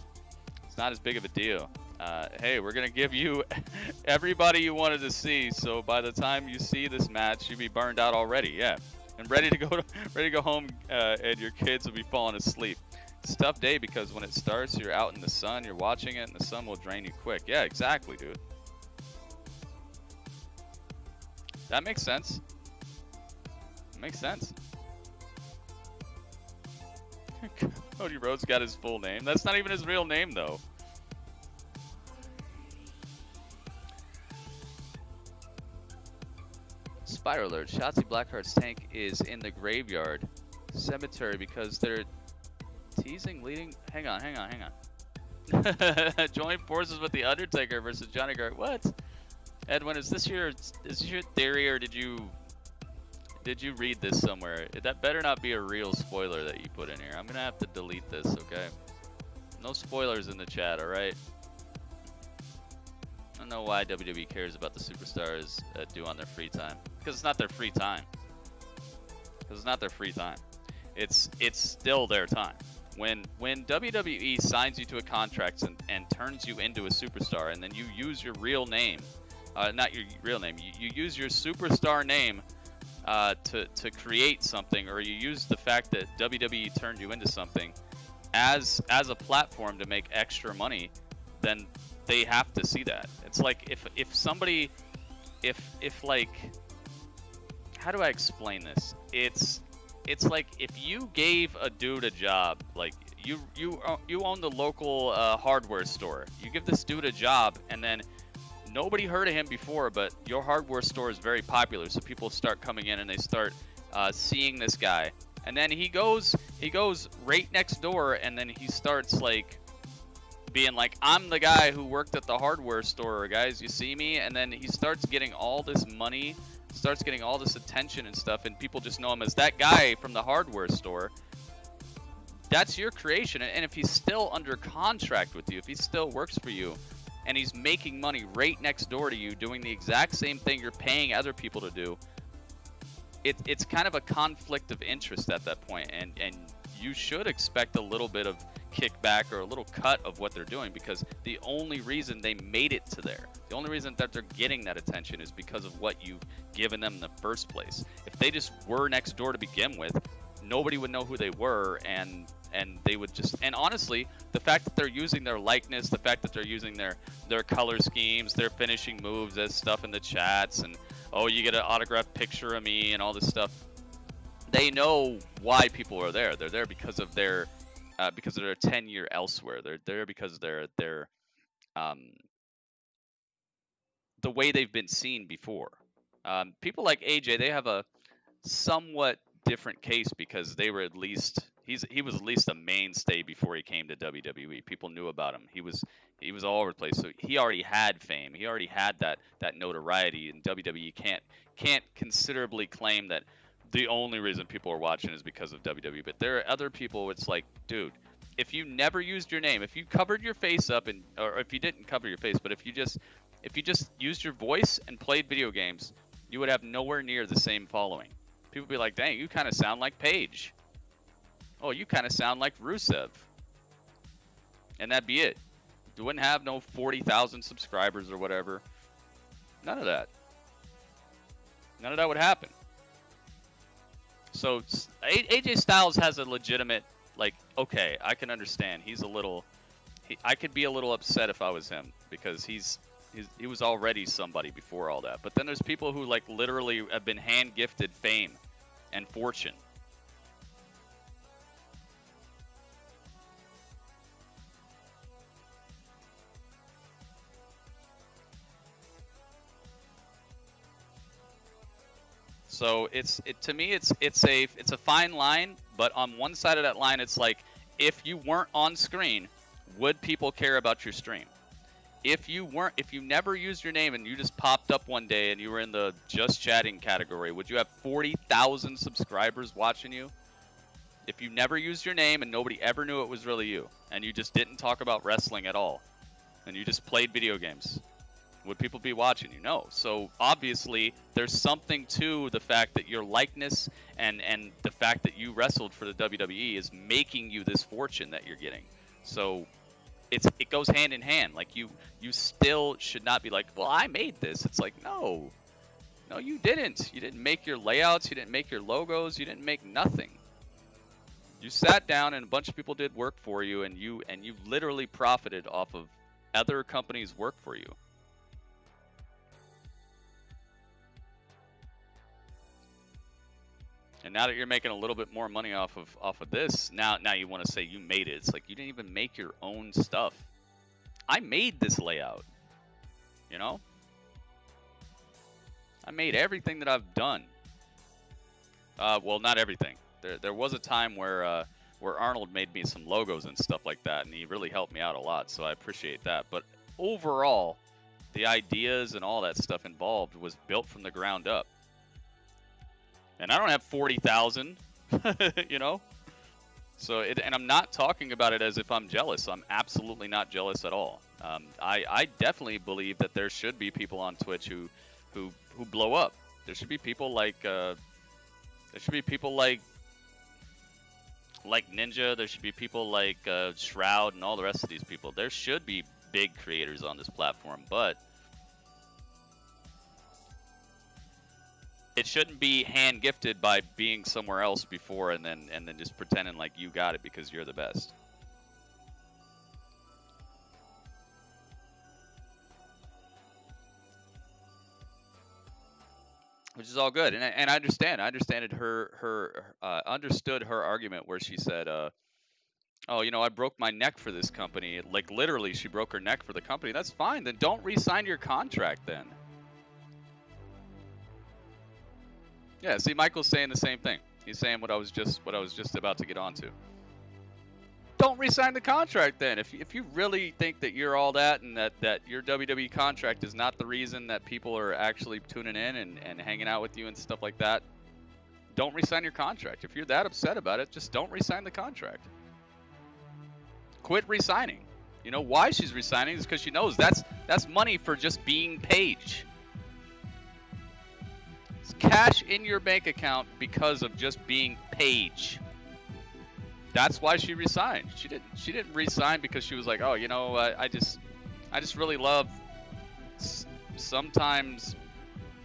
It's not as big of a deal. Hey, we're gonna give you everybody you wanted to see. So by the time you see this match, you'll be burned out already. Yeah, and ready to go home, and your kids will be falling asleep. It's a tough day because when it starts, you're out in the sun, you're watching it, and the sun will drain you quick. Yeah, exactly, dude. That makes sense. Makes sense. Cody Rhodes got his full name. That's not even his real name, though. Spider alert. Shotzi Blackheart's tank is in the graveyard cemetery because they're teasing leading. Hang on. Join forces with the Undertaker versus Johnny Gargano. What? Edwin, is this your theory, or did you read this somewhere? That better not be a real spoiler that you put in here. I'm gonna have to delete this, okay? No spoilers in the chat, alright? I don't know why WWE cares about the superstars do on their free time. Because it's not their free time. It's still their time. When WWE signs you to a contract and turns you into a superstar, and then you use your real name, not your real name, you use your superstar name to create something, or you use the fact that WWE turned you into something as a platform to make extra money, then they have to see that. It's like if somebody, if like, how do I explain this? It's like if you gave a dude a job, like you own the local hardware store. You give this dude a job, and then nobody heard of him before, but your hardware store is very popular, so people start coming in and they start seeing this guy. And then he goes right next door, and then he starts like being like, I'm the guy who worked at the hardware store, guys, you see me? And then he starts getting all this money, starts getting all this attention and stuff, and people just know him as that guy from the hardware store. That's your creation. And if he's still under contract with you, if he still works for you, and he's making money right next door to you doing the exact same thing you're paying other people to do, it's kind of a conflict of interest at that point, and you should expect a little bit of kickback or a little cut of what they're doing, because the only reason they made it to there, the only reason that they're getting that attention is because of what you've given them in the first place. If they just were next door to begin with, nobody would know who they were, and they would just, and honestly, the fact that they're using their likeness, the fact that they're using their color schemes, their finishing moves as stuff in the chats, and oh, you get an autographed picture of me and all this stuff, they know why people are there. They're there because of their tenure elsewhere. They're there because of their the way they've been seen before. People like AJ, they have a somewhat different case because they were at least he was at least a mainstay before he came to WWE. People knew about him. He was all over the place. So he already had fame. He already had that notoriety, and WWE can't considerably claim that the only reason people are watching is because of WWE. But there are other people. It's like, dude, if you never used your name, if you covered your face up, or if you didn't cover your face, but if you just used your voice and played video games, you would have nowhere near the same following. People would be like, dang, you kind of sound like Paige. Oh, you kind of sound like Rusev. And that'd be it. You wouldn't have no 40,000 subscribers or whatever. None of that. None of that would happen. So AJ Styles has a legitimate, like, okay, I can understand. I could be a little upset if I was him, because he was already somebody before all that. But then there's people who like literally have been hand gifted fame and fortune. So to me it's a fine line, but on one side of that line it's like, if you weren't on screen, would people care about your stream? If you never used your name and you just popped up one day and you were in the just chatting category, would you have 40,000 subscribers watching you? If you never used your name and nobody ever knew it was really you, and you just didn't talk about wrestling at all, and you just played video games, would people be watching you? No. So obviously there's something to the fact that your likeness and the fact that you wrestled for the WWE is making you this fortune that you're getting. So it goes hand in hand. Like you still should not be like, well, I made this. It's like, no, you didn't. You didn't make your layouts. You didn't make your logos. You didn't make nothing. You sat down and a bunch of people did work for you, and you literally profited off of other companies' work for you. And now that you're making a little bit more money off of this, now you want to say you made it. It's like you didn't even make your own stuff. I made this layout. You know? I made everything that I've done. Well, not everything. There was a time where Arnold made me some logos and stuff like that, and he really helped me out a lot, so I appreciate that. But overall, the ideas and all that stuff involved was built from the ground up. And I don't have 40,000, you know? So, and I'm not talking about it as if I'm jealous. I'm absolutely not jealous at all. I definitely believe that there should be people on Twitch who blow up. There should be people like Ninja. There should be people like Shroud and all the rest of these people. There should be big creators on this platform, but it shouldn't be hand gifted by being somewhere else before and then just pretending like you got it because you're the best. Which is all good, and I understand. I understood her argument where she said, "Oh, you know, I broke my neck for this company." Like literally, she broke her neck for the company. That's fine. Then don't re-sign your contract. Then. Yeah. See, Michael's saying the same thing. He's saying what I was just about to get onto. Don't re-sign the contract then. If you really think that you're all that and that your WWE contract is not the reason that people are actually tuning in and hanging out with you and stuff like that, don't re-sign your contract. If you're that upset about it, just don't re-sign the contract. Quit re-signing. You know why she's re-signing is because she knows that's money for just being Paige. It's cash in your bank account because of just being Paige. That's why she resigned. She didn't resign because she was like, oh, you know, I just really love sometimes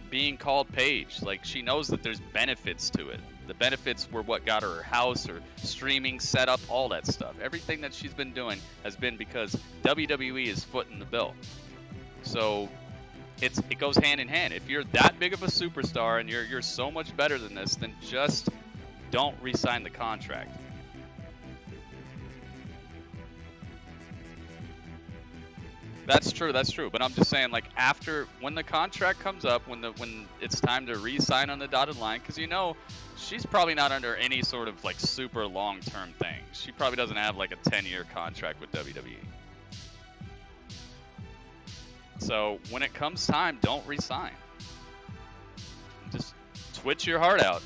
being called Paige. Like she knows that there's benefits to it. The benefits were what got her house or streaming set up, all that stuff. Everything that she's been doing has been because WWE is footing the bill. So it goes hand in hand. If you're that big of a superstar and you're so much better than this, then just don't re-sign the contract. That's true. But I'm just saying, like, when the contract comes up, when it's time to re-sign on the dotted line, because you know she's probably not under any sort of like super long-term thing. She probably doesn't have like a 10-year contract with WWE. So when it comes time, don't re-sign. Just twitch your heart out.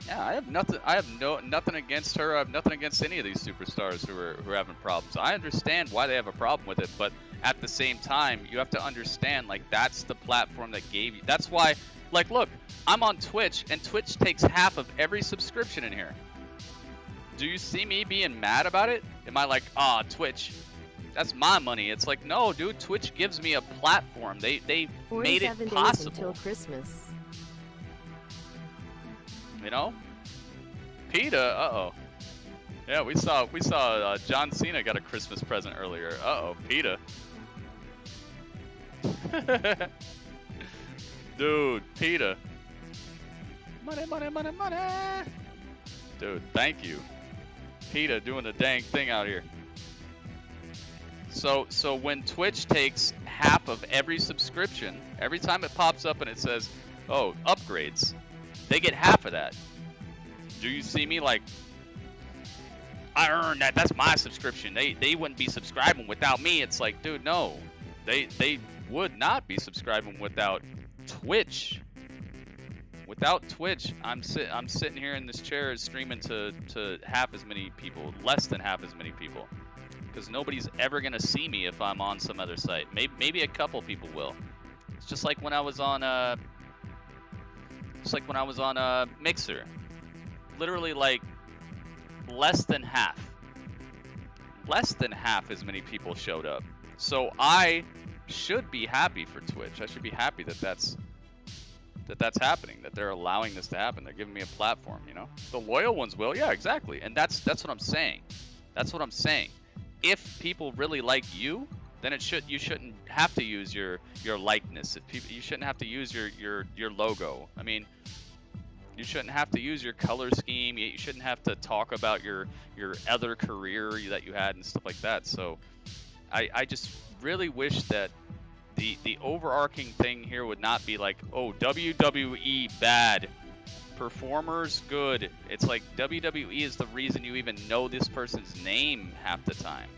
Yeah, I have nothing against her. I have nothing against any of these superstars who are having problems. I understand why they have a problem with it, but at the same time, you have to understand, like, that's the platform that gave you. That's why, like, look, I'm on Twitch, and Twitch takes half of every subscription in here. Do you see me being mad about it? Am I like, Twitch, that's my money? It's like, no, dude, Twitch gives me a platform. They made it possible. Until Christmas. You know, PETA. Yeah, we saw John Cena got a Christmas present earlier. PETA. Dude, PETA. Money. Dude, thank you. PETA doing the dang thing out here. So when Twitch takes half of every subscription, every time it pops up and it says, oh, upgrades, they get half of that. Do you see me like, I earned that, that's my subscription. They wouldn't be subscribing without me. It's like, dude, no. They would not be subscribing without Twitch Without Twitch, I'm sitting here in this chair streaming to half as many people, less than half as many people, because nobody's ever gonna see me if I'm on some other site. Maybe a couple people will. It's just like when I was on Mixer. Literally like less than half as many people showed up. So I should be happy for Twitch. I should be happy that that's happening, that they're allowing this to happen. They're giving me a platform, you know? The loyal ones will, yeah, exactly. And that's what I'm saying. That's what I'm saying. If people really like you, then you shouldn't have to use your likeness. You shouldn't have to use your logo. I mean, you shouldn't have to use your color scheme. You shouldn't have to talk about your other career that you had and stuff like that. So I just really wish that the overarching thing here would not be like, oh, WWE bad, performers good. It's like WWE is the reason you even know this person's name half the time.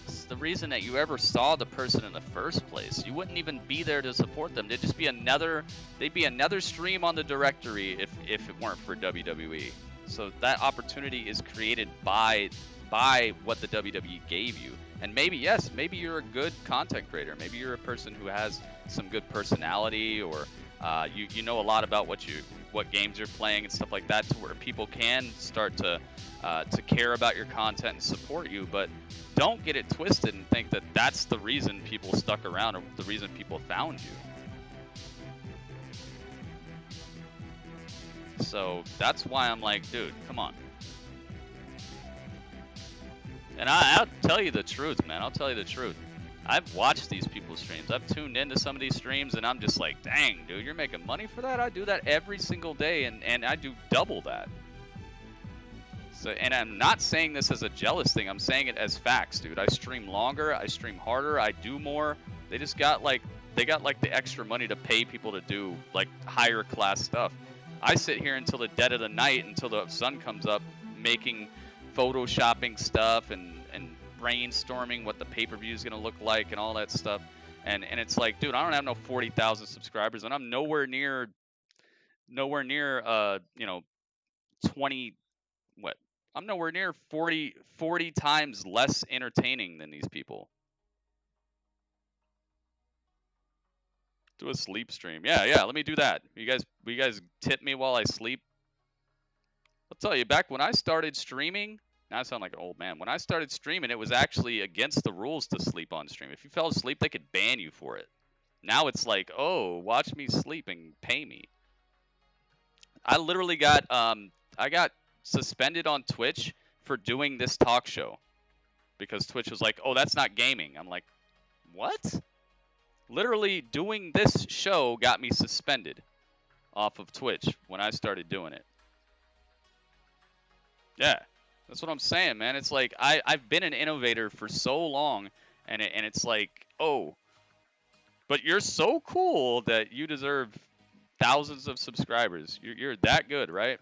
It's the reason that you ever saw the person in the first place. You wouldn't even be there to support them. They'd just be another stream on the directory if it weren't for WWE. So that opportunity is created by what the WWE gave you. And maybe, yes, maybe you're a good content creator. Maybe you're a person who has some good personality, or you know a lot about what games you're playing and stuff like that, to where people can start to care about your content and support you. But don't get it twisted and think that that's the reason people stuck around or the reason people found you. So that's why I'm like, dude, come on. And I'll tell you the truth, man. I'll tell you the truth. I've watched these people's streams. I've tuned into some of these streams, and I'm just like, dang, dude, you're making money for that? I do that every single day, and I do double that. So, and I'm not saying this as a jealous thing. I'm saying it as facts, dude. I stream longer. I stream harder. I do more. They just got like the extra money to pay people to do like higher class stuff. I sit here until the dead of the night, until the sun comes up, making photoshopping stuff and brainstorming what the pay-per-view is going to look like and all that stuff. And it's like, dude, I don't have no 40,000 subscribers, and I'm nowhere near you know, 20 what? I'm nowhere near 40 times less entertaining than these people. Do a sleep stream. Yeah, let me do that. Will you guys tip me while I sleep? I'll tell you, back when I started streaming, now I sound like an old man. When I started streaming, it was actually against the rules to sleep on stream. If you fell asleep, they could ban you for it. Now it's like, oh, watch me sleep and pay me. I literally got I got suspended on Twitch for doing this talk show because Twitch was like, oh, that's not gaming. I'm like, what? Literally doing this show got me suspended off of Twitch when I started doing it. Yeah, that's what I'm saying, man. It's like I've been an innovator for so long, and it's like, oh, but you're so cool that you deserve thousands of subscribers. You're that good, right?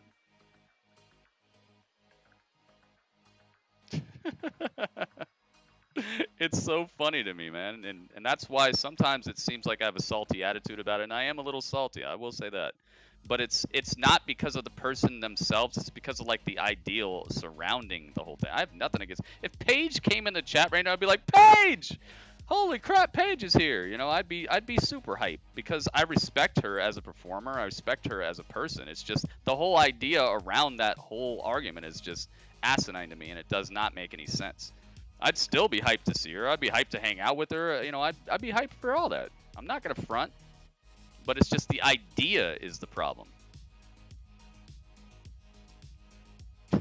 It's so funny to me, man, and that's why sometimes it seems like I have a salty attitude about it, and I am a little salty, I will say that. But it's not because of the person themselves, it's because of like the ideal surrounding the whole thing. I have nothing against. If Paige came in the chat right now, I'd be like, Paige! Holy crap, Paige is here. You know, I'd be super hyped because I respect her as a performer, I respect her as a person. It's just the whole idea around that whole argument is just asinine to me, and it does not make any sense. I'd still be hyped to see her. I'd be hyped to hang out with her. You know, I'd be hyped for all that. I'm not gonna front, but it's just the idea is the problem.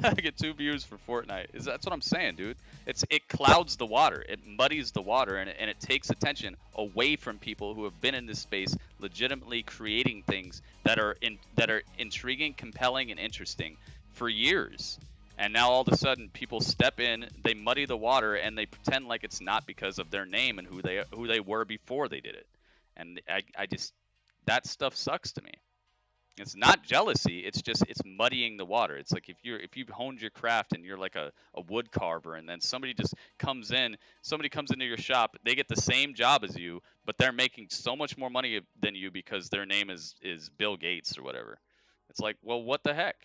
I get 2 views for Fortnite. That's what I'm saying, dude. It clouds the water. It muddies the water, and it takes attention away from people who have been in this space, legitimately creating things that are intriguing, compelling, and interesting for years. And now all of a sudden people step in, they muddy the water, and they pretend like it's not because of their name and who they were before they did it. And I just, that stuff sucks to me. It's not jealousy. It's just it's muddying the water. It's like if you've honed your craft and you're like a wood carver, and then somebody comes into your shop, they get the same job as you, but they're making so much more money than you because their name is Bill Gates or whatever. It's like, well, what the heck?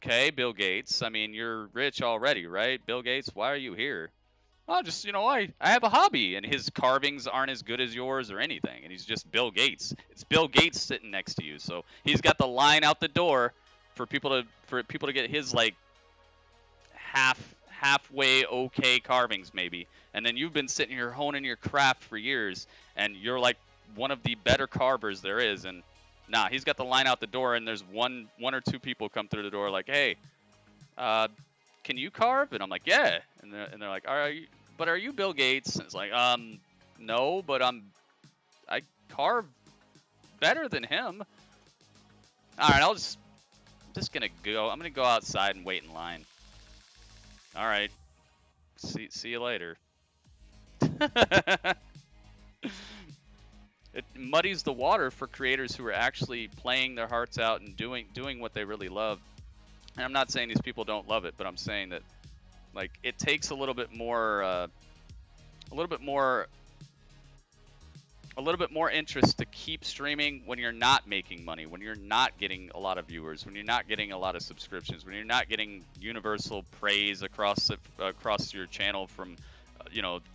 Okay, Bill Gates. I mean, you're rich already, right? Bill Gates, why are you here? Oh, just, I have a hobby, and his carvings aren't as good as yours or anything, and he's just Bill Gates. It's Bill Gates sitting next to you, so he's got the line out the door for people to get his like halfway okay carvings maybe, and then you've been sitting here honing your craft for years, and you're like one of the better carvers there is, and nah, he's got the line out the door, and there's one or two people come through the door like, hey, can you carve? And I'm like, yeah, and they're like, are you Bill Gates? And it's like, no, but I carve better than him. All right, I'm just gonna go. I'm gonna go outside and wait in line. All right, see you later. It muddies the water for creators who are actually playing their hearts out and doing what they really love. And I'm not saying these people don't love it, but I'm saying that like it takes a little bit more interest to keep streaming when you're not making money, when you're not getting a lot of viewers, when you're not getting a lot of subscriptions, when you're not getting universal praise across your channel from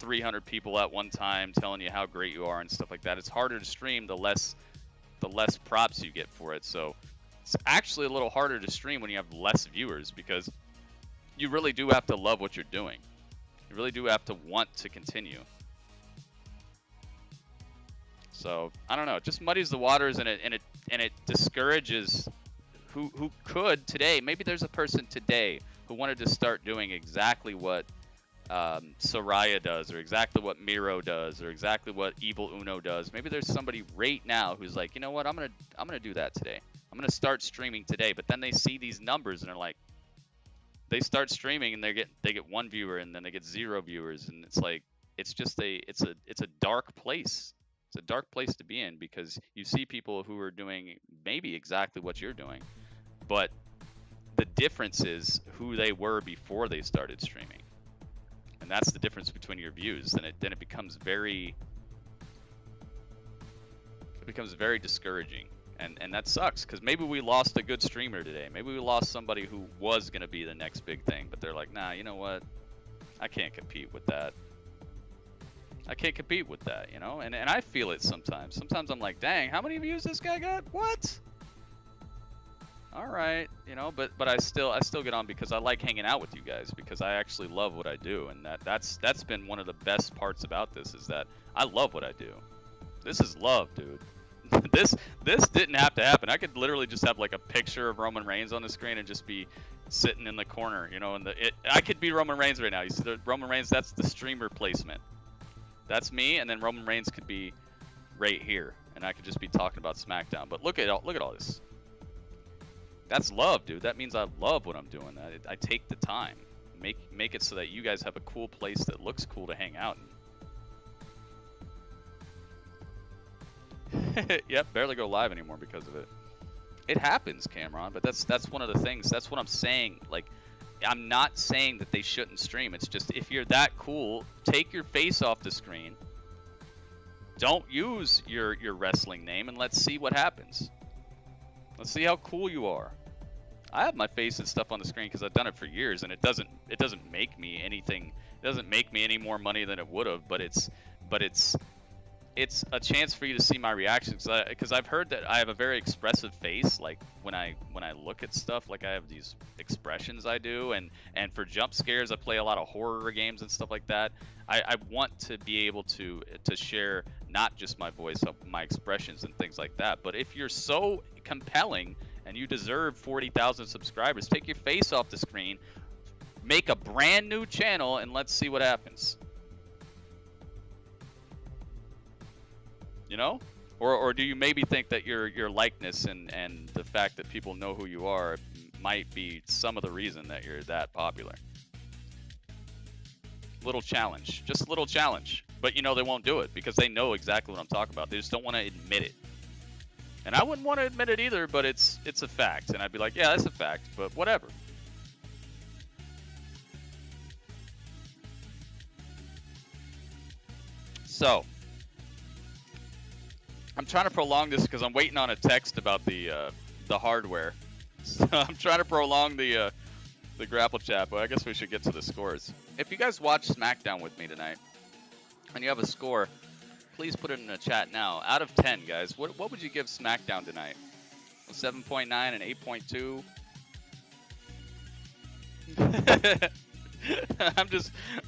300 people at one time telling you how great you are and stuff like that. It's harder to stream the less props you get for it. So it's actually a little harder to stream when you have less viewers, because you really do have to love what you're doing. You really do have to want to continue. So I don't know. It just muddies the waters, and it discourages who could today. Maybe there's a person today who wanted to start doing exactly what Soraya does, or exactly what Miro does, or exactly what Evil Uno does. Maybe there's somebody right now who's like, you know what, I'm gonna do that today. I'm gonna start streaming today. But then they see these numbers and they're like, they start streaming and they get 1 viewer, and then they get 0 viewers, and it's like it's a dark place. It's a dark place to be in, because you see people who are doing maybe exactly what you're doing, but the difference is who they were before they started streaming. And that's the difference between your views. Then it becomes very discouraging, and that sucks, because maybe we lost a good streamer today. Maybe we lost somebody who was gonna be the next big thing, but they're like, nah, you know what? I can't compete with that. I can't compete with that, And I feel it sometimes. Sometimes I'm like, dang, how many views this guy got? What? All right, but I still get on because I like hanging out with you guys, because I actually love what I do, and that's been one of the best parts about this, is that I love what I do. This is love, dude. this didn't have to happen. I could literally just have like a picture of Roman Reigns on the screen and just be sitting in the corner, and I could be Roman Reigns right now. You see the Roman Reigns? That's the streamer placement. That's me, and then Roman Reigns could be right here, and I could just be talking about SmackDown. But look at all this. That's love, dude. That means I love what I'm doing. I take the time, make it so that you guys have a cool place that looks cool to hang out in. Yep, barely go live anymore because of it. It happens, Cameron, but that's one of the things. That's what I'm saying. Like, I'm not saying that they shouldn't stream. It's just, if you're that cool, take your face off the screen. Don't use your wrestling name, and let's see what happens. Let's see how cool you are. I have my face and stuff on the screen because I've done it for years, and it doesn't make me anything. It doesn't make me any more money than it would have. But it's a chance for you to see my reactions, because I've heard that I have a very expressive face. Like when I look at stuff, like I have these expressions I do, and for jump scares, I play a lot of horror games and stuff like that. I want to be able to share not just my voice, my expressions and things like that. But if you're so compelling and you deserve 40,000 subscribers, take your face off the screen, make a brand new channel, and let's see what happens. Or do you maybe think that your likeness and the fact that people know who you are might be some of the reason that you're that popular? Little challenge, just a little challenge. But they won't do it because they know exactly what I'm talking about. They just don't want to admit it. And I wouldn't want to admit it either, but it's a fact. And I'd be like, yeah, that's a fact, but whatever. So, I'm trying to prolong this because I'm waiting on a text about the hardware. So I'm trying to prolong the grapple chat, but I guess we should get to the scores. If you guys watch SmackDown with me tonight, and you have a score, please put it in the chat now. Out of 10, guys, what would you give SmackDown tonight? 7.9 and 8.2.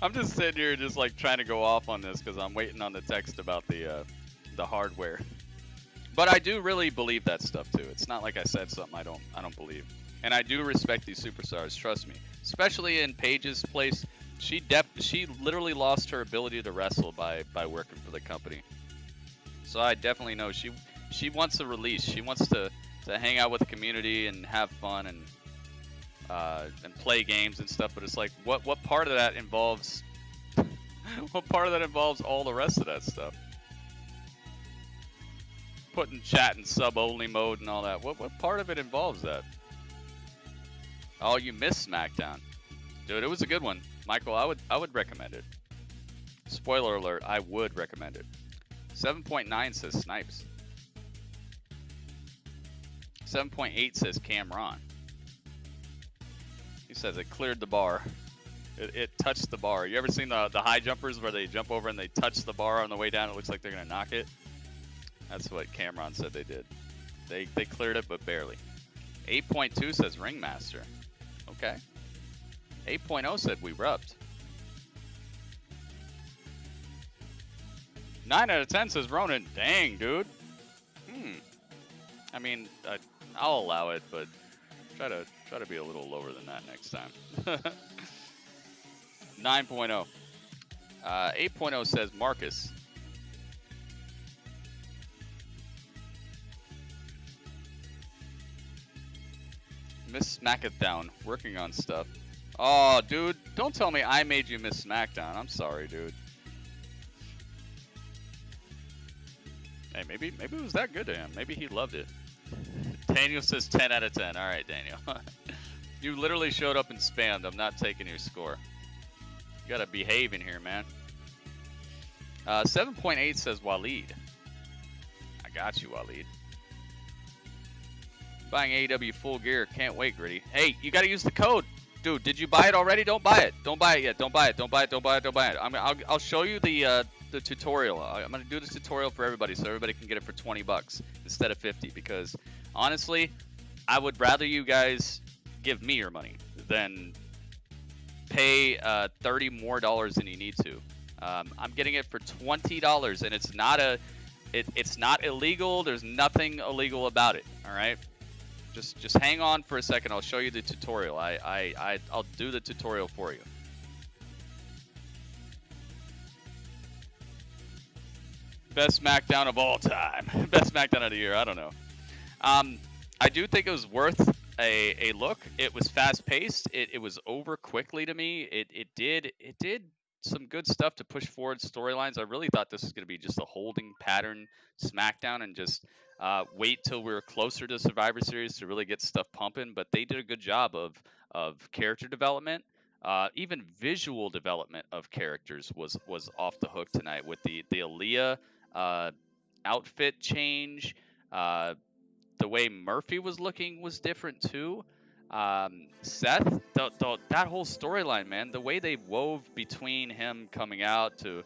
I'm just sitting here just like trying to go off on this because I'm waiting on the text about the hardware. But I do really believe that stuff too. It's not like I said something I don't believe. And I do respect these superstars, trust me. Especially in Paige's place, she literally lost her ability to wrestle by working for the company. So I definitely know she wants a release. She wants to hang out with the community and have fun and play games and stuff. But it's like, what part of that involves what part of that involves all the rest of that stuff? Putting chat in sub-only mode and all that. What part of it involves that? Oh, you missed SmackDown. Dude, it was a good one. Michael, I would recommend it. Spoiler alert, I would recommend it. 7.9 says Snipes. 7.8 says Cameron. He says it cleared the bar. It touched the bar. You ever seen the high jumpers where they jump over and they touch the bar on the way down? It looks like they're going to knock it. That's what Cameron said they did. They cleared it, but barely. 8.2 says Ringmaster. Okay. 8.0 said we rubbed. 9 out of 10 says Ronan. Dang, dude. I mean, I'll allow it, but try to be a little lower than that next time. 9.0. 8.0 says Marcus. Miss SmackDown, working on stuff. Oh, dude, don't tell me I made you miss SmackDown. I'm sorry, dude. Hey, maybe it was that good to him. Maybe he loved it. Daniel says 10 out of 10. All right, Daniel. You literally showed up and spammed. I'm not taking your score. You gotta behave in here, man. 7.8 says Waleed. I got you, Waleed. Buying AEW full gear. Can't wait, Gritty. Hey, you gotta use the code. Dude, did you buy it already? Don't buy it. Don't buy it yet. Don't buy it. Don't buy it. Don't buy it. Don't buy it. I'll show you the tutorial. I'm gonna do this tutorial for everybody so everybody can get it for 20 bucks instead of 50 because honestly, I would rather you guys give me your money than pay $30 more than you need to. I'm getting it for $20 and it's not illegal. There's nothing illegal about it. All right. Just hang on for a second. I'll show you the tutorial. I'll do the tutorial for you. Best SmackDown of all time. Best SmackDown of the year. I don't know. I do think it was worth a look. It was fast paced. It was over quickly to me. It did some good stuff to push forward storylines. I really thought this was going to be just a holding pattern SmackDown and just wait till we were closer to Survivor Series to really get stuff pumping. But they did a good job of character development. Even visual development of characters was off the hook tonight with the Aaliyah outfit change. The way Murphy was looking was different too. Seth, that whole storyline, man, the way they wove between him coming out to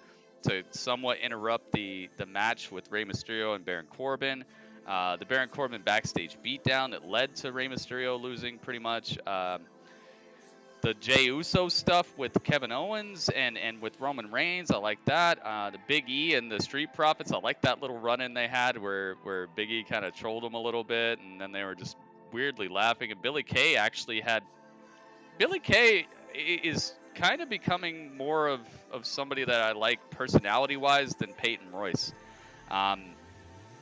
somewhat interrupt the match with Rey Mysterio and Baron Corbin, the Baron Corbin backstage beatdown that led to Rey Mysterio losing pretty much. The Jey Uso stuff with Kevin Owens and with Roman Reigns, I like that. The Big E and the Street Profits, I like that little run-in they had where Big E kind of trolled them a little bit, and then they were just weirdly laughing. And Billy Kay is kind of becoming more of somebody that I like personality-wise than Peyton Royce.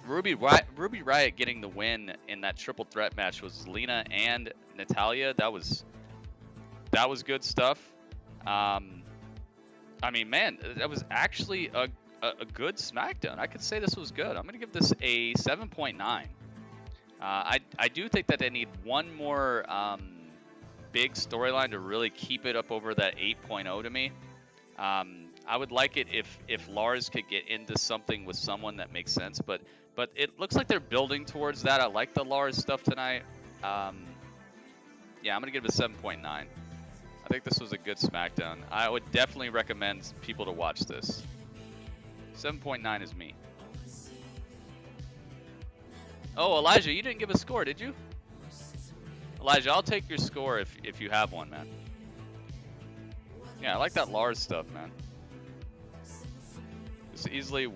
Ruby Riott getting the win in that triple threat match was Lena and Natalya. That was good stuff. I mean, man, that was actually a good SmackDown. I could say this was good. I'm going to give this a 7.9. I do think that they need one more big storyline to really keep it up over that 8.0 to me. I would like it if Lars could get into something with someone that makes sense, but it looks like they're building towards that. I like the Lars stuff tonight. Yeah, I'm gonna give it a 7.9. I think this was a good SmackDown. I would definitely recommend people to watch this. 7.9 is me. Oh, Elijah, you didn't give a score, did you? Elijah, I'll take your score if you have one, man. Yeah, I like that Lars stuff, man. Just easily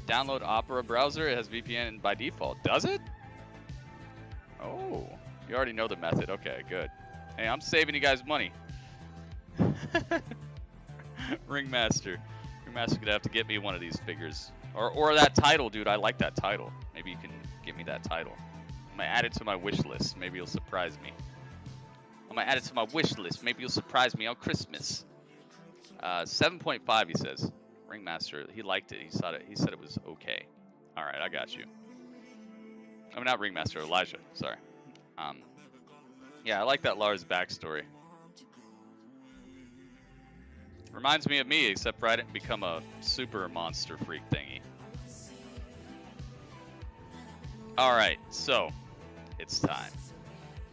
download Opera browser. It has VPN by default. Does it? Oh, you already know the method. Okay, good. Hey, I'm saving you guys money. Ringmaster. Ringmaster's gonna have to get me one of these figures. Or that title, dude. I like that title. Maybe you can get me that title. I'm gonna add it to my wish list. Maybe you'll surprise me. I'm gonna add it to my wish list. Maybe you'll surprise me on Christmas. 7.5, he says. Ringmaster, he liked it. He said it was okay. All right, I got you. I'm not Ringmaster, Elijah. Sorry. Yeah, I like that Lars backstory. Reminds me of me, except for I didn't become a super monster freak thingy. All right, so it's time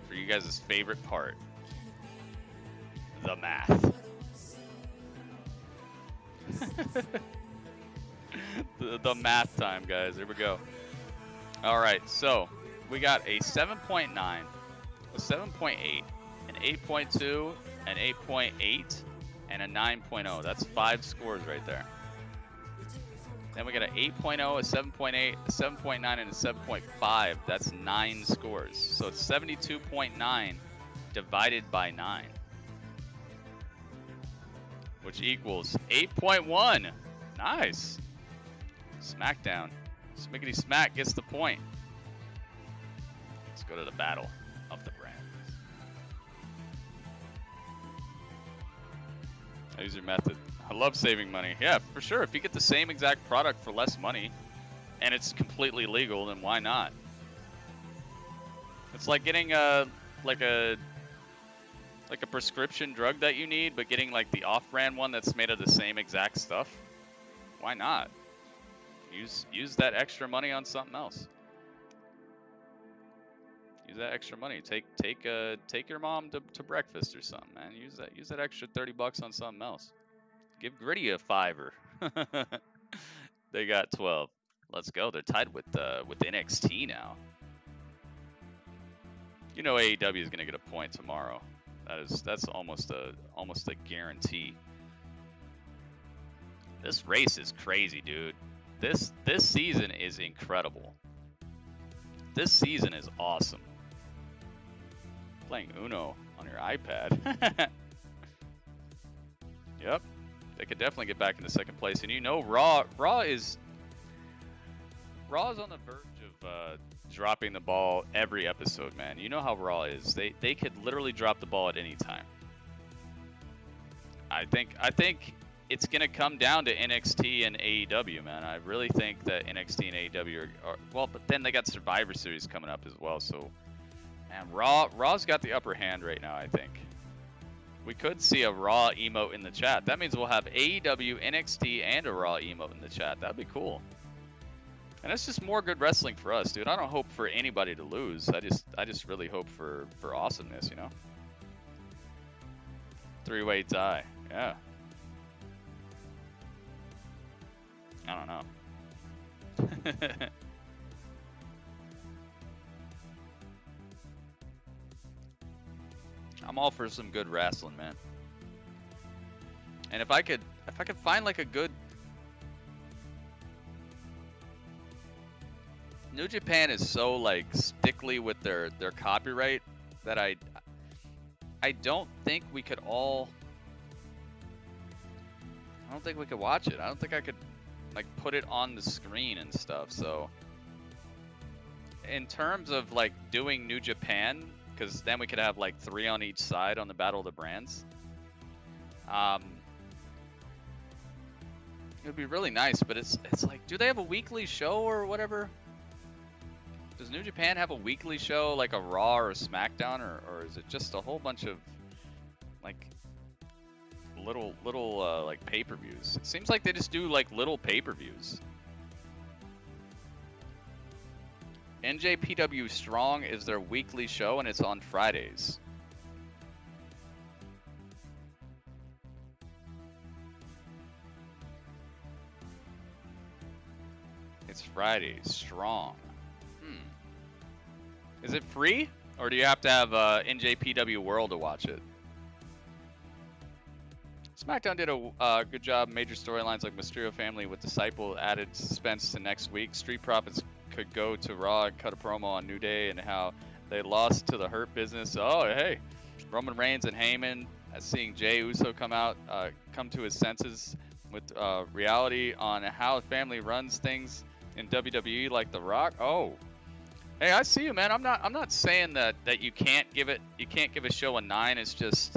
for you guys' favorite part. The math. the math time, guys. Here we go. All right, so we got a 7.9, a 7.8, an 8.2, an 8.8, and a 9.0. That's 5 scores right there. Then we got an 8.0, a 7.8, a 7.9, and a 7.5. That's 9 scores. So it's 72.9 divided by 9. Which equals 8.1. Nice. SmackDown. Smickety Smack gets the point. Let's go to the battle of the brands. Use your method. I love saving money. Yeah, for sure. If you get the same exact product for less money and it's completely legal, then why not? It's like getting like a prescription drug that you need, but getting like the off-brand one that's made of the same exact stuff. Why not? Use that extra money on something else. Use that extra money. Take your mom to breakfast or something, man. Use that extra $30 on something else. Give Gritty a $5. They got 12. Let's go. They're tied with NXT now. You know AEW is gonna get a point tomorrow. That's almost a guarantee. This race is crazy, dude. This season is incredible. This season is awesome. Playing Uno on your iPad. Yep. They could definitely get back into second place. And you know Raw is on the verge of dropping the ball every episode, man. You know how Raw is. They could literally drop the ball at any time. I think it's gonna come down to NXT and AEW, man. I really think that NXT and AEW are well, but then they got Survivor Series coming up as well. So, man, Raw's got the upper hand right now. I think we could see a Raw emote in the chat. That means we'll have AEW, NXT, and a Raw emote in the chat. That'd be cool. And it's just more good wrestling for us, dude. I don't hope for anybody to lose. I just really hope for awesomeness, you know. 3-way tie, yeah. I don't know. I'm all for some good wrestling, man. And if I could find like a good New Japan is so like stickly with their copyright that I don't think we could all. I don't think we could watch it. I don't think I could like put it on the screen and stuff. So in terms of like doing New Japan, because then we could have like 3 on each side on the Battle of the Brands. It would be really nice, but it's like, do they have a weekly show or whatever? Does New Japan have a weekly show like a Raw or a SmackDown, or is it just a whole bunch of like little like pay-per-views? It seems like they just do like little pay-per-views. NJPW Strong is their weekly show and it's on Fridays. It's Fridays. Strong. Is it free? Or do you have to have NJPW World to watch it? SmackDown did a good job. Major storylines like Mysterio family with Disciple added suspense to next week. Street Profits could go to Raw and cut a promo on New Day and how they lost to the Hurt Business. Oh, hey. Roman Reigns and Heyman seeing Jey Uso come to his senses with reality on how family runs things in WWE like The Rock. Oh. Hey, I see you, man. I'm not saying that you can't give a show a 9. It's just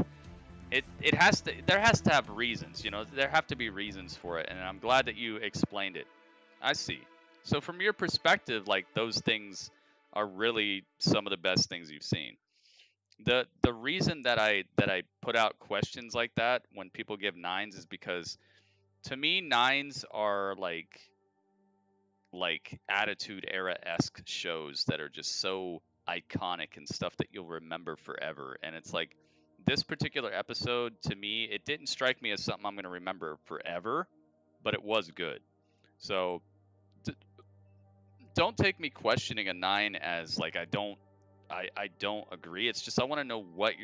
there has to have reasons, you know. There have to be reasons for it, and I'm glad that you explained it. I see. So from your perspective, like those things are really some of the best things you've seen. The reason that I put out questions like that when people give 9s is because to me 9s are like Attitude Era-esque shows that are just so iconic and stuff that you'll remember forever. And it's like this particular episode, to me, it didn't strike me as something I'm going to remember forever, but it was good. So don't take me questioning a 9 as like I don't agree. It's just I want to know what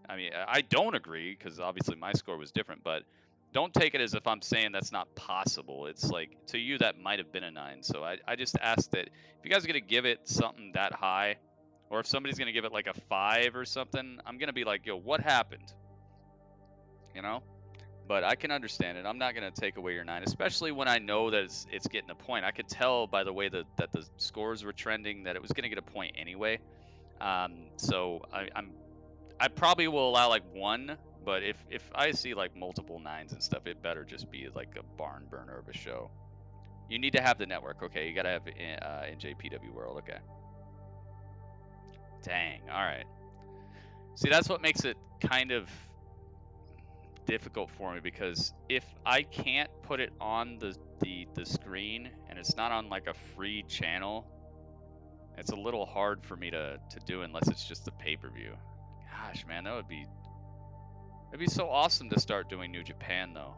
I don't agree because obviously my score was different, but don't take it as if I'm saying that's not possible. It's like, to you, that might have been a 9. So I just ask that if you guys are going to give it something that high, or if somebody's going to give it like a 5 or something, I'm going to be like, yo, what happened? You know? But I can understand it. I'm not going to take away your 9, especially when I know that it's getting a point. I could tell by the way that the scores were trending that it was going to get a point anyway. So I probably will allow like 1. But if I see like multiple 9s and stuff, it better just be like a barn burner of a show. You need to have the network, okay? You gotta have NJPW World, okay? Dang, all right. See, that's what makes it kind of difficult for me, because if I can't put it on the screen and it's not on like a free channel, it's a little hard for me to do unless it's just a pay-per-view. Gosh, man, that would be. It'd be so awesome to start doing New Japan, though.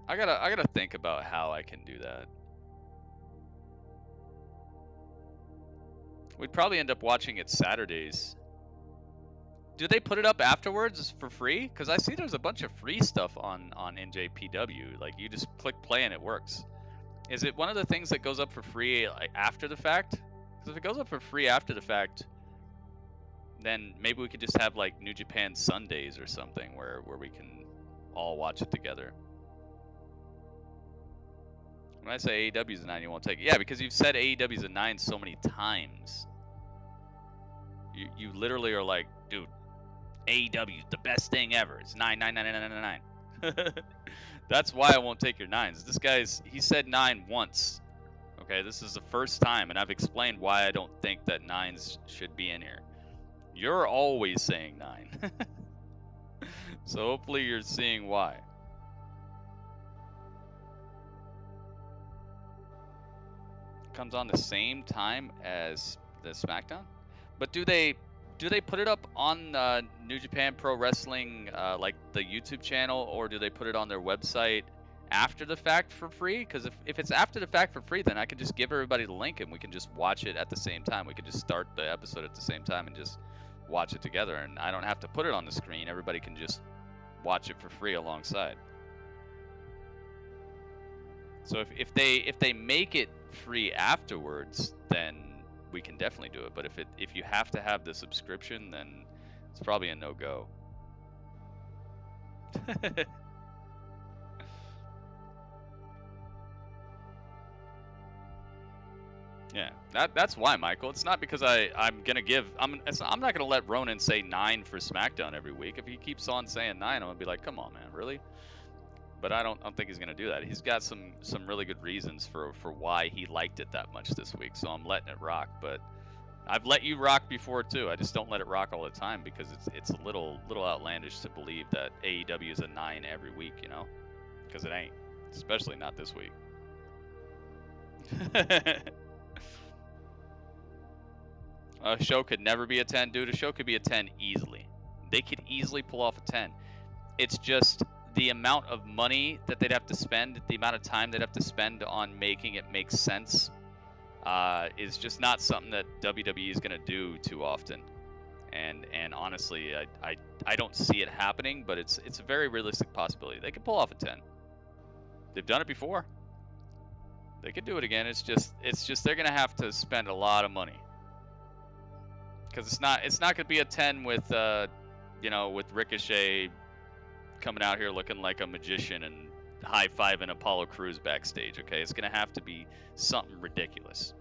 I gotta think about how I can do that. We'd probably end up watching it Saturdays. Do they put it up afterwards for free? Because I see there's a bunch of free stuff on NJPW. Like, you just click play and it works. Is it one of the things that goes up for free like after the fact? Because if it goes up for free after the fact, then maybe we could just have like New Japan Sundays or something where we can all watch it together. When I say AEW's a 9, you won't take it. Yeah, because you've said AEW's a 9 so many times. You literally are like, dude, AEW's the best thing ever. It's 9, 9, 9, 9, 9, 9. That's why I won't take your 9s. He said 9 once. Okay, this is the first time, and I've explained why I don't think that 9s should be in here. You're always saying 9. So hopefully you're seeing why. Comes on the same time as the SmackDown? But do they put it up on New Japan Pro Wrestling like the YouTube channel, or do they put it on their website after the fact for free? Because if it's after the fact for free, then I can just give everybody the link and we can just watch it at the same time. We can just start the episode at the same time and just watch it together, and I don't have to put it on the screen. Everybody can just watch it for free alongside. So if they make it free afterwards, then we can definitely do it. But if you have to have the subscription, then it's probably a no-go. Yeah, that's why, Michael. It's not because I'm not gonna let Ronan say 9 for SmackDown every week. If he keeps on saying 9, I'm gonna be like, come on, man, really? But I don't think he's gonna do that. He's got some really good reasons for why he liked it that much this week. So I'm letting it rock. But I've let you rock before too. I just don't let it rock all the time because it's a little outlandish to believe that AEW is a 9 every week, you know? Because it ain't, especially not this week. A show could never be a 10, dude. A show could be a 10 easily. They could easily pull off a 10. It's just the amount of money that they'd have to spend, the amount of time they'd have to spend on making it make sense, is just not something that WWE is going to do too often. And honestly, I don't see it happening, but it's a very realistic possibility. They could pull off a 10. They've done it before. They could do it again. It's just they're going to have to spend a lot of money. Because it's not going to be a 10 with with Ricochet coming out here looking like a magician and high-fiving Apollo Crews backstage. Okay, it's going to have to be something ridiculous.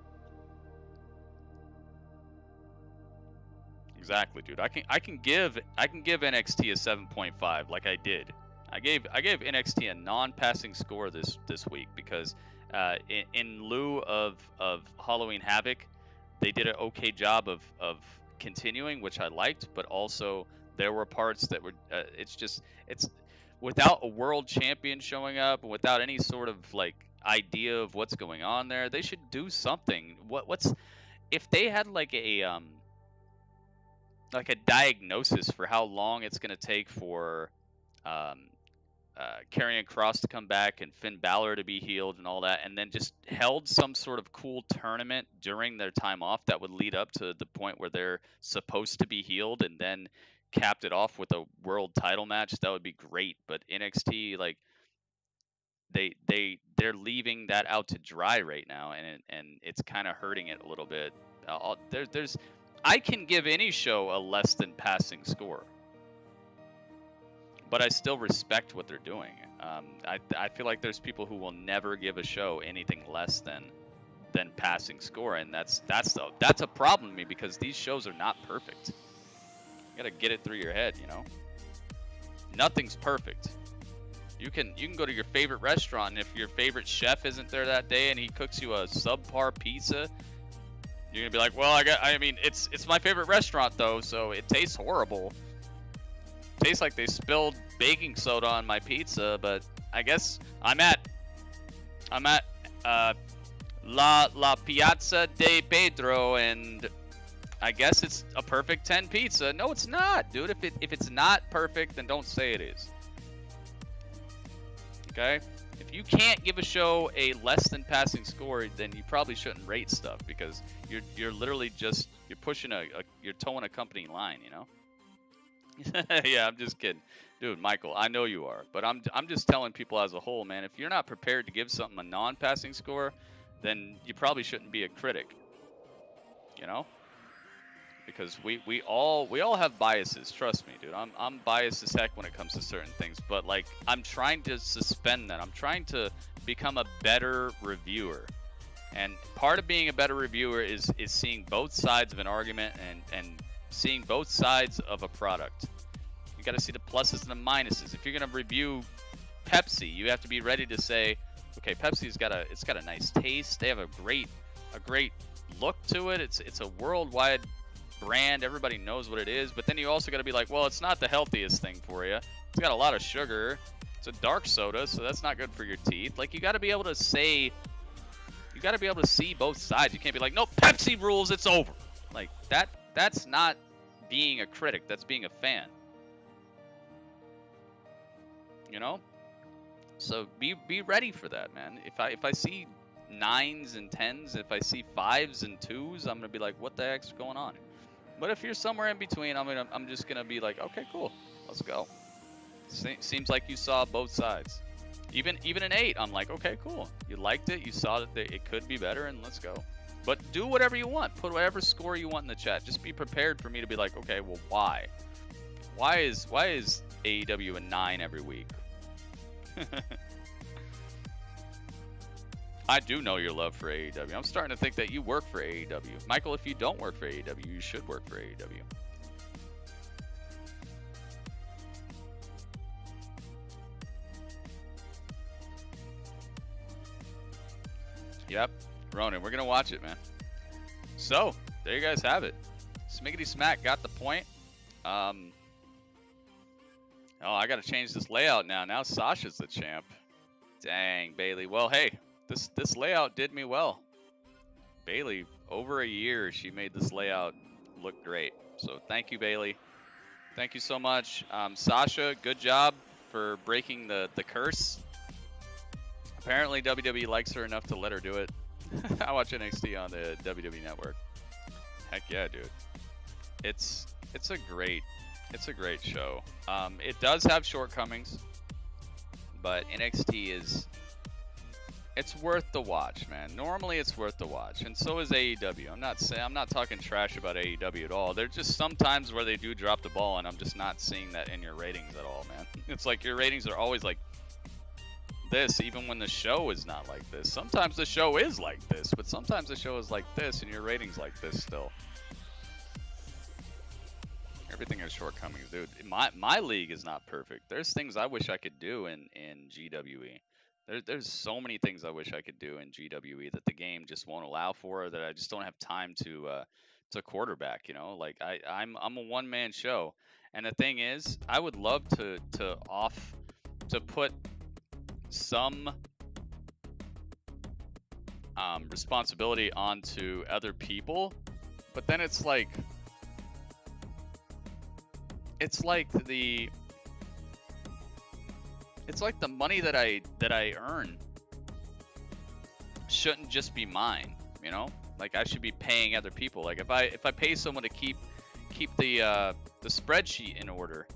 Exactly, dude. I can give NXT a 7.5 like I did. I gave NXT a non-passing score this week because in lieu of Halloween Havoc, they did an okay job of continuing, which I liked, but also there were parts that were it's without a world champion showing up and without any sort of like idea of what's going on there. They should do something. What's if they had like a diagnosis for how long it's going to take for Karrion Kross to come back and Finn Balor to be healed and all that, and then just held some sort of cool tournament during their time off that would lead up to the point where they're supposed to be healed, and then capped it off with a world title match. That would be great. But NXT, like, they're leaving that out to dry right now, and it's kind of hurting it a little bit. I can give any show a less than passing score, but I still respect what they're doing. I feel like there's people who will never give a show anything less than passing score, and that's a problem to me because these shows are not perfect. You gotta get it through your head, you know. Nothing's perfect. You can go to your favorite restaurant, and if your favorite chef isn't there that day and he cooks you a subpar pizza, you're gonna be like, well, I mean, it's my favorite restaurant though, so it tastes horrible. Tastes like they spilled baking soda on my pizza, but I guess I'm at La Piazza de Pedro, and I guess it's a perfect 10 pizza. No, it's not, dude. If it's not perfect, then don't say it is. Okay? If you can't give a show a less than passing score, then you probably shouldn't rate stuff because you're literally just you're pushing you're towing a company line, you know? Yeah, I'm just kidding. Dude, Michael, I know you are, but I'm just telling people as a whole, man, if you're not prepared to give something a non-passing score, then you probably shouldn't be a critic. You know? Because we all have biases, trust me, dude. I'm biased as heck when it comes to certain things, but like I'm trying to suspend that. I'm trying to become a better reviewer. And part of being a better reviewer is seeing both sides of an argument and seeing both sides of a product. You got to see the pluses and the minuses. If you're going to review Pepsi, you have to be ready to say, okay, Pepsi's got a nice taste. They have a great look to it. It's a worldwide brand. Everybody knows what it is. But then you also got to be like, well, it's not the healthiest thing for you. It's got a lot of sugar. It's a dark soda, so that's not good for your teeth. Like, you got to be able to say, you got to be able to see both sides. You can't be like, nope, Pepsi rules, it's over. Like, that's not being a critic. That's being a fan. You know? So be ready for that, man. If I see 9s and 10s, if I see 5s and 2s, I'm gonna be like, what the heck's going on? But if you're somewhere in between, I'm just gonna be like, okay, cool, let's go. Seems like you saw both sides. Even an 8, I'm like, okay, cool. You liked it, you saw that it could be better, and let's go. But do whatever you want. Put whatever score you want in the chat. Just be prepared for me to be like, okay, well, why? Why is AEW a 9 every week? I do know your love for AEW. I'm starting to think that you work for AEW. Michael, if you don't work for AEW, you should work for AEW. Yep, Ronan, we're gonna watch it, man. So there you guys have it. Smiggity Smack got the point. Oh, I gotta change this layout now. Now Sasha's the champ. Dang, Bayley. Well, hey, this layout did me well. Bayley, over a year, she made this layout look great. So thank you, Bayley. Thank you so much. Sasha, good job for breaking the curse. Apparently WWE likes her enough to let her do it. I watch NXT on the WWE network. Heck yeah, dude. It's a great show. It does have shortcomings, but NXT it's worth the watch, man. Normally it's worth the watch, and so is AEW. I'm not talking trash about AEW at all. There's just some times where they do drop the ball, and I'm just not seeing that in your ratings at all, man. It's like your ratings are always like this, even when the show is not like this. Sometimes the show is like this, but sometimes the show is like this, and your ratings like this still. Everything has shortcomings, dude. My league is not perfect. There's things I wish I could do in GWE. There's so many things I wish I could do in GWE that the game just won't allow for, that I just don't have time to quarterback. You know, like I'm a one-man show, and the thing is, I would love to put some responsibility onto other people, but then it's like the money that I earn shouldn't just be mine, you know? Like I should be paying other people. Like if I pay someone to keep the spreadsheet in order,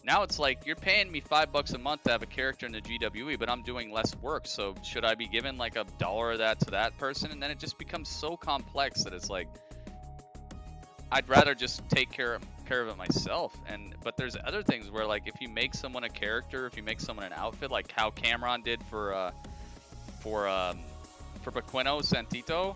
now it's like you're paying me $5 a month to have a character in the GWE, but I'm doing less work. So should I be giving like $1 of that to that person? And then it just becomes so complex that it's like I'd rather just take care of it myself. But there's other things where, like, if you make someone a character, if you make someone an outfit, like how Cameron did for Paquino Santito,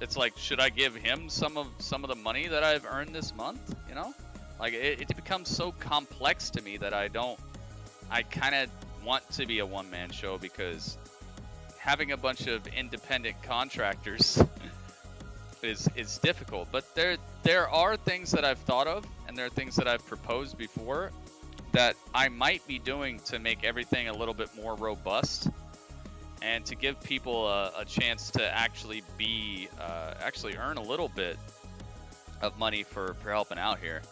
it's like, should I give him some of the money that I've earned this month? You know, like it becomes so complex to me that I kind of want to be a one-man show, because having a bunch of independent contractors is difficult. But there are things that I've thought of, and there are things that I've proposed before that I might be doing to make everything a little bit more robust, and to give people a chance to actually earn a little bit of money for helping out here.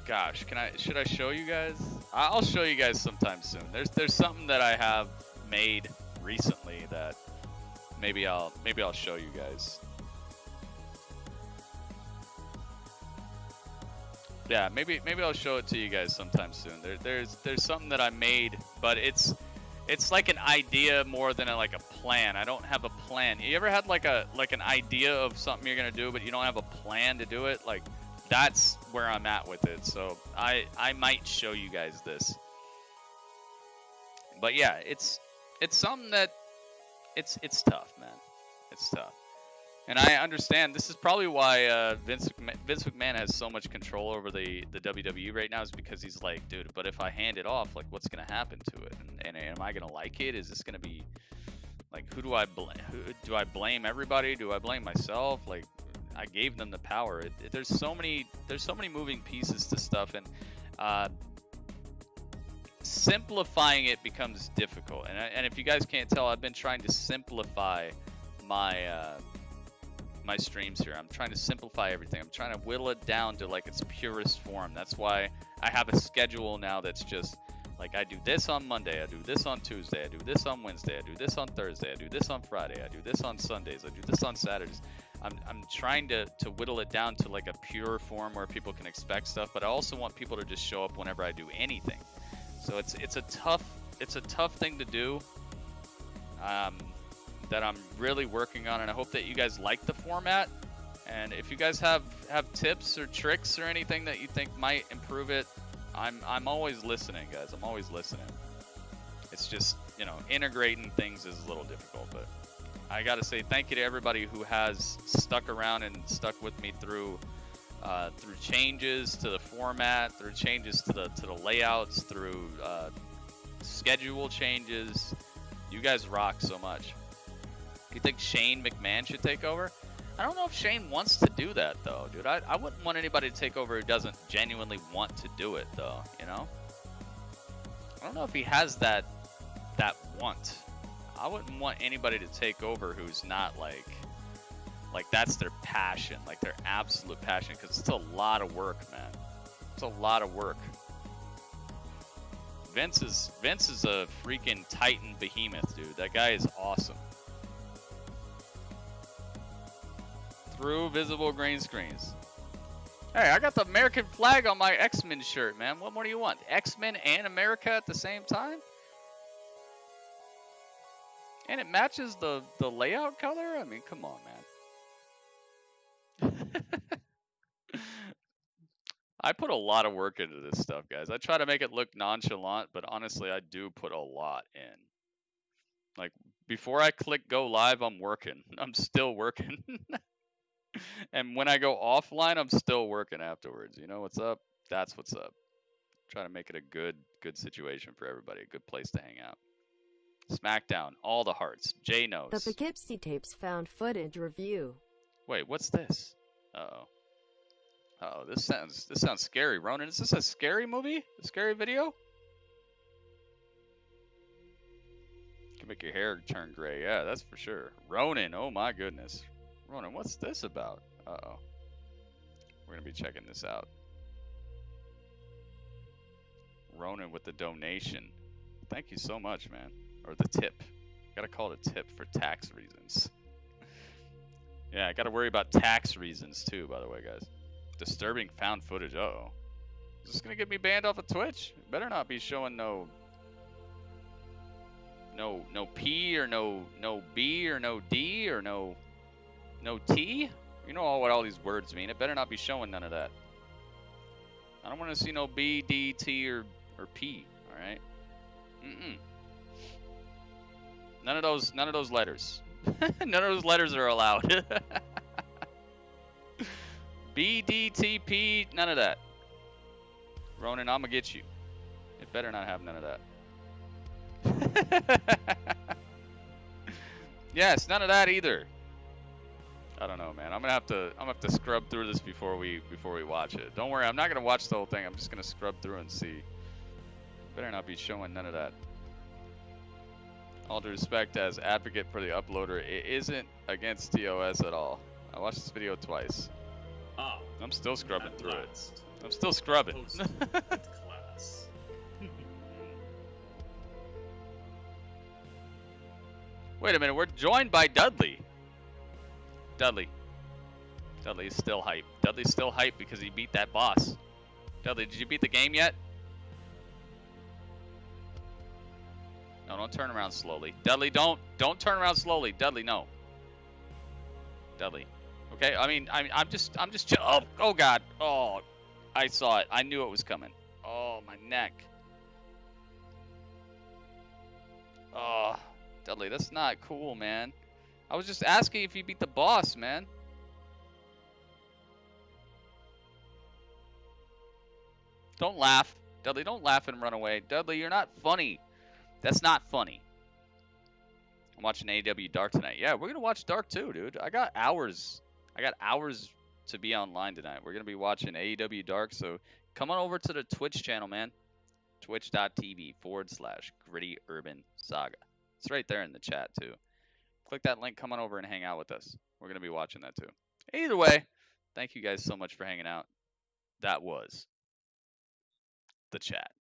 Gosh, should I show you guys? I'll show you guys sometime soon. There's something that I have made recently that maybe I'll show you guys. Yeah, maybe I'll show it to you guys sometime soon. There's something that I made, but it's like an idea more than like a plan. I don't have a plan. You ever had like an idea of something you're gonna do, but you don't have a plan to do it? Like, that's where I'm at with it. So I might show you guys this. But yeah, it's something that it's tough, man. It's tough. And I understand this is probably why Vince McMahon has so much control over the WWE right now, is because he's like, dude, but if I hand it off, like, what's gonna happen to it? And am I gonna like it? Is this gonna be like, who do I blame? Do I blame everybody? Do I blame myself? Like, I gave them the power. There's so many moving pieces to stuff, and simplifying it becomes difficult. And if you guys can't tell, I've been trying to simplify my streams here. I'm trying to simplify everything. I'm trying to whittle it down to like its purest form. That's why I have a schedule now that's just like, I do this on Monday, I do this on Tuesday, I do this on Wednesday, I do this on Thursday, I do this on Friday, I do this on Sundays, I do this on Saturdays. I'm trying to whittle it down to like a pure form where people can expect stuff, but I also want people to just show up whenever I do anything. So it's a tough thing to do. That I'm really working on, and I hope that you guys like the format. And if you guys have tips or tricks or anything that you think might improve it, I'm always listening, guys. I'm always listening. It's just, you know, integrating things is a little difficult, but I gotta say thank you to everybody who has stuck around and stuck with me through changes to the format, through changes to the layouts, through schedule changes. You guys rock so much. You think Shane McMahon should take over? I don't know if Shane wants to do that, though, dude. I wouldn't want anybody to take over who doesn't genuinely want to do it, though, you know? I don't know if he has that want. I wouldn't want anybody to take over who's not, like that's their passion, like their absolute passion, because it's a lot of work, man. It's a lot of work. Vince is a freaking Titan behemoth, dude. That guy is awesome. Through visible green screens. Hey, I got the American flag on my X-Men shirt, man. What more do you want? X-Men and America at the same time? And it matches the layout color? I mean, come on, man. I put a lot of work into this stuff, guys. I try to make it look nonchalant, but honestly, I do put a lot in. Like, before I click go live, I'm working. I'm still working. And when I go offline, I'm still working afterwards. You know what's up? That's what's up. Try to make it a good situation for everybody. A good place to hang out. SmackDown, all the hearts. Jay knows. The Poughkeepsie tapes found footage review. Wait, what's this? Uh-oh. Uh-oh, this sounds scary. Ronan, is this a scary movie? A scary video? Can make your hair turn gray. Yeah, that's for sure. Ronan, oh my goodness. Ronan, what's this about? Uh-oh. We're going to be checking this out. Ronan with the donation. Thank you so much, man. Or the tip. Gotta call it a tip for tax reasons. Yeah, I gotta worry about tax reasons too, by the way, guys. Disturbing found footage. Uh-oh. Is this gonna get me banned off of Twitch? It better not be showing no P or no B or no D or no T. You know what all these words mean. It better not be showing none of that. I don't want to see no B, D, T, or P. All right. None of those letters. None of those letters are allowed. B, D, T, P, none of that. Ronan, I'm gonna get you. It better not have none of that. Yes, none of that either. I don't know, man. I'm gonna have to scrub through this before we watch it. Don't worry, I'm not gonna watch the whole thing. I'm just gonna scrub through and see. Better not be showing none of that. All due respect, as advocate for the uploader, it isn't against TOS at all. I watched this video twice. Oh, I'm still scrubbing through it. I'm still scrubbing. Class. Wait a minute, we're joined by Dudley. Dudley is still hype. Dudley's still hype because he beat that boss. Dudley, did you beat the game yet? No, don't turn around slowly. Dudley, don't turn around slowly. Dudley, no. Dudley. Okay, I'm just oh god. Oh, I saw it. I knew it was coming. Oh, my neck. Oh, Dudley, that's not cool, man. I was just asking if you beat the boss, man. Don't laugh. Dudley, don't laugh and run away. Dudley, you're not funny. That's not funny. I'm watching AEW Dark tonight. Yeah, we're gonna watch Dark too, dude. I got hours to be online tonight. We're gonna be watching AEW Dark, so come on over to the Twitch channel, man. Twitch.tv/Gritty Urban Saga. It's right there in the chat too. Click that link, come on over and hang out with us. We're gonna be watching that too. Either way, thank you guys so much for hanging out. That was the chat.